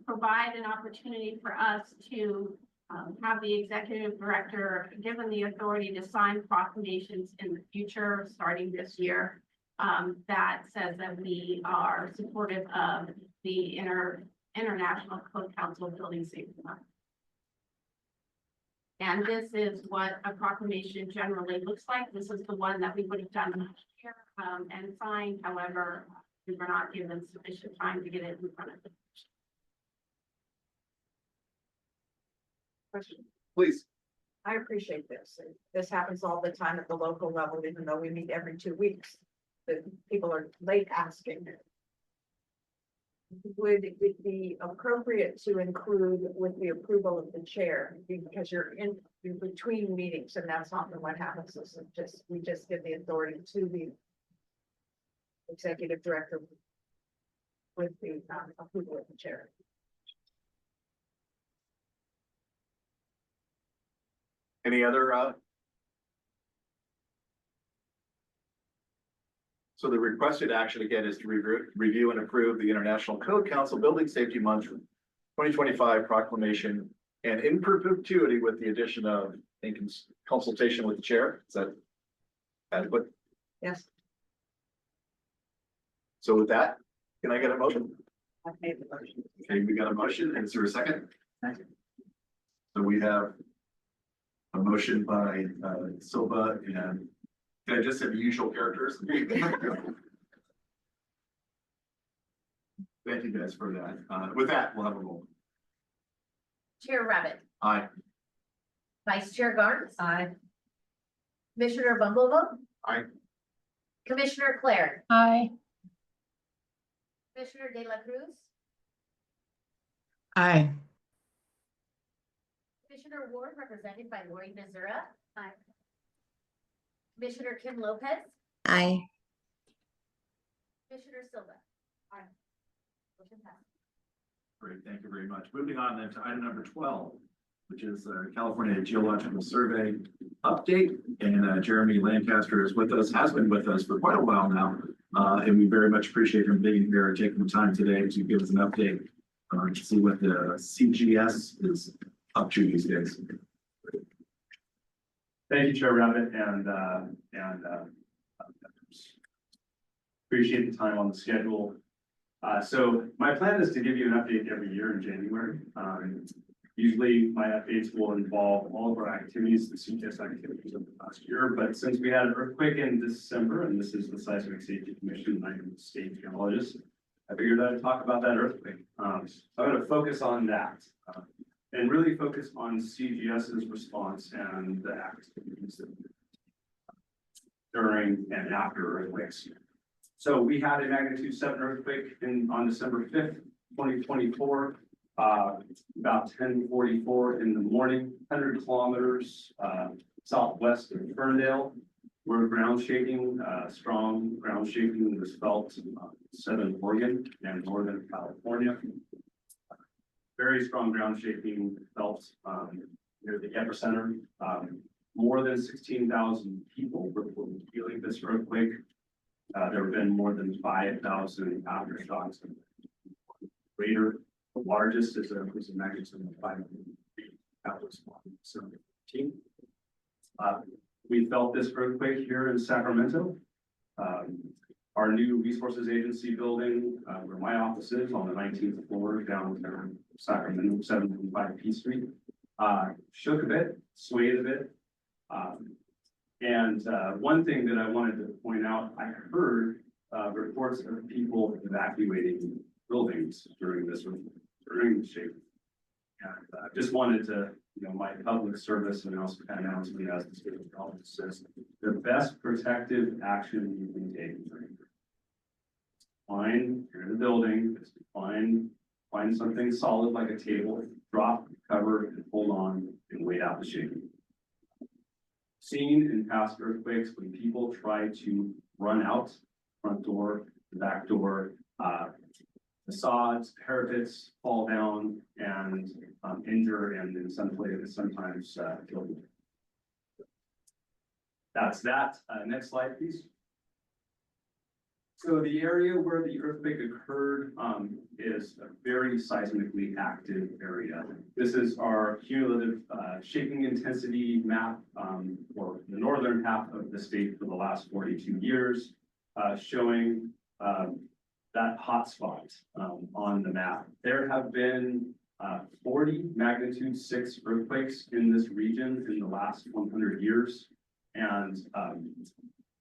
provide an opportunity for us to have the executive director given the authority to sign proclamations in the future, starting this year, that says that we are supportive of the International Code Council Building Safety Month. And this is what a proclamation generally looks like. This is the one that we would have done last year and signed. However, we were not given sufficient time to get it in front of the Question. Please. I appreciate this. This happens all the time at the local level, even though we meet every 2 weeks. That people are late asking. Would it be appropriate to include with the approval of the chair, because you're in between meetings and that's often what happens, is we just give the authority to the executive director with the approval of the chair. Any other? So the requested action again is to review and approve the International Code Council Building Safety Month 2025 proclamation, and in perpetuity with the addition of in consultation with the chair. Is that adequate? Yes, So with that, can I get a motion? I've made the motion. Okay, we got a motion. Is there a second? Second. So we have a motion by Silva and can I just say the usual characters? Thank you guys for that. With that, we'll have a roll. Chair Rabbit, Aye. Vice Chair Garnes, I, Commissioner Bumblebee. Aye. Commissioner Claire, Aye. Commissioner De La Cruz, Aye. Commissioner Ward, represented by Lori Nazara. Aye. Commissioner Kim Lopez, Aye. Commissioner Silva. Aye. Motion passes. Great, thank you very much. Moving on then to item number 12, which is California Geological Survey update. And Jeremy Lancaster is with us, has been with us for quite a while now. And we very much appreciate him being here and taking the time today to give us an update to see what the CGS is up to these days. Thank you, Chair Rabbit, appreciate the time on the schedule. So my plan is to give you an update every year in January. Usually my updates will involve all of our activities, the CTS activities of the last year, but since we had an earthquake in December, and this is the Seismic Safety Commission, and I am the state geologist, I figured I'd talk about that earthquake. So I'm going to focus on that and really focus on CGS's response and the activities that during and after earthquakes. So we had a magnitude 7 earthquake on December 5th, 2024. About 10:44 in the morning, 100 kilometers southwest of Ferndale, where ground shaking, strong ground shaking was felt in southern Oregon and northern California. Very strong ground shaking felt near the epicenter. More than 16,000 people reported feeling this earthquake. There have been more than 5,000 aftershocks. Greater. The largest is a magnitude of 5. That was 17. We felt this earthquake here in Sacramento. Our new resources agency building, where my office is on the 19th floor downtown Sacramento, 715 P Street, shook a bit, swayed a bit. One thing that I wanted to point out, I heard reports of people evacuating buildings during the shape. And just wanted to, my public service announcement as the state geologist says, the best protective action you can take. Find, you're in the building, just find something solid like a table, drop, cover, and hold on and wait out the shaking. Seen in past earthquakes when people try to run out, front door, the back door, facades, parapets fall down and injure and in some places sometimes kill them. That's that. Next slide, please. So the area where the earthquake occurred is a very seismically active area. This is our cumulative shaking intensity map for the northern half of the state for the last 42 years, showing that hotspot on the map. There have been 40 magnitude 6 earthquakes in this region in the last 100 years, and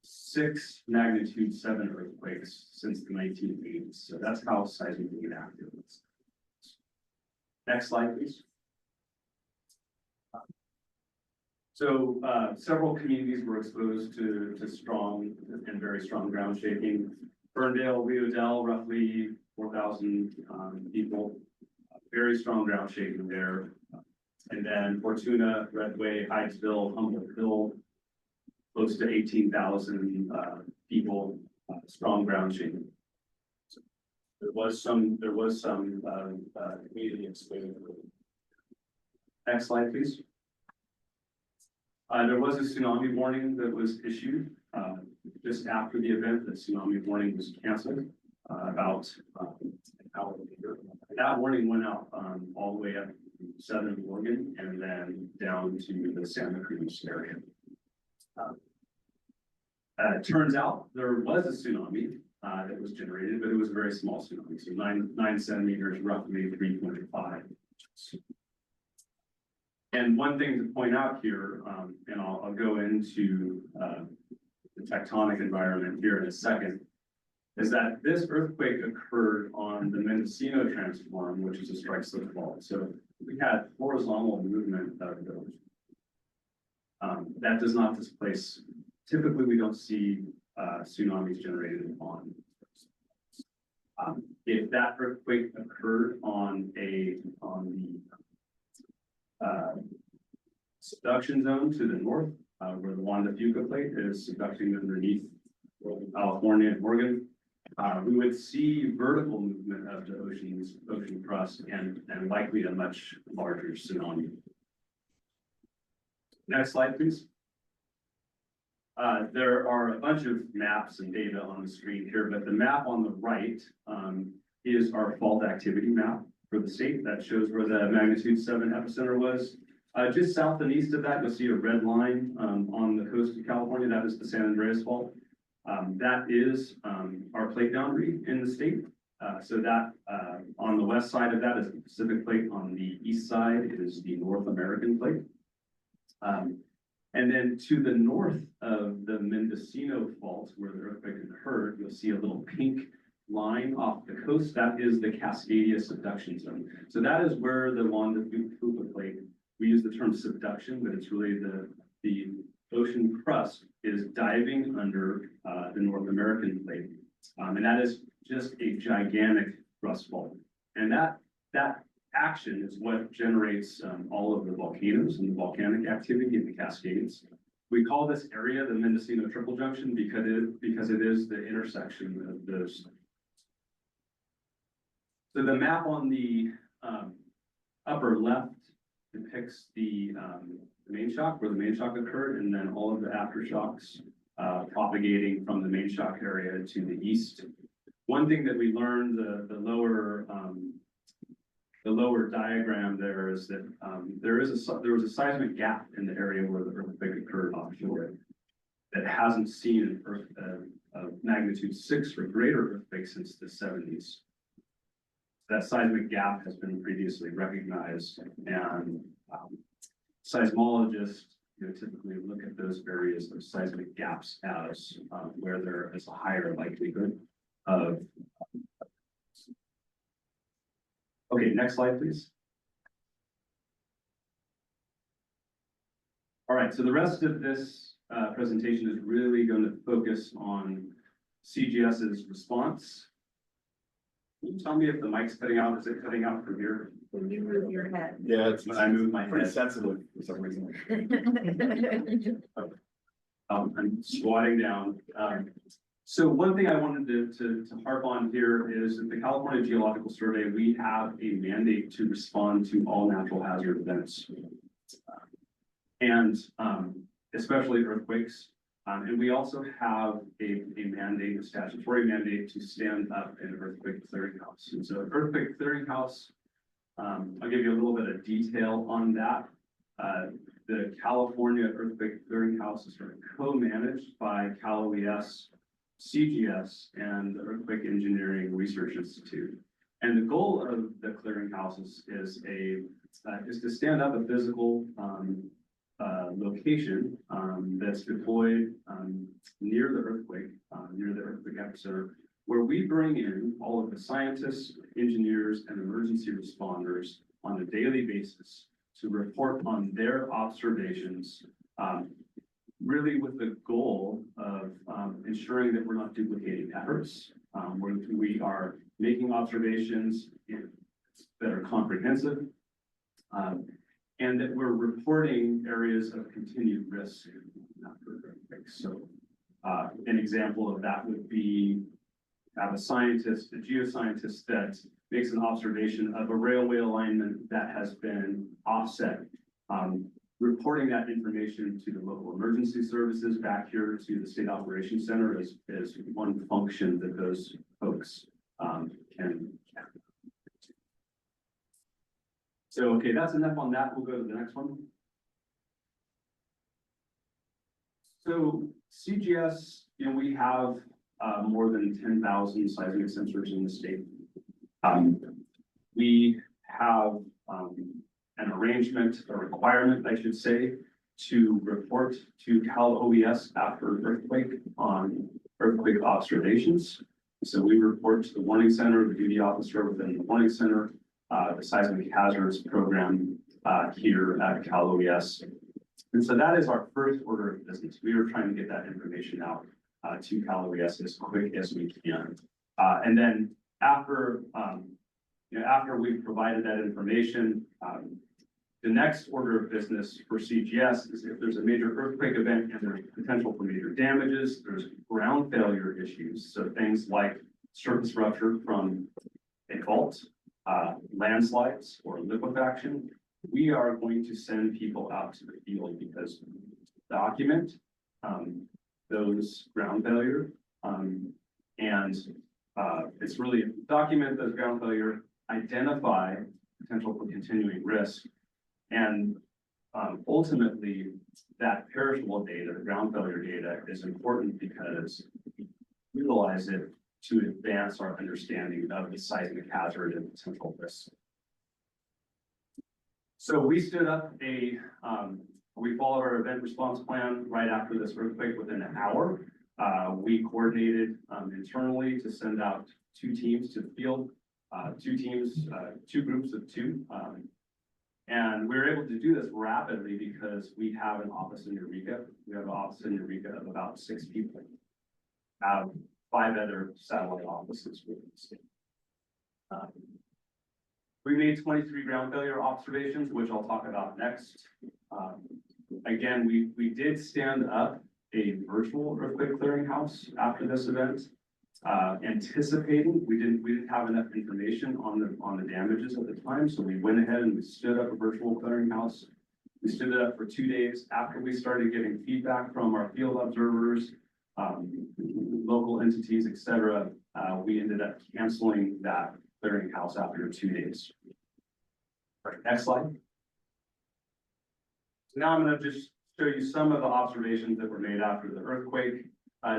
6 magnitude 7 earthquakes since the 1980s. So that's how seismically active it is. Next slide, please. So several communities were exposed to strong and very strong ground shaking. Ferndale, Rio Dell, roughly 4,000 people, very strong ground shaking there. And then Fortuna, Redway, Hydesville, Humboldt Hill, close to 18,000 people, strong ground shaking. So there was some community exposure. Next slide, please. There was a tsunami warning that was issued just after the event. The tsunami warning was canceled about an hour later. That warning went out all the way up to southern Oregon and then down to the Santa Cruz area. It turns out there was a tsunami that was generated, but it was a very small tsunami, so 9 centimeters, roughly 3.5. And one thing to point out here, and I'll go into the tectonic environment here in a second, is that this earthquake occurred on the Mendocino transform, which is a strike slip fault. So we had horizontal movement of the ocean. That does not displace. Typically, we don't see tsunamis generated on. If that earthquake occurred on the subduction zone to the north, where the Juan de Fuca plate is subducting underneath California and Oregon, we would see vertical movement of the ocean crust and likely a much larger tsunami. Next slide, please. There are a bunch of maps and data on the screen here, but the map on the right is our fault activity map for the state that shows where the magnitude 7 epicenter was. Just south and east of that, you'll see a red line, on the coast of California. That is the San Andreas Fault. That is, our plate boundary in the state. So that, on the west side of that is the Pacific Plate. On the east side is the North American Plate. And then to the north of the Mendocino Fault, where the earthquake occurred, you'll see a little pink line off the coast. That is the Cascadia subduction zone. So that is where the Juan de Fuca Plate, we use the term subduction, but it's really the ocean crust is diving under the North American Plate. And that is just a gigantic thrust fault. And that action is what generates all of the volcanoes and the volcanic activity in the Cascades. We call this area the Mendocino Triple Junction because it is the intersection of those. So the map on the upper left depicts the main shock, where the main shock occurred, and then all of the aftershocks propagating from the main shock area to the east. One thing that we learned, the lower diagram there is that there was a seismic gap in the area where the earthquake occurred offshore that hasn't seen a magnitude 6 or greater earthquake since the 70s. That seismic gap has been previously recognized, and seismologists typically look at those areas, those seismic gaps, as where there is a higher likelihood of. Okay, next slide, please. All right, so the rest of this presentation is really going to focus on CGS's response. Can you tell me if the mic's cutting out? Is it cutting out from here? When you move your head. Yeah, it's When I move my pretty head. sensitive for some reason. I'm squatting down. So one thing I wanted to harp on here is that the California Geological Survey, we have a mandate to respond to all natural hazard events. And especially earthquakes. And we also have a mandate, a statutory mandate to stand up an earthquake clearinghouse. And so earthquake clearinghouse, I'll give you a little bit of detail on that. The California Earthquake Clearinghouse is sort of co-managed by Cal OES, CGS, and the Earthquake Engineering Research Institute. And the goal of the clearinghouse is to stand up a physical location that's deployed near the earthquake epicenter, where we bring in all of the scientists, engineers, and emergency responders on a daily basis to report on their observations, really with the goal of ensuring that we're not duplicating efforts, where we are making observations that are comprehensive, and that we're reporting areas of continued risk after earthquakes. So an example of that would be have a scientist, a geoscientist that makes an observation of a railway alignment that has been offset, reporting that information to the local emergency services back here to the State Operations Center is one function that those folks can. So, okay, that's enough on that. We'll go to the next one. So CGS, we have more than 10,000 seismic sensors in the state. We have an arrangement, a requirement, I should say, to report to Cal OES after earthquake on earthquake observations. So we report to the warning center, the duty officer within the warning center, the seismic hazards program here at Cal OES. And so that is our first order of business. We are trying to get that information out to Cal OES as quick as we can. And then after we've provided that information, the next order of business for CGS is if there's a major earthquake event and there's potential for major damages, there's ground failure issues. So things like surface rupture from a fault, landslides or liquefaction, we are going to send people out to the field because document those ground failure and it's really document those ground failure, identify potential for continuing risk, and ultimately, that perishable data, the ground failure data, is important because we utilize it to advance our understanding of the seismic hazard and potential risks. So we stood up we followed our event response plan right after this earthquake within an hour. We coordinated internally to send out 2 teams to the field, 2 groups of 2. And we were able to do this rapidly because we have an office in Eureka. We have an office in Eureka of about 6 people. Out of 5 other satellite offices within the state. We made 23 ground failure observations, which I'll talk about next. Again, we did stand up a virtual earthquake clearinghouse after this event, anticipating we didn't have enough information on the damages at the time, so we went ahead and we stood up a virtual clearinghouse. We stood it up for 2 days after we started getting feedback from our field observers, local entities, etc. We ended up canceling that clearinghouse after 2 days. All right, next slide. So now I'm going to just show you some of the observations that were made after the earthquake.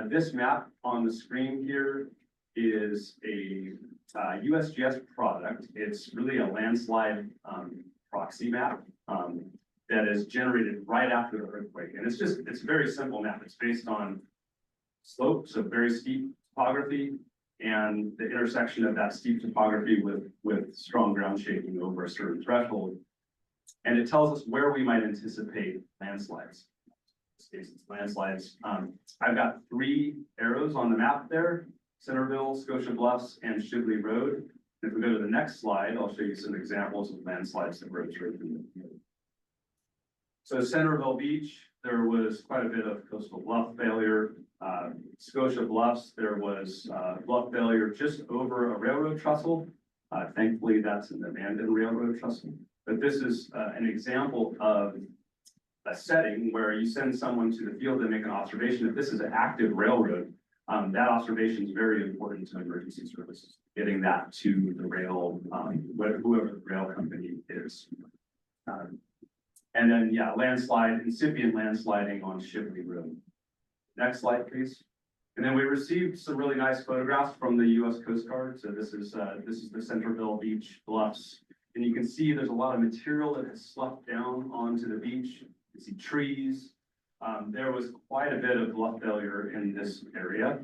This map on the screen here is a USGS product. It's really a landslide proxy map that is generated right after the earthquake. And it's a very simple map. It's based on slopes of very steep topography and the intersection of that steep topography with strong ground shaking over a certain threshold. And it tells us where we might anticipate landslides. In this case, it's landslides. I've got 3 arrows on the map there: Centerville, Scotia Bluffs, and Shibley Road. And if we go to the next slide, I'll show you some examples of landslides that were observed in the field. So Centerville Beach, there was quite a bit of coastal bluff failure. Scotia Bluffs, there was bluff failure just over a railroad trestle. Thankfully, that's an abandoned railroad trestle. But this is an example of a setting where you send someone to the field to make an observation. If this is an active railroad, that observation is very important to emergency services, getting that to the rail, whoever the rail company is. And then, yeah, incipient landsliding on Shibley Road. Next slide, please. And then we received some really nice photographs from the U.S. Coast Guard. So this is the Centerville Beach bluffs. And you can see there's a lot of material that has sloughed down onto the beach. You see trees. There was quite a bit of bluff failure in this area.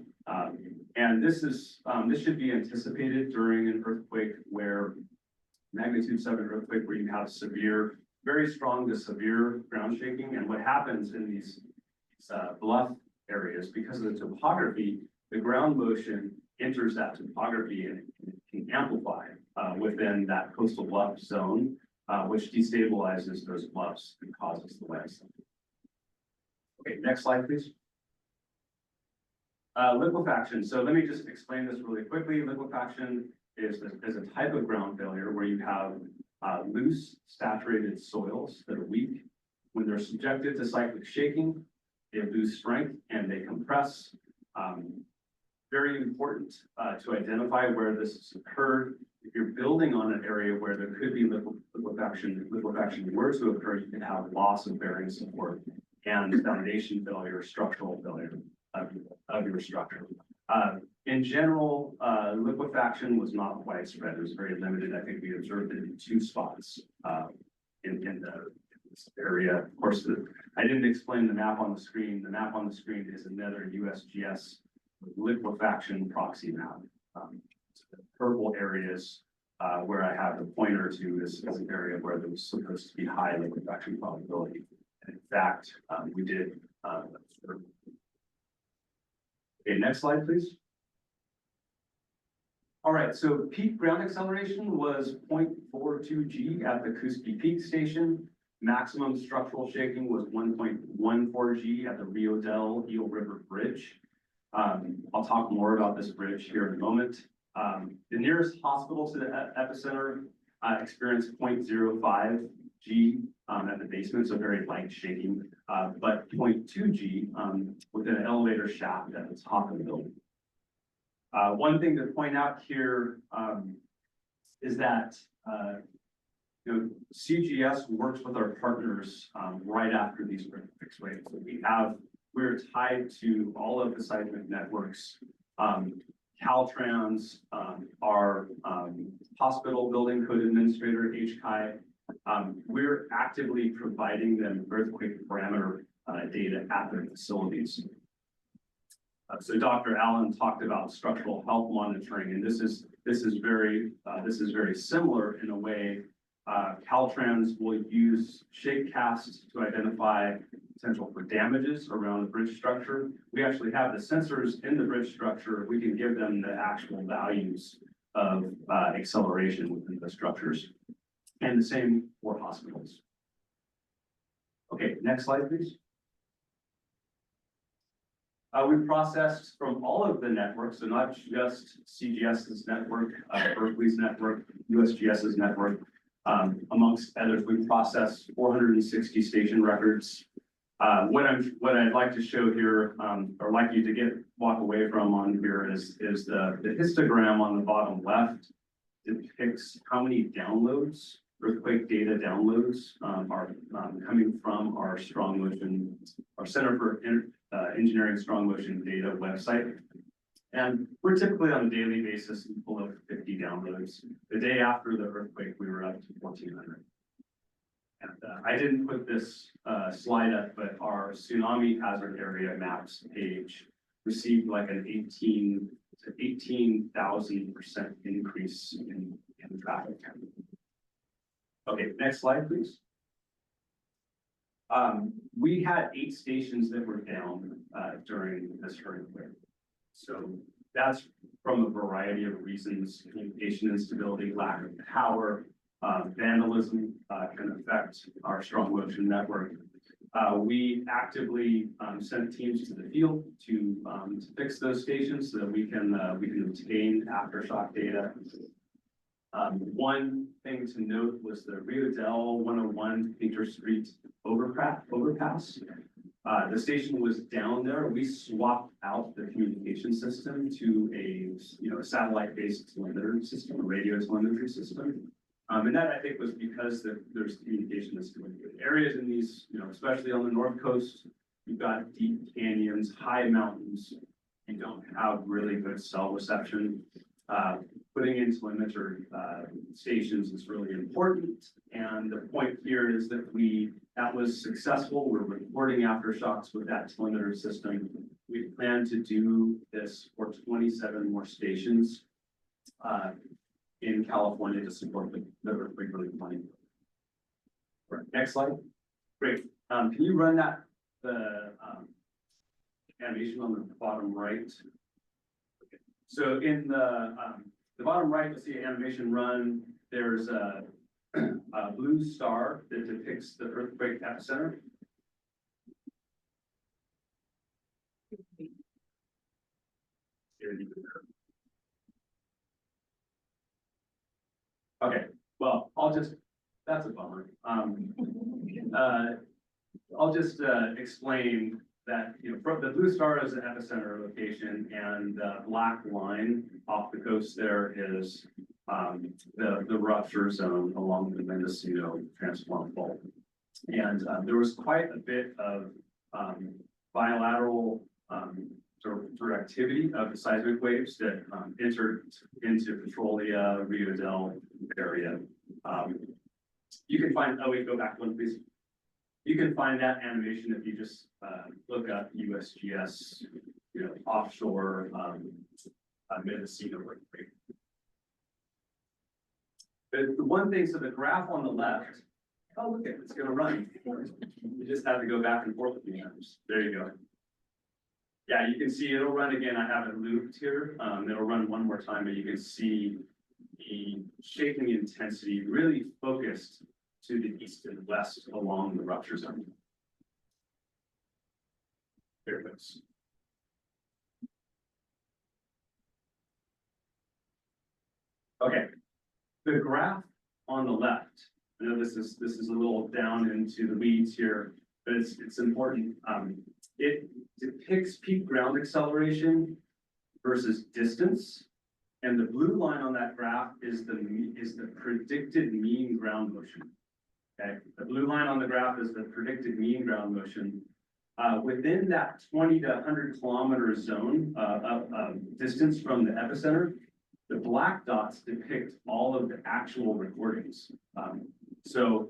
And this should be anticipated during an earthquake where magnitude 7 earthquake where you have severe, very strong to severe ground shaking. And what happens in these bluff areas, because of the topography, the ground motion enters that topography and can amplify within that coastal bluff zone, which destabilizes those bluffs and causes the landslide. Okay, next slide, please. Liquefaction. So let me just explain this really quickly. Liquefaction is a type of ground failure where you have loose saturated soils that are weak. When they're subjected to cyclic shaking, they lose strength and they compress. Very important to identify where this has occurred. If you're building on an area where there could be liquefaction were to occur, you can have loss of bearing support and foundation failure, structural failure of your structure. In general, liquefaction was not widespread. It was very limited. I think we observed it in 2 spots in this area. Of course, I didn't explain the map on the screen. The map on the screen is another USGS liquefaction proxy map. The purple areas where I have the pointer to is an area where there was supposed to be high liquefaction probability. And in fact, we did observe. Okay, next slide, please. All right, so peak ground acceleration was 0.42 G at the Kuski Peak Station. Maximum structural shaking was 1.14 G at the Rio Del Eel River Bridge. I'll talk more about this bridge here in a moment. The nearest hospital to the epicenter experienced 0.05 G at the basement, so very light shaking, but 0.2 G within an elevator shaft at the top of the building. One thing to point out here is that you know, CGS works with our partners, right after these fixed waves. So we're tied to all of the seismic networks. Caltrans, our hospital building code administrator, HCI, we're actively providing them earthquake parameter data at their facilities. So Dr. Allen talked about structural health monitoring, and this is very similar in a way. Caltrans will use shapecast to identify potential for damages around the bridge structure. We actually have the sensors in the bridge structure. We can give them the actual values of acceleration within the structures. And the same for hospitals. Okay, next slide, please. We processed from all of the networks, so not just CGS's network, Berkeley's network, USGS's network, amongst others. We processed 460 station records. What I'd like to show here, or like you to walk away from on here is the histogram on the bottom left depicts how many downloads, earthquake data downloads, are coming from our Strong Motion, our Center for Engineering Strong Motion Data website. And we're typically on a daily basis below 50 downloads. The day after the earthquake, we were up to 1,400. And I didn't put this slide up, but our tsunami hazard area maps page received like an 18 to 18,000% increase in traffic. Okay, next slide, please. We had 8 stations that were down during this earthquake. So that's from a variety of reasons: communication instability, lack of power, vandalism can affect our Strong Motion network. We actively sent teams to the field to fix those stations so that we can obtain aftershock data. One thing to note was the Rio Del 101 Painter Street overpass. The station was down there. We swapped out the communication system to a satellite-based telemetry system, a radio telemetry system. And that, I think, was because there's communication that's doing good. Areas in these, especially on the North Coast, you've got deep canyons, high mountains. You don't have really good cell reception. Putting in telemetry stations is really important. And the point here is that that was successful. We're recording aftershocks with that telemetry system. We plan to do this for 27 more stations in California to support the earthquake relief planning. Next slide. Great. Can you run the animation on the bottom right? Okay. So in the bottom right, you'll see an animation run. There's a blue star that depicts the earthquake epicenter. Okay, well, that's a bummer. I'll just explain that, the blue star is the epicenter location, and the black line off the coast there is the rupture zone along the Mendocino Transform Fault. And there was quite a bit of bilateral activity of the seismic waves that entered into Petrolia, Rio Del area. You can find, oh wait, go back one, please. You can find that animation if you just look up USGS, offshore Mendocino earthquake. But the one thing, so the graph on the left, oh, look at it, it's going to run. You just have to go back and forth with the numbers. There you go. Yeah, you can see it'll run again. I have it looped here. It'll run one more time, and you can see the shaking intensity really focused to the east and west along the rupture zone. There it goes. Okay, the graph on the left. I know this is a little down into the weeds here, but it's important. It depicts peak ground acceleration versus distance. And the blue line on that graph is the predicted mean ground motion. Okay, the blue line on the graph is the predicted mean ground motion. Within that 20 to 100 kilometer zone of distance from the epicenter, the black dots depict all of the actual recordings. So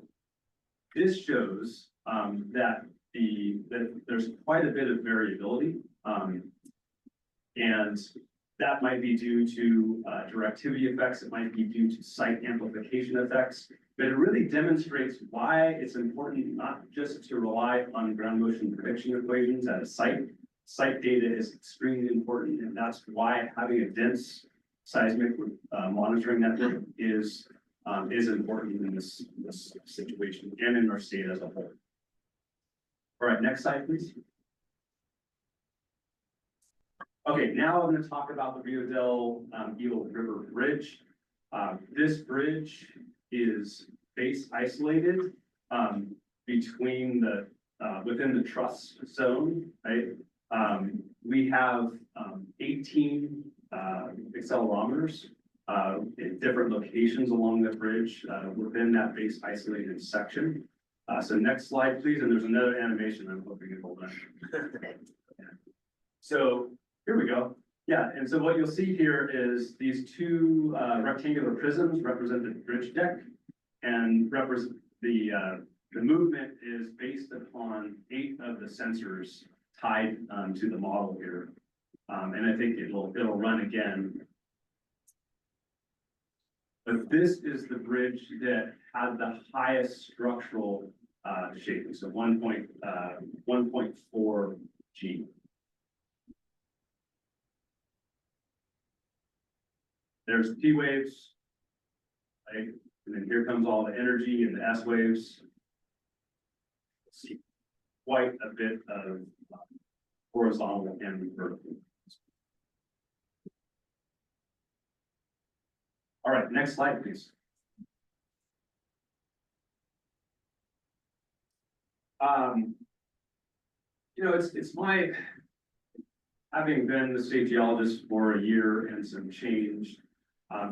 this shows that there's quite a bit of variability, and that might be due to directivity effects. It might be due to site amplification effects. But it really demonstrates why it's important not just to rely on ground motion prediction equations at a site. Site data is extremely important, and that's why having a dense seismic monitoring network is important in this situation and in our state as a whole. All right, next slide, please. Okay, now I'm going to talk about the Rio del Ilo River Bridge. This bridge is base isolated between within the truss zone, right? We have 18 accelerometers in different locations along the bridge within that base isolated section. So next slide, please. And there's another animation I'm hoping it will run. So here we go. Yeah, and so what you'll see here is these two rectangular prisms represent the bridge deck, and represent the movement is based upon 8 of the sensors tied to the model here. And I think it'll run again. But this is the bridge that had the highest structural shaping, so 1.4 G. There's P waves, right? And then here comes all the energy and the S waves. See quite a bit of horizontal and vertical. All right, next slide, please. You know, it's my, having been the state geologist for a year and some change,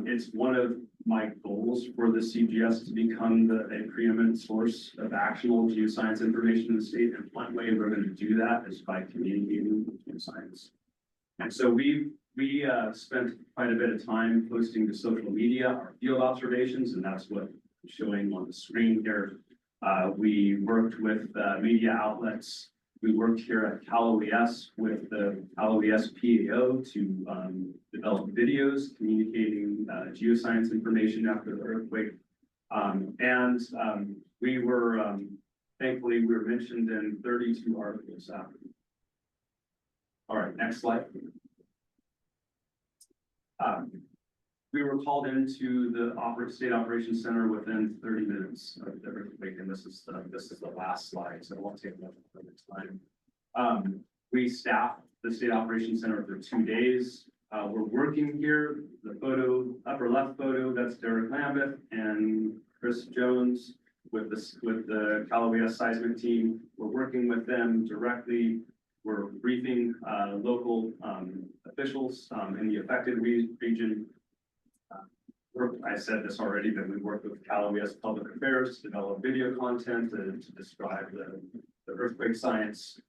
it's one of my goals for the CGS to become a preeminent source of actionable geoscience information in the state. And one way we're going to do that is by communicating with geoscience. And so we spent quite a bit of time posting to social media our field observations, and that's what I'm showing on the screen here. We worked with media outlets. We worked here at Cal OES with the Cal OES PAO to develop videos communicating geoscience information after the earthquake. We were, thankfully, we were mentioned in 32 articles after. All right, next slide. We were called into the State Operations Center within 30 minutes of the earthquake, and this is the last slide, so I won't take much of the time. We staffed the State Operations Center for 2 days. We're working here. The photo, upper left photo, that's Derek Lambeth and Chris Jones with the Cal OES seismic team. We're working with them directly. We're briefing local officials in the affected region. I said this already, but we work with Cal OES Public Affairs to develop video content to describe the earthquake science.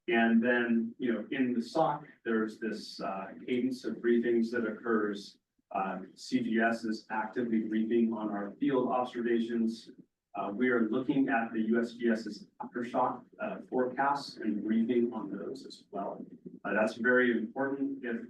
And then, you know, in the SOC, there's this cadence of briefings that occurs. CGS is actively briefing on our field observations. We are looking at the USGS's aftershock forecasts and briefing on those as well. That's very important. If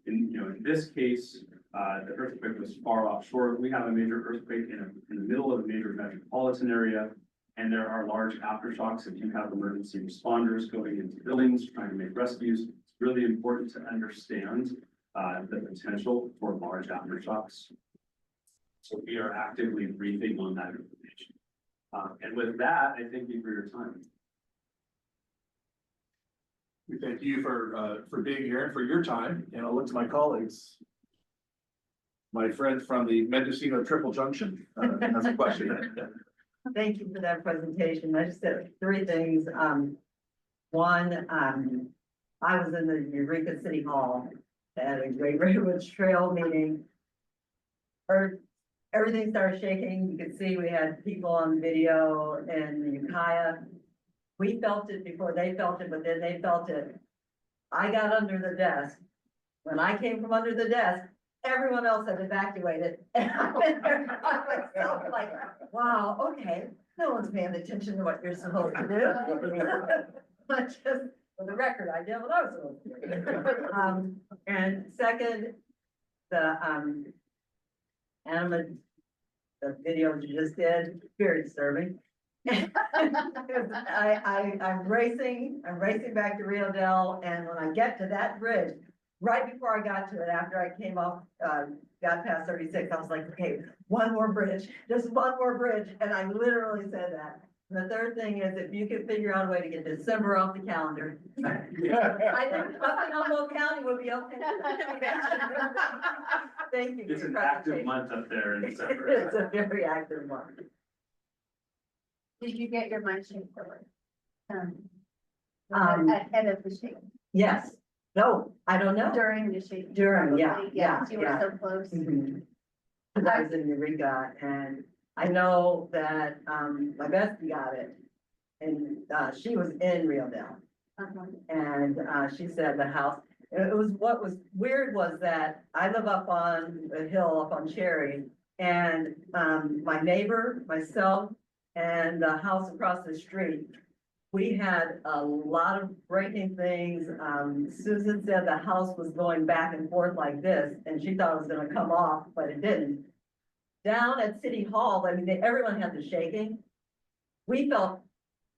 in this case, the earthquake was far offshore. We have a major earthquake in the middle of a major metropolitan area, and there are large aftershocks. If you have emergency responders going into buildings trying to make rescues, it's really important to understand the potential for large aftershocks. So we are actively briefing on that information. And with that, I thank you for your time. We thank you for being here and for your time. And I'll look to my colleagues. My friend from the Mendocino Triple Junction has a question. Thank you for that presentation. I just said 3 things. One, I was in the Eureka City Hall, at a Great Redwoods Trail meeting. Everything started shaking. You could see we had people on video in Ukiah. We felt it before they felt it, but then they felt it. I got under the desk. When I came from under the desk, everyone else had evacuated. And I'm in there by myself, like, wow, okay, no one's paying attention to what you're supposed to do. But just for the record, I did what I was supposed to do. And second, the the video you just did, very disturbing. I'm racing back to Rio Dell, and when I get to that bridge, right before I got to it, after I came off, got past 36, I was like, okay, one more bridge, just one more bridge, and I literally said that. And the third thing is, if you could figure out a way to get December off the calendar. I think Buffalo County would be okay. Thank you. for It's your an active presentation. month up there in December. It's a very active month. Did you get your mind shaped forward? Um, Ahead of the shape, Yes, no, I don't know. during the shape. During, yeah, probably, yeah, 'cause you were yeah. so close. Mhm. 'Cause I was in Eureka, and I know that, my bestie got it. And, she was in Rio Dell, Uh-huh. and, she said the house, what was weird was that I live up on a hill up on Cherry. And, my neighbor, myself, and the house across the street, we had a lot of breaking things. Susan said the house was going back and forth like this, and she thought it was gonna come off, but it didn't. Down at City Hall, I mean, everyone had the shaking. We felt,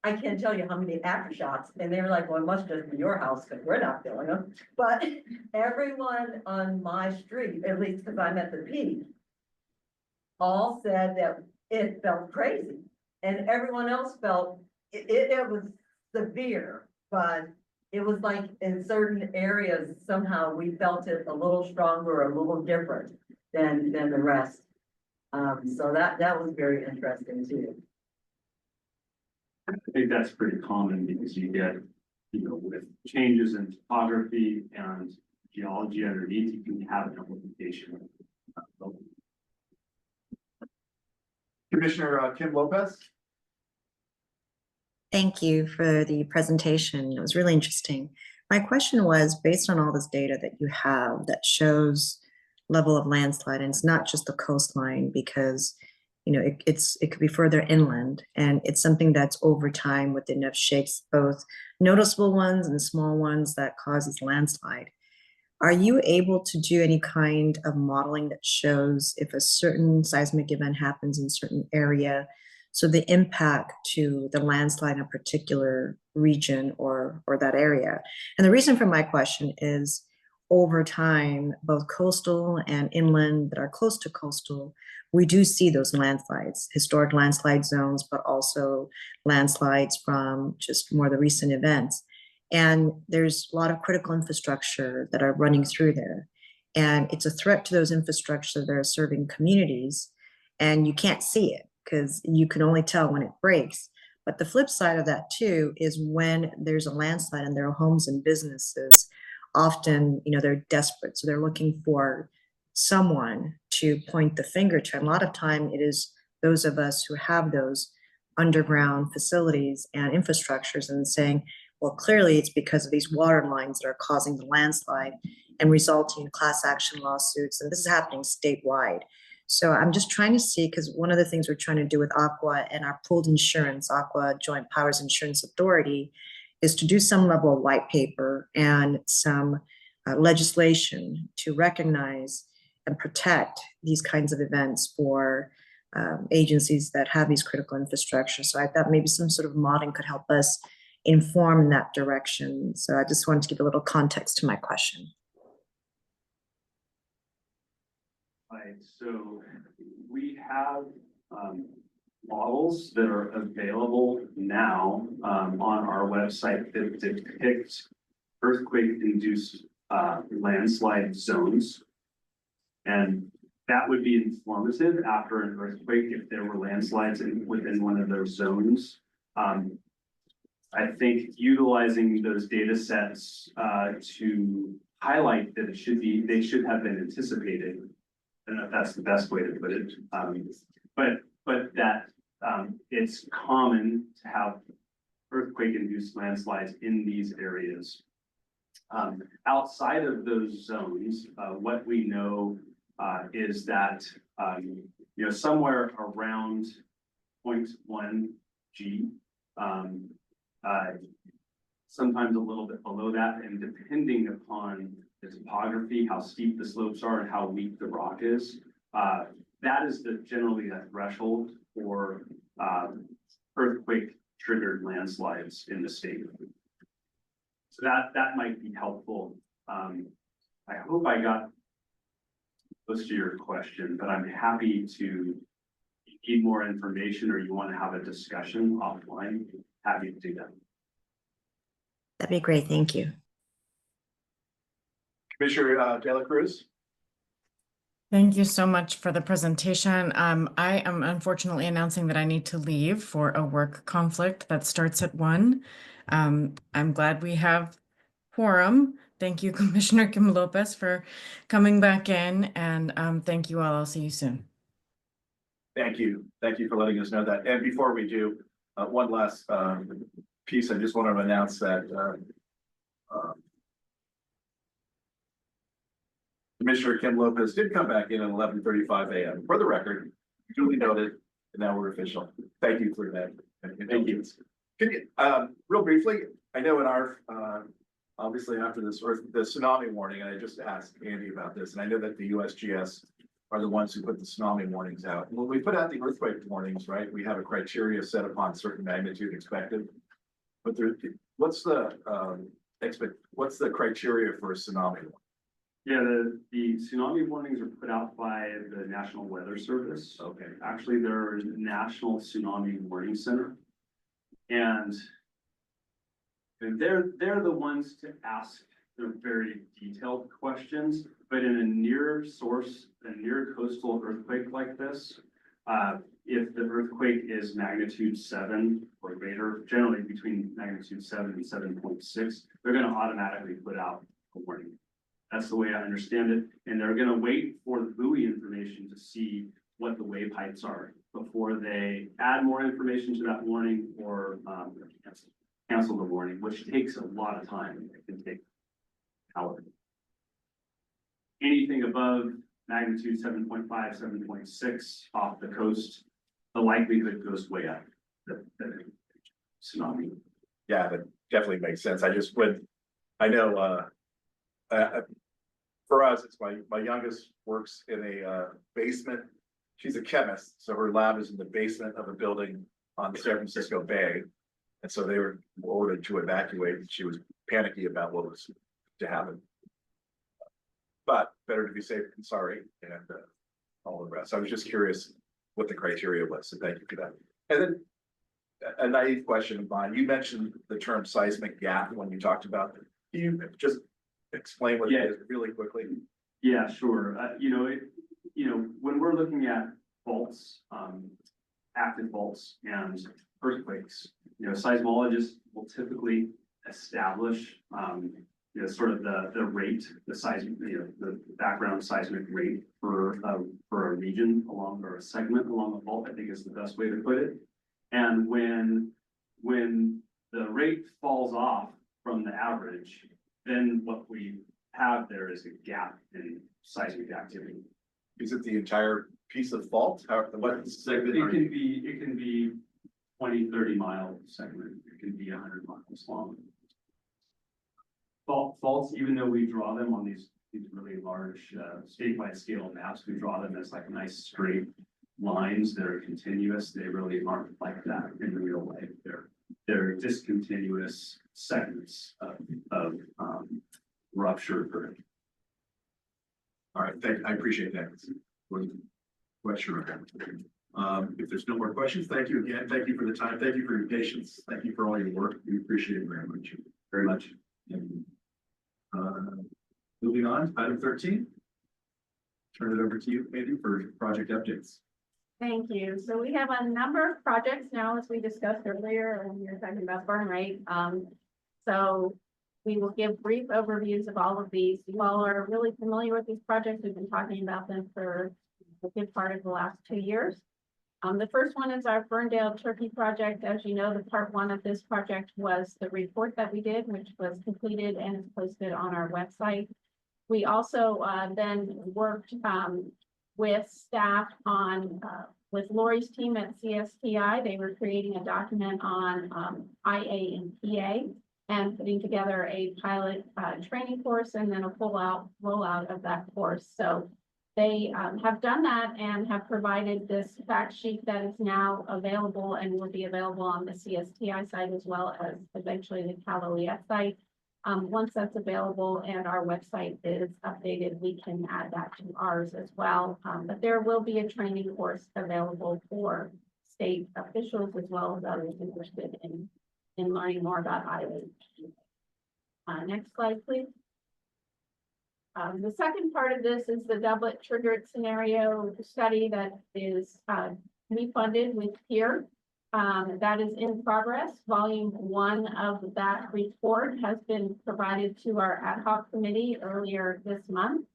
I can't tell you how many aftershocks, and they were like, well, it must just be your house, because we're not feeling them. But everyone on my street, at least because I'm at the peak, all said that it felt crazy. And everyone else felt, it was severe, but it was like in certain areas, somehow we felt it a little stronger, a little different than the rest. So that was very interesting too. I think that's pretty common because you get, with changes in topography and geology underneath, you can have an amplification. Commissioner Kim Lopez? Thank you for the presentation. It was really interesting. My question was, based on all this data that you have that shows level of landslide, and it's not just the coastline, because it could be further inland, and it's something that's over time with enough shakes, both noticeable ones and small ones that causes landslide. Are you able to do any kind of modeling that shows if a certain seismic event happens in a certain area, so the impact to the landslide in a particular region or that area? And the reason for my question is, over time, both coastal and inland that are close to coastal, we do see those landslides, historic landslide zones, but also landslides from just more the recent events. And there's a lot of critical infrastructure that are running through there. And it's a threat to those infrastructure that are serving communities. And you can't see it because you can only tell when it breaks. But the flip side of that too is when there's a landslide and there are homes and businesses, often, they're desperate. So they're looking for someone to point the finger to. And a lot of time it is those of us who have those underground facilities and infrastructures and saying, well, clearly it's because of these water lines that are causing the landslide and resulting in class action lawsuits. And this is happening statewide. So I'm just trying to see, because one of the things we're trying to do with Aqua and our pooled insurance, Aqua Joint Powers Insurance Authority, is to do some level of white paper and some legislation to recognize and protect these kinds of events for agencies that have these critical infrastructure. So I thought maybe some sort of modeling could help us inform in that direction. So I just wanted to give a little context to my question. Right, so we have models that are available now on our website that depict earthquake-induced landslide zones. And that would be informative after an earthquake if there were landslides within one of those zones. I think utilizing those data sets to highlight that they should have been anticipated. I don't know if that's the best way to put it, but that, it's common to have earthquake-induced landslides in these areas. Outside of those zones, what we know, is that, somewhere around 0.1 G, sometimes a little bit below that, and depending upon the topography, how steep the slopes are and how weak the rock is, that is generally the threshold for earthquake triggered landslides in the state. So that might be helpful. I hope I got close to your question, but I'm happy to need more information or you want to have a discussion offline, happy to do that. That'd be great. Thank you. Commissioner De La Cruz? Thank you so much for the presentation. I am unfortunately announcing that I need to leave for a work conflict that starts at 1. I'm glad we have quorum. Thank you, Commissioner Kim Lopez, for coming back in, and thank you all. I'll see you soon. Thank you. Thank you for letting us know that. And before we do, one last piece, I just want to announce that Commissioner Kim Lopez did come back in at 11:35 a.m. For the record, duly noted, and now we're official. Thank you for that. Thank you. Can you, real briefly, I know in our, obviously after this, or the tsunami warning, and I just asked Andy about this, and I know that the USGS are the ones who put the tsunami warnings out. When we put out the earthquake warnings, right, we have a criteria set upon certain magnitude expected. But there, what's the criteria for a tsunami warning? Yeah, the tsunami warnings are put out by the National Weather Service. Okay. Actually, there's National Tsunami Warning Center. And they're the ones to ask the very detailed questions, but in a near coastal earthquake like this, if the earthquake is magnitude 7 or greater, generally between magnitude 7 and 7.6, they're going to automatically put out a warning. That's the way I understand it. And they're going to wait for the buoy information to see what the wave heights are before they add more information to that warning or cancel the warning, which takes a lot of time. It can take hours. Anything above magnitude 7.5, 7.6 off the coast, the likelihood goes way up. The tsunami. Yeah, that definitely makes sense. I know, for us, it's my youngest works in a basement. She's a chemist, so her lab is in the basement of a building on the San Francisco Bay. And so they were ordered to evacuate, and she was panicky about what was to happen. But better to be safe than sorry, and all the rest. I was just curious what the criteria was, so thank you for that. And then a naive question of mine, you mentioned the term seismic gap when you talked about it. Can you just explain what it is really quickly? Yeah, sure. When we're looking at faults, active faults and earthquakes, seismologists will typically establish, sort of the rate, the seismic, the background seismic rate for a region along or a segment along the fault, I think is the best way to put it. And when the rate falls off from the average, then what we have there is a gap in seismic activity. Is it the entire piece of fault? What segment? It can be 20, 30 mile segment. It can be 100 miles long. Faults, even though we draw them on these really large statewide scale maps, we draw them as like nice straight lines that are continuous. They really aren't like that in real life. They're discontinuous segments of ruptured earth. All right, I appreciate that. Question. If there's no more questions, thank you again. Thank you for the time. Thank you for your patience. Thank you for all your work. We appreciate it very much. Very much. And, moving on, item 13. Turn it over to you, Andy, for project updates. Thank you. So we have a number of projects now, as we discussed earlier, when we were talking about burn rate. So We will give brief overviews of all of these. You all are really familiar with these projects. We've been talking about them for a good part of the last 2 years. The first one is our Ferndale Turkey project. As you know, the part one of this project was the report that we did, which was completed and is posted on our website. We also then worked with staff on, with Lori's team at CSTI. They were creating a document on IA and PA and putting together a pilot training course and then a full rollout of that course. So they have done that and have provided this fact sheet that is now available and will be available on the CSTI site as well as eventually the Cal OES site. Once that's available and our website is updated, we can add that to ours as well. But there will be a training course available for state officials as well as others interested in learning more about IA. Next slide, please. The second part of this is the doublet triggered scenario study that is we funded with PEER. That is in progress. Volume 1 of that report has been provided to our ad hoc committee earlier this month.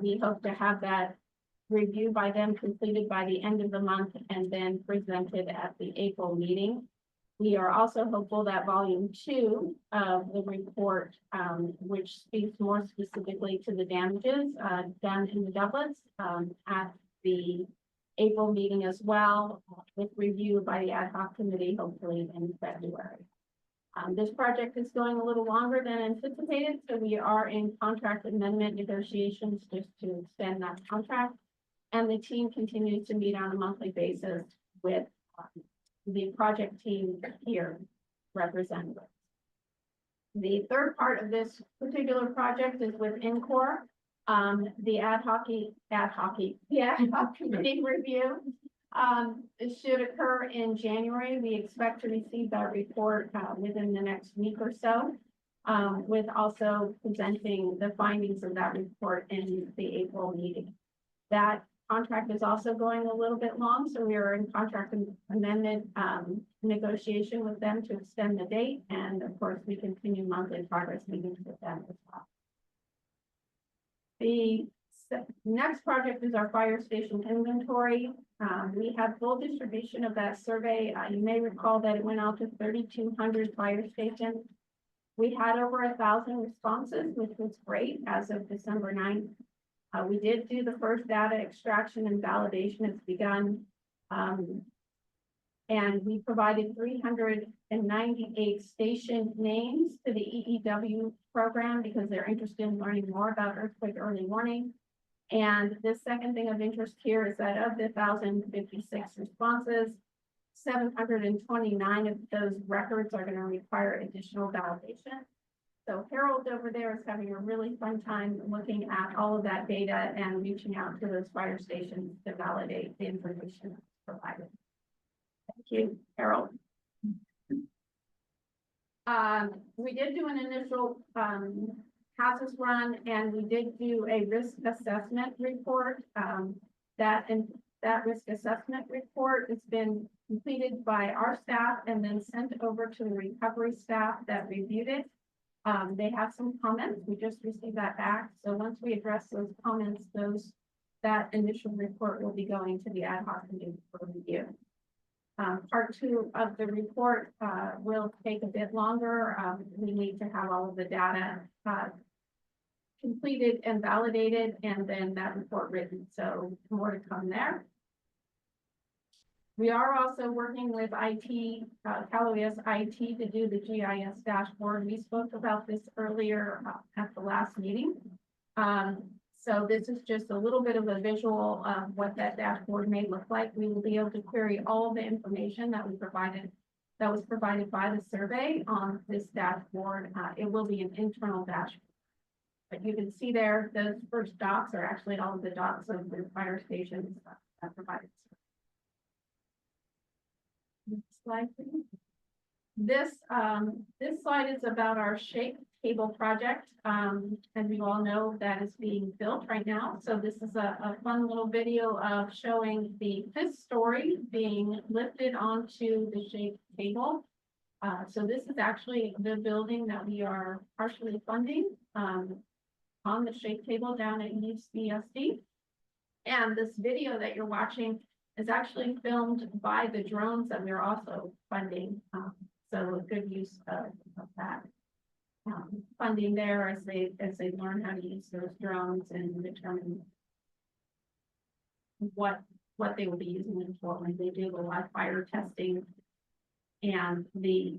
We hope to have that review by them completed by the end of the month and then presented at the April meeting. We are also hopeful that volume 2 of the report, which speaks more specifically to the damages done in the doublets at the April meeting as well, with review by the ad hoc committee, hopefully in February. This project is going a little longer than anticipated, so we are in contract amendment negotiations just to extend that contract. And the team continues to meet on a monthly basis with the project team here represented. The third part of this particular project is with INCOR. The ad hoc committee review it should occur in January. We expect to receive that report within the next week or so, with also presenting the findings of that report in the April meeting. That contract is also going a little bit long, so we are in contract amendment negotiation with them to extend the date, and of course we continue monthly progress meetings with them as well. The next project is our fire station inventory. We have full distribution of that survey. You may recall that it went out to 3,200 fire stations. We had over 1,000 responses, which was great as of December 9th. We did do the first data extraction and validation. It's begun. And we provided 398 station names to the EEW program because they're interested in learning more about earthquake early warning. And the second thing of interest here is that of the 1,056 responses, 729 of those records are going to require additional validation. So Harold over there is having a really fun time looking at all of that data and reaching out to those fire stations to validate the information provided. Thank you, Harold. We did do an initial houses run, and we did do a risk assessment report. That risk assessment report has been completed by our staff and then sent over to the recovery staff that reviewed it. They have some comments. We just received that back. So once we address those comments, that initial report will be going to the ad hoc committee for review. Part 2 of the report will take a bit longer. We need to have all of the data completed and validated, and then that report written. So more to come there. We are also working with IT, Cal OES IT, to do the GIS dashboard. We spoke about this earlier at the last meeting. So this is just a little bit of a visual of what that dashboard may look like. We will be able to query all of the information that was provided by the survey on this dashboard. It will be an internal dashboard. But you can see there, those first dots are actually all of the dots of the fire stations that provided. Next slide, please. This slide is about our shake cable project. And you all know that is being built right now. So this is a fun little video of showing the 5th story being lifted onto the shake cable. So this is actually the building that we are partially funding, on the shake table down at UCSD. And this video that you're watching is actually filmed by the drones that we're also funding. So a good use of that funding there as they learn how to use those drones and determine what they will be using them for when they do the live fire testing and the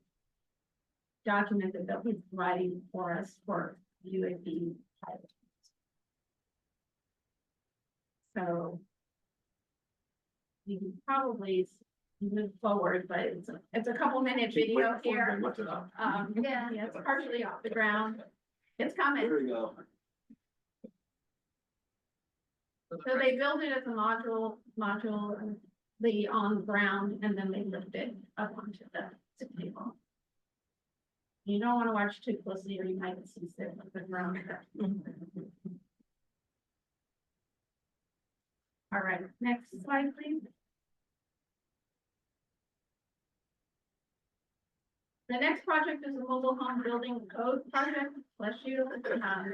document that they'll be providing for us for UAV pilots. So you can probably move forward, but it's a couple minute video here. Yeah, it's partially off the ground. It's coming. Here we go. So they build it as a module, the on the ground, and then they lift it up onto the table. You don't want to watch too closely or you might see it on the ground. All right, next slide, please. The next project is a mobile home building code project. Bless you.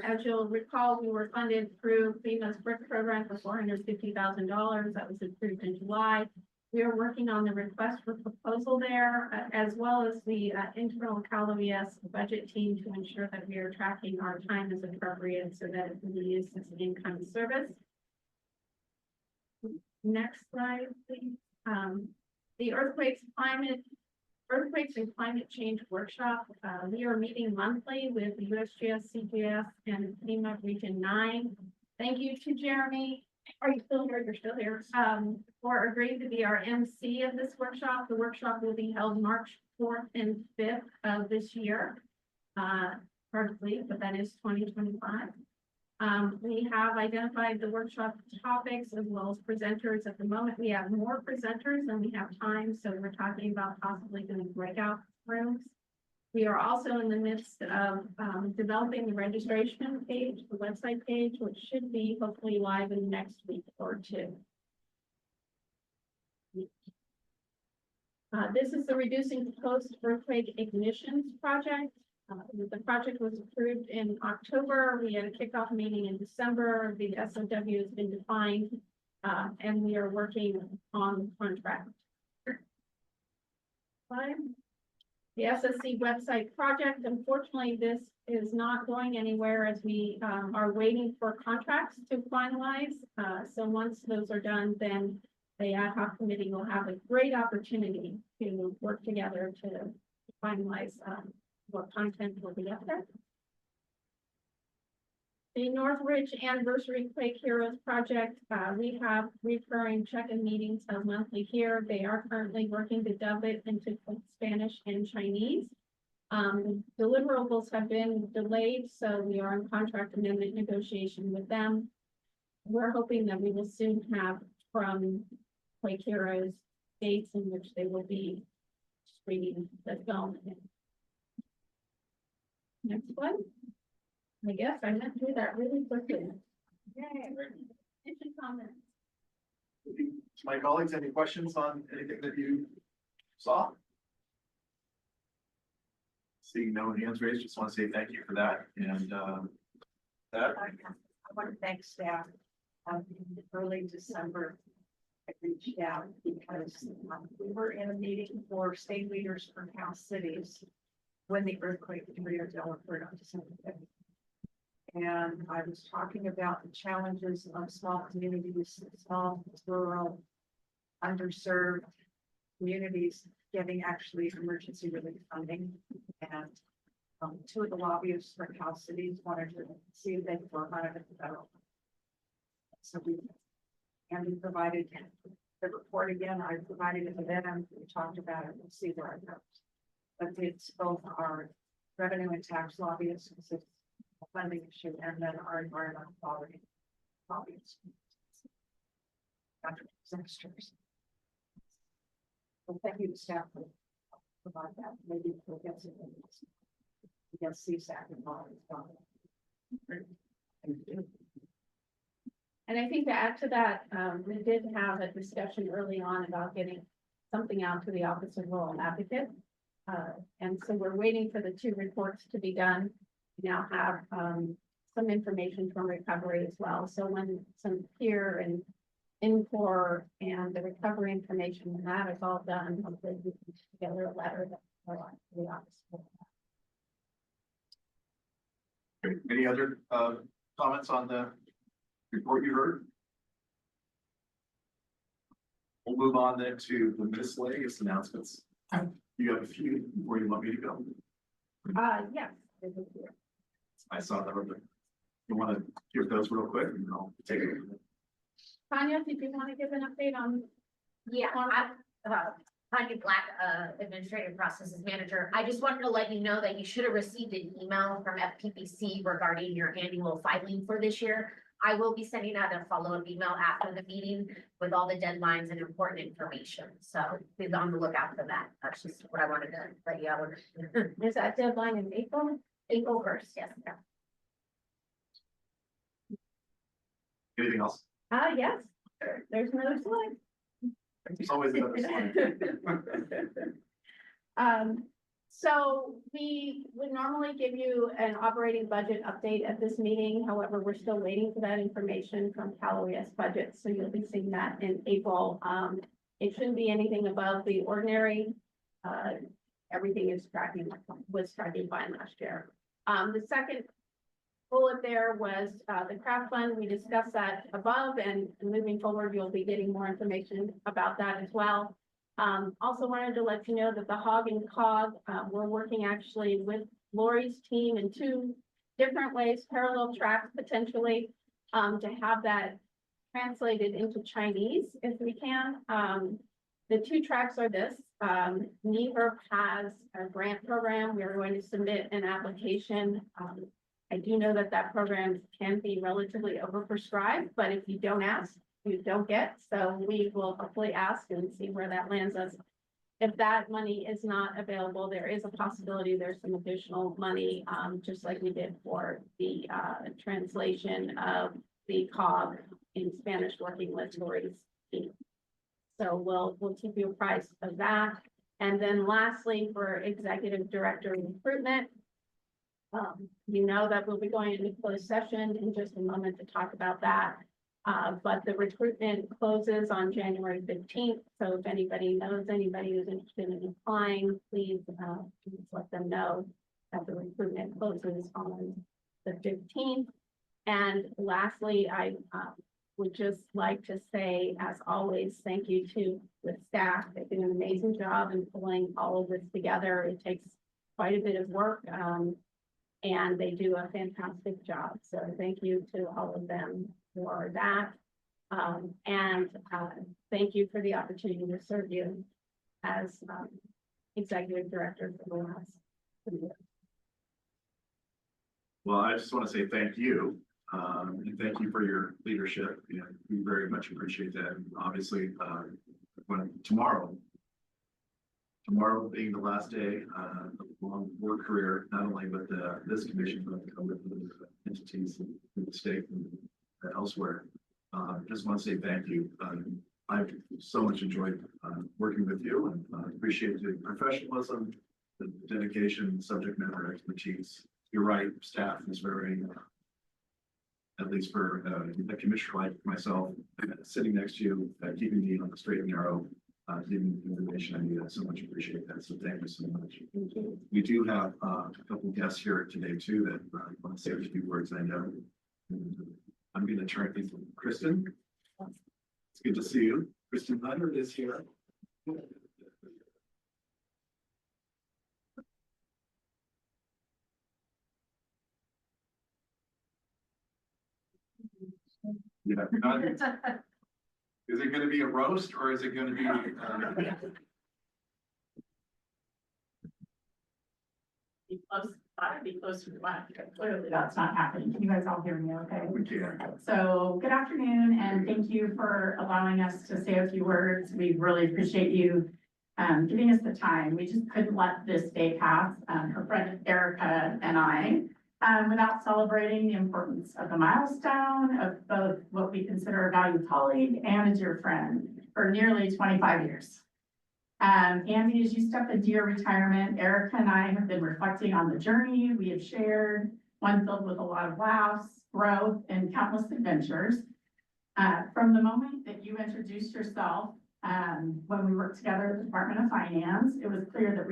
As you'll recall, we were funded through FEMA's BRIC program for $450,000. That was approved in July. We are working on the request for proposal there, as well as the internal Cal OES budget team to ensure that we are tracking our time as appropriate so that it can be used as an in-kind service. Next slide, please. The Earthquakes and Climate Change Workshop. We are meeting monthly with the USGS, CGS, and FEMA Region 9. Thank you to Jeremy. Are you still here? You're still here. For agreeing to be our MC of this workshop. The workshop will be held March 4th and 5th of this year. Hardly, but that is 2025. We have identified the workshop topics as well as presenters. At the moment, we have more presenters than we have time, so we're talking about possibly doing breakout rooms. We are also in the midst of developing the registration page, the website page, which should be hopefully live in the next week or two. This is the Reducing Post-Earthquake Ignitions project. The project was approved in October. We had a kickoff meeting in December. The SOW has been defined, and we are working on the contract. The SSC website project, unfortunately, this is not going anywhere as we are waiting for contracts to finalize. So once those are done, then the ad hoc committee will have a great opportunity to work together to finalize what content will be up there. The Northridge Anniversary Quake Heroes Project, we have recurring check-in meetings monthly here. They are currently working to dub it into Spanish and Chinese. Deliverables have been delayed, so we are in contract amendment negotiation with them. We're hoping that we will soon have from Quake Heroes dates in which they will be screening the film. Next one. I guess I went through that really quickly. Yay. Any comments? My colleagues, any questions on anything that you saw? Seeing no hands raised, just want to say thank you for that. And that. I want to thank staff. In early December, I reached out because we were in a meeting for state leaders from House cities when the earthquake in Rio Dela occurred on December 5th. And I was talking about the challenges of small communities, small, rural, underserved communities getting actually emergency relief funding. And two of the lobbyists for House cities wanted to see if they could work on it at the federal. So we provided the report again. I provided it to them. We talked about it. We'll see where it goes. But it's both our revenue and tax lobbyists, it's a funding issue, and then our environmental quality lobbyists. Disasters. Well, thank you to staff for provide that. Maybe we'll get some CSAC involved as well. And I think to add to that, we did have a discussion early on about getting something out to the Office of Rural Advocate. And so we're waiting for the 2 reports to be done. We now have, some information from recovery as well. So when some peer and Infor and the recovery information, when that is all done, hopefully we can put together a letter that will the office. Great. Any other comments on the report you heard? We'll move on then to the miscellaneous announcements. You have a few where you want me to go. Yes. it is here. I saw that. You want to give those real quick and I'll take it. Tanya, did you want to give an update on? Yeah, Tanya Black, Administrative Processes Manager. I just wanted to let you know that you should have received an email from FPPC regarding your annual filing for this year. I will be sending out a follow-up email after the meeting with all the deadlines and important information. So be on the lookout for that. That's just what I wanted to let you know. Is that deadline in April? April 1st, yes. Anything else? Yes, there's another slide. There's always another slide. So we would normally give you an operating budget update at this meeting. However, we're still waiting for that information from Cal OES budget. So you'll be seeing that in April. It shouldn't be anything above the ordinary. Everything was tracking fine last year. The second bullet there was the craft fund. We discussed that above, and moving forward, you'll be getting more information about that as well. Also wanted to let you know that the Hog and Cog, we're working actually with Lori's team in 2 different ways, parallel tracks potentially, to have that translated into Chinese if we can. The 2 tracks are this. NEHRP has a grant program. We are going to submit an application. I do know that program can be relatively overprescribed, but if you don't ask, you don't get. So we will hopefully ask and see where that lands us. If that money is not available, there is a possibility there's some additional money, just like we did for the translation of the COG in Spanish, working with Lori's team. So we'll keep you apprised of that. And then lastly, for executive director recruitment, you know that we'll be going into closed session in just a moment to talk about that. But the recruitment closes on January 15th. So if anybody knows anybody who's interested in applying, please let them know that the recruitment closes on the 15th. And lastly, I would just like to say, as always, thank you to the staff. They did an amazing job in pulling all of this together. It takes quite a bit of work. And they do a fantastic job. So thank you to all of them for that. And thank you for the opportunity to serve you as executive director for the last 3 years. Well, I just want to say thank you. And thank you for your leadership. You know, we very much appreciate that. And obviously, when tomorrow being the last day of a long work career, not only with this commission, but with the entities in the state and elsewhere. Just want to say thank you. I've so much enjoyed working with you, and appreciate the professionalism, the dedication, subject matter expertise. You're right, staff is very, at least for a commissioner like myself, sitting next to you, keeping me on the straight and narrow. Giving the information I need. I so much appreciate that. So thank you so much. We do have a couple guests here today too that want to say a few words. I know. I'm going to turn things to Kristen. It's good to see you. Kristen Hunter is here. Yeah, is it going to be a roast or is it going to be? Be close to the mic. Clearly that's not happening. Can you guys all hear me okay? We can. So good afternoon and thank you for allowing us to say a few words. We really appreciate you giving us the time. We just couldn't let this day pass, her friend Erica and I, without celebrating the importance of the milestone of both what we consider a valued colleague and a dear friend for nearly 25 years. Andy, as you step into your retirement, Erica and I have been reflecting on the journey we have shared, one filled with a lot of laughs, growth, and countless adventures. From the moment that you introduced yourself, when we worked together at the Department of Finance, it was clear that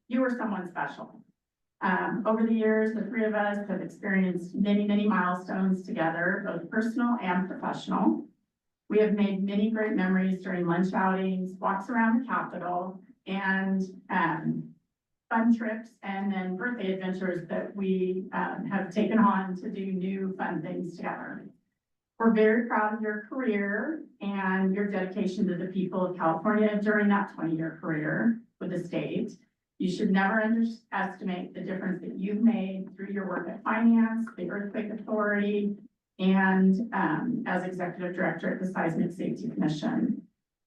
you were someone special. Over the years, the three of us have experienced many, many milestones together, both personal and professional. We have made many great memories during lunch outings, walks around the Capitol, and fun trips, and then birthday adventures that we have taken on to do new fun things together. We're very proud of your career and your dedication to the people of California during that 20-year career with the state. You should never underestimate the difference that you've made through your work at Finance, the Earthquake Authority, and as Executive Director at the Seismic Safety Commission.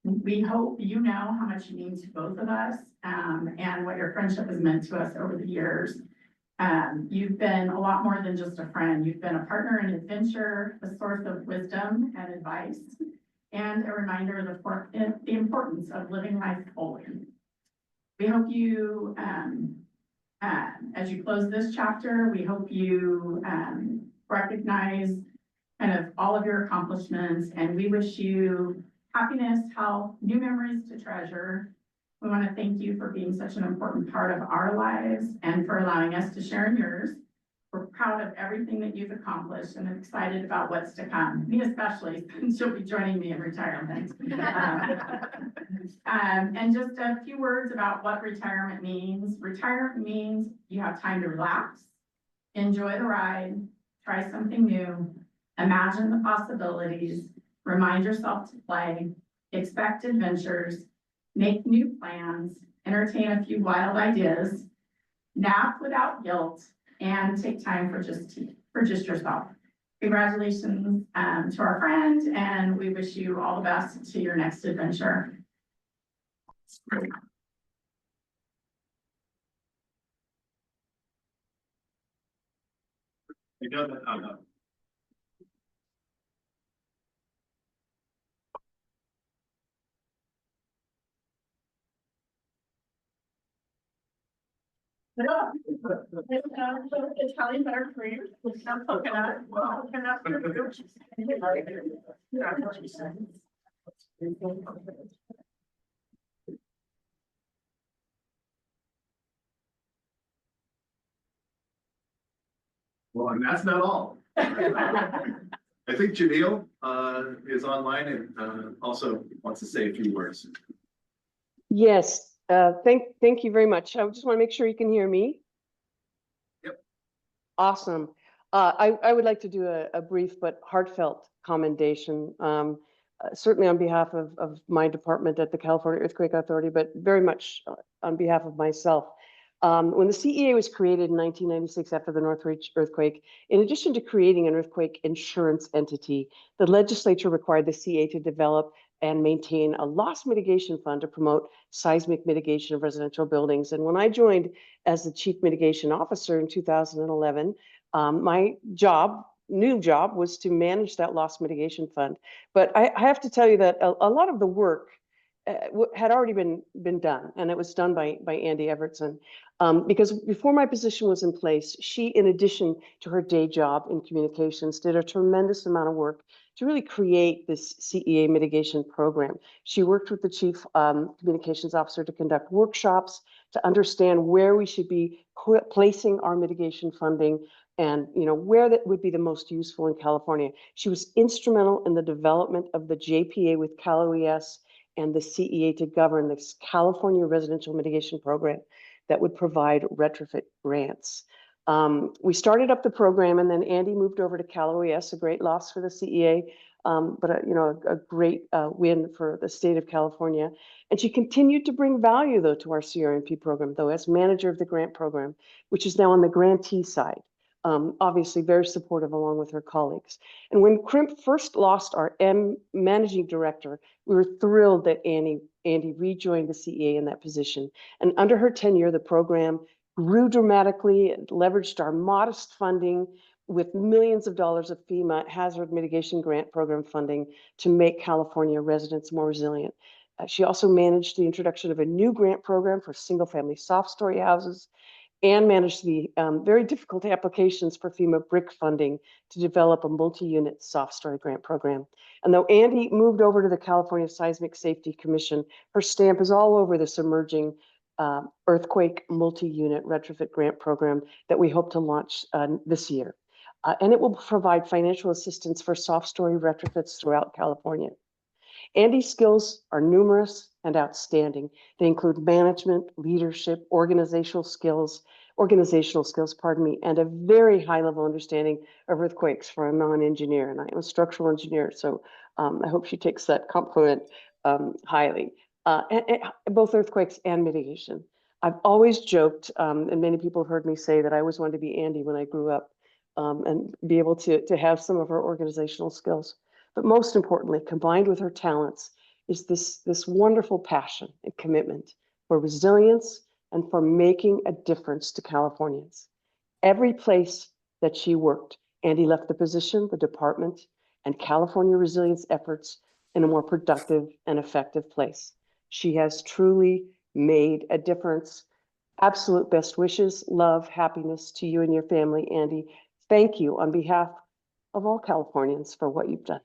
We hope you know how much you mean to both of us and what your friendship has meant to us over the years. You've been a lot more than just a friend. You've been a partner in adventure, a source of wisdom and advice, and a reminder of the importance of living life fully. We hope you, as you close this chapter, we hope you recognize kind of all of your accomplishments, and we wish you happiness, health, new memories to treasure. We want to thank you for being such an important part of our lives and for allowing us to share in yours. We're proud of everything that you've accomplished and excited about what's to come. Me especially, since you'll be joining me in retirement. And just a few words about what retirement means. Retirement means you have time to relax, enjoy the ride, try something new, imagine the possibilities, remind yourself to play, expect adventures, make new plans, entertain a few wild ideas, nap without guilt, and take time for just yourself. Congratulations to our friend, and we wish you all the best to your next adventure. Great. You know that, Italian butter cream with some coconut. well, and that's not all. I think Janelle is online and also wants to say a few words. Yes, thank you very much. I just want to make sure you can hear me. Yep. Awesome. I would like to do a brief but heartfelt commendation, certainly on behalf of my department at the California Earthquake Authority, but very much on behalf of myself. When the CEA was created in 1996 after the Northridge earthquake, in addition to creating an earthquake insurance entity, the legislature required the CEA to develop and maintain a loss mitigation fund to promote seismic mitigation of residential buildings. And when I joined as the chief mitigation officer in 2011, my new job was to manage that loss mitigation fund. But I have to tell you that a lot of the work had already been done, and it was done by Andy Evertson. Because before my position was in place, she, in addition to her day job in communications, did a tremendous amount of work to really create this CEA mitigation program. She worked with the chief communications officer to conduct workshops to understand where we should be placing our mitigation funding and where that would be the most useful in California. She was instrumental in the development of the JPA with Cal OES and the CEA to govern this California Residential Mitigation Program that would provide retrofit grants. We started up the program, and then Andy moved over to Cal OES, a great loss for the CEA, but a great win for the state of California. And she continued to bring value, though, to our CRMP program, though, as manager of the grant program, which is now on the grantee side. Obviously very supportive along with her colleagues. And when CRIMP first lost our managing director, we were thrilled that Andy rejoined the CEA in that position. And under her tenure, the program grew dramatically, leveraged our modest funding with millions of dollars of FEMA hazard mitigation grant program funding to make California residents more resilient. She also managed the introduction of a new grant program for single-family soft story houses and managed the very difficult applications for FEMA BRIC funding to develop a multi-unit soft story grant program. And though Andy moved over to the California Seismic Safety Commission, her stamp is all over this emerging earthquake multi-unit retrofit grant program that we hope to launch this year. And it will provide financial assistance for soft story retrofits throughout California. Andy's skills are numerous and outstanding. They include management, leadership, organizational skills, and a very high level understanding of earthquakes for a non-engineer. And I am a structural engineer, so I hope she takes that compliment highly. And both earthquakes and mitigation. I've always joked, and many people have heard me say that I always wanted to be Andy when I grew up and be able to have some of her organizational skills. But most importantly, combined with her talents, is this wonderful passion and commitment for resilience and for making a difference to Californians. Every place that she worked, Andy left the position, the department, and California resilience efforts in a more productive and effective place. She has truly made a difference. Absolute best wishes, love, happiness to you and your family, Andy. Thank you on behalf of all Californians for what you've done.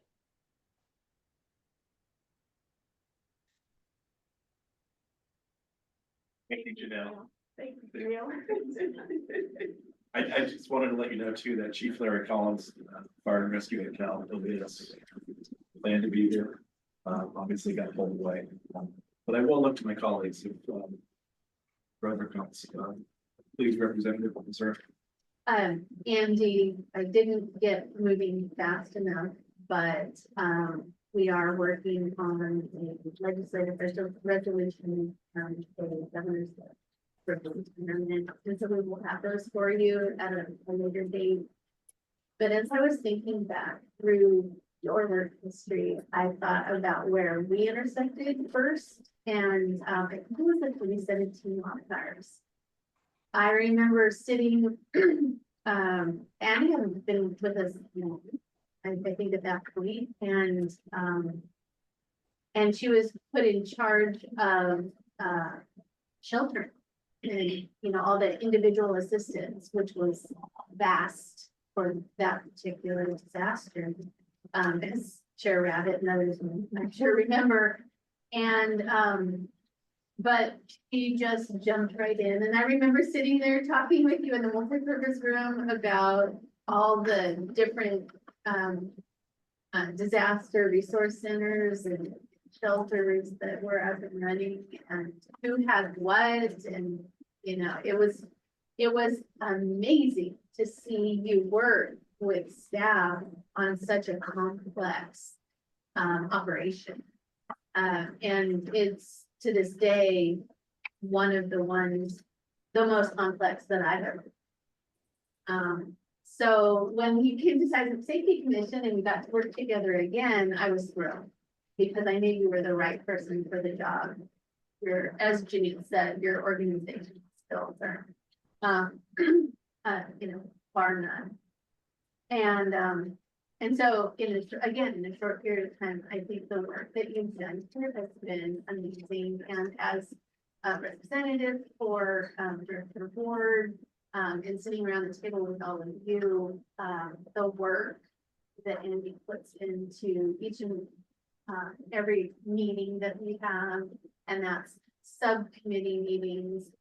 Thank you, Janelle. Thank you. I just wanted to let you know too that Chief Larry Collins, Fire and Rescue at Cal, planned to be here. Obviously got pulled away, but I will look to my colleagues if brother comes. Please, Representative, sir. Andy, I didn't get moving fast enough, but we are working on a legislative resolution for the governor's and so we will have those for you at a later date. But as I was thinking back through your work history, I thought about where we intersected first, and I think it was the 2017 wildfires. I remember sitting, Annie hadn't been with us, I think at that point, and she was put in charge of shelter and all the individual assistance, which was vast for that particular disaster, as Chair Rabbit and others I'm sure remember. And but she just jumped right in, and I remember sitting there talking with you in the multipurpose room about all the different disaster resource centers and shelters that were up and running and who had what, and it was amazing to see you work with staff on such a complex operation, and it's to this day one of the most complex that I've ever. So when we came to Seismic Safety Commission and we got to work together again, I was thrilled because I knew you were the right person for the job. As Janine said, your organization skills are, bar none. And so in a short period of time, I think the work that you've done here has been amazing. And as a representative for the board, and sitting around the table with all of you, the work that Andy puts into each and every meeting that we have, and that's subcommittee meetings,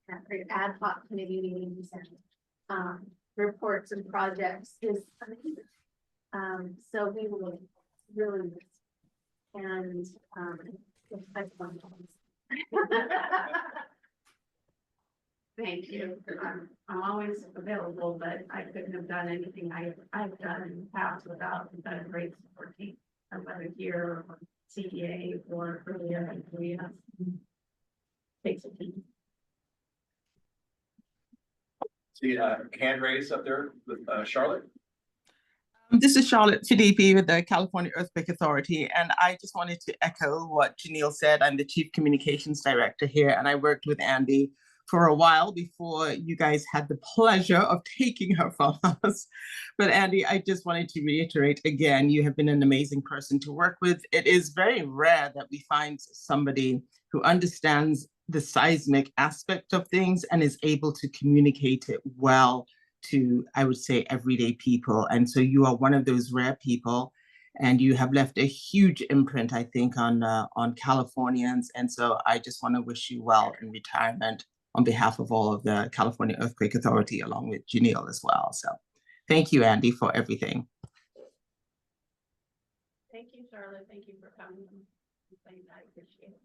ad hoc committee meetings, and reports and projects is amazing. So we will really miss, and Thank you. I'm always available, but I couldn't have done anything I've done in the past without a great support team, whether here or CDA or earlier in Korea. Takes a team. See, hand raised up there with Charlotte. This is Charlotte Filippi with the California Earthquake Authority, and I just wanted to echo what Janelle said. I'm the Chief Communications Director here, and I worked with Andy for a while before you guys had the pleasure of taking her from us. But Andy, I just wanted to reiterate again, you have been an amazing person to work with. It is very rare that we find somebody who understands the seismic aspect of things and is able to communicate it well to, I would say, everyday people. And so you are one of those rare people, and you have left a huge imprint, I think, on Californians. And so I just want to wish you well in retirement on behalf of all of the California Earthquake Authority, along with Janelle as well. So thank you, Andy, for everything. Thank you, Charlotte. Thank you for coming. I appreciate it.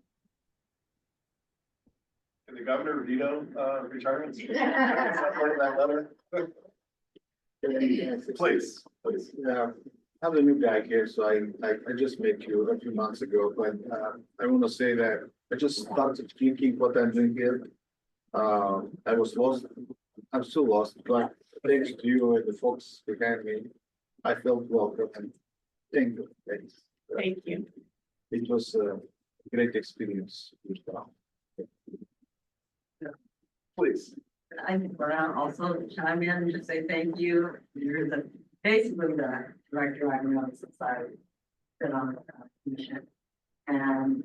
Can the governor veto retirements? Is that part of that letter? Please, please. Yeah, I'm the new guy here, so I just met you a few months ago, but I want to say that I just started thinking what I'm doing here. I was lost. I'm still lost, but thanks to you and the folks behind me, I felt welcome and thank you. Thanks. Thank you. It was a great experience. Please. I think Brown also chime in and just say thank you. You're basically the director I've known since I've been on the commission. And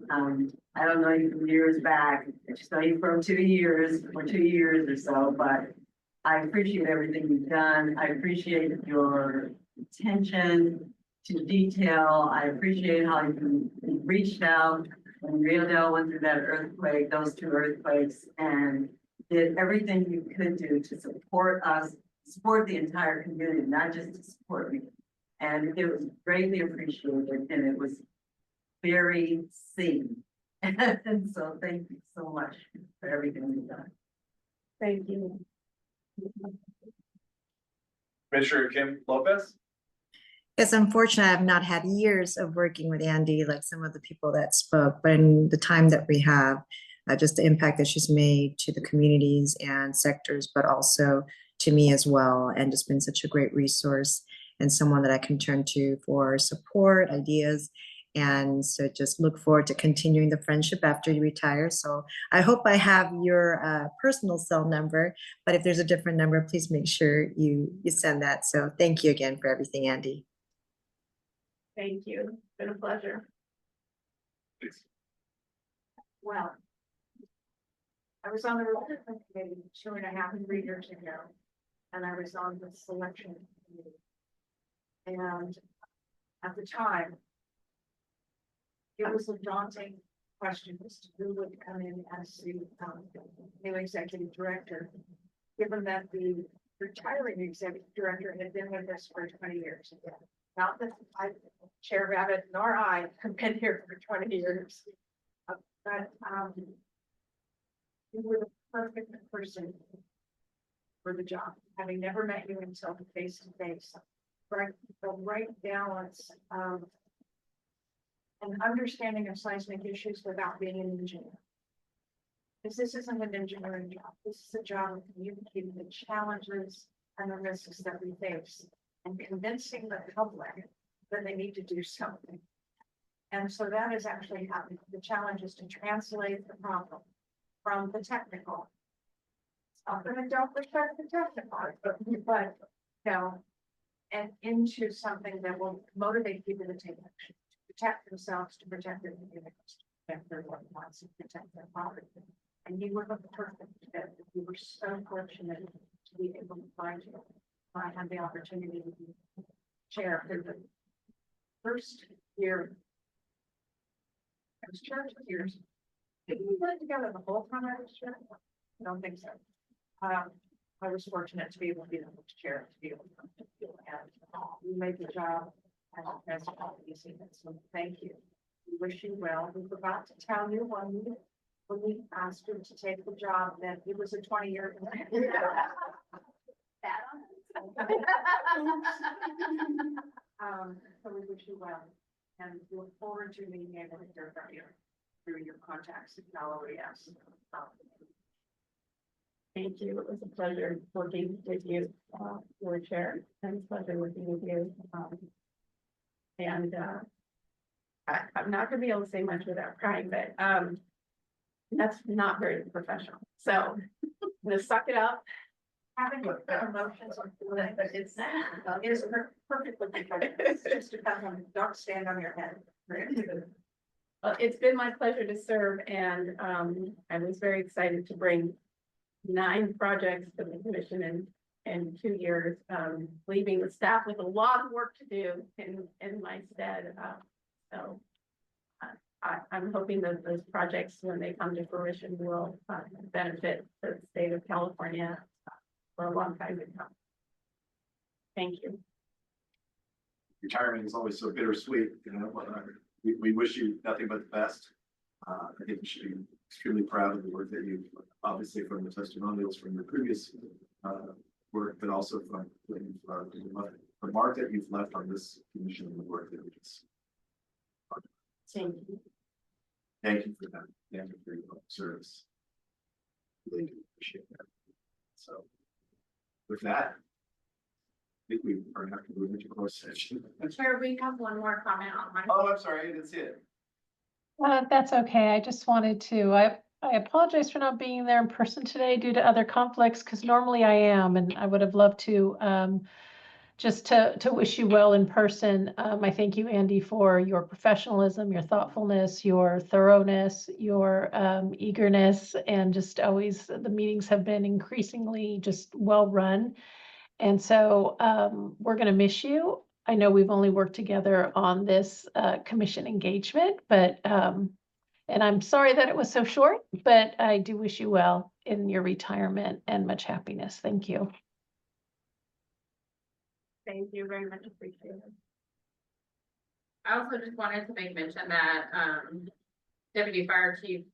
I don't know you from years back, I just know you from 2 years or so, but I appreciate everything you've done. I appreciate your attention to detail. I appreciate how you reached out when Rio Del went through that earthquake, those 2 earthquakes, and did everything you could do to support us, support the entire community, not just to support me. And it was greatly appreciated, and it was very seen. And so thank you so much for everything you've done. Thank you. Commissioner Kim Lopez? It's unfortunate I have not had years of working with Andy like some of the people that spoke, but in the time that we have, just the impact that she's made to the communities and sectors, but also to me as well, and just been such a great resource and someone that I can turn to for support, ideas. And so just look forward to continuing the friendship after you retire. So I hope I have your personal cell number, but if there's a different number, please make sure you send that. So thank you again for everything, Andy. Thank you. It's been a pleasure. Please. Well, I was on the recruitment committee 2.5 years ago, and I was on the selection committee. And at the time, it was a daunting question as to who would come in as the new executive director, given that the retiring executive director had been with us for 20 years. Not that Chair Rabbit nor I have been here for 20 years, but you were the perfect person for the job, having never met you until face to face. Right, the right balance of an understanding of seismic issues without being an engineer. Because this isn't an engineering job. This is a job of communicating the challenges and the risks that we face and convincing the public that they need to do something. And so that is actually happening. The challenge is to translate the problem from the technical. Often I don't respect the technical, but you know, and into something that will motivate people to take action, to protect themselves, to protect their communities, to protect their loved ones, to protect their property. And you were the perfect fit. You were so fortunate to be able to find you. I had the opportunity to be chair for the first year. I was chair for years. Didn't we work together the whole time I was chair? I don't think so. I was fortunate to be able to be the chair, to be able to and you made the job as easy. So thank you. We wish you well. We forgot to tell you when we asked you to take the job that it was a 20-year. So we wish you well and look forward to being able to hear from you through your contacts at LOES. Thank you. It was a pleasure working with you, your chair, and it's a pleasure working with you. I'm not gonna be able to say much without crying, but That's not very professional. So I'm gonna suck it up. Having emotions on that, but it's perfectly fine. It's just to have a duck stand on your head. Well, it's been my pleasure to serve and I was very excited to bring 9 projects to the commission in 2 years, leaving the staff with a lot of work to do in my stead. So I'm hoping that those projects, when they come to fruition, will benefit the state of California for a long time to come. Thank you. Retirement is always so bittersweet, you know, but we wish you nothing but the best. I think you should be extremely proud of the work that you've, obviously from the testimonials from your previous work, but also from the mark that you've left on this commission and the work that you just. Thank you. Thank you for that. Thank you for your service. Really do appreciate that. So with that, I think we are going to move into closed session. Chair, we have one more comment on my. Oh, I'm sorry, I didn't see it. That's okay. I just wanted to, I apologize for not being there in person today due to other conflicts, because normally I am, and I would have loved to, just to wish you well in person. I thank you, Andy, for your professionalism, your thoughtfulness, your thoroughness, your eagerness, and just always, the meetings have been increasingly just well run. And so we're going to miss you. I know we've only worked together on this commission engagement, but, and I'm sorry that it was so short, but I do wish you well in your retirement and much happiness. Thank you. Thank you very much. Appreciate it. I also just wanted to make mention that, Deputy Fire Chief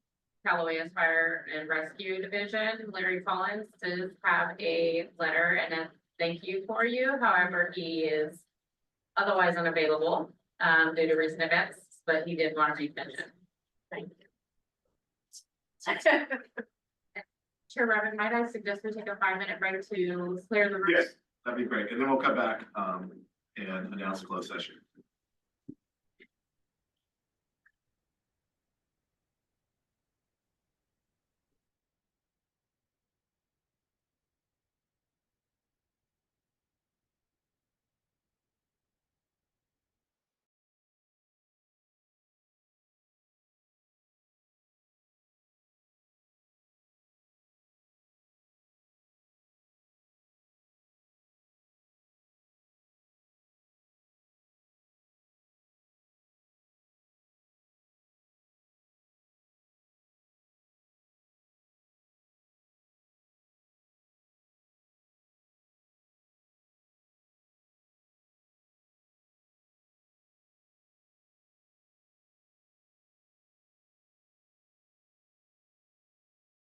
Callaway's Fire and Rescue Division, Larry Collins, does have a letter and a thank you for you. However, he is otherwise unavailable, due to recent events, but he did want to make mention. Thank you. Chair Robin, might I suggest we take a 5-minute break to clear the room? Yes, that'd be great. And then we'll come back and announce a closed session.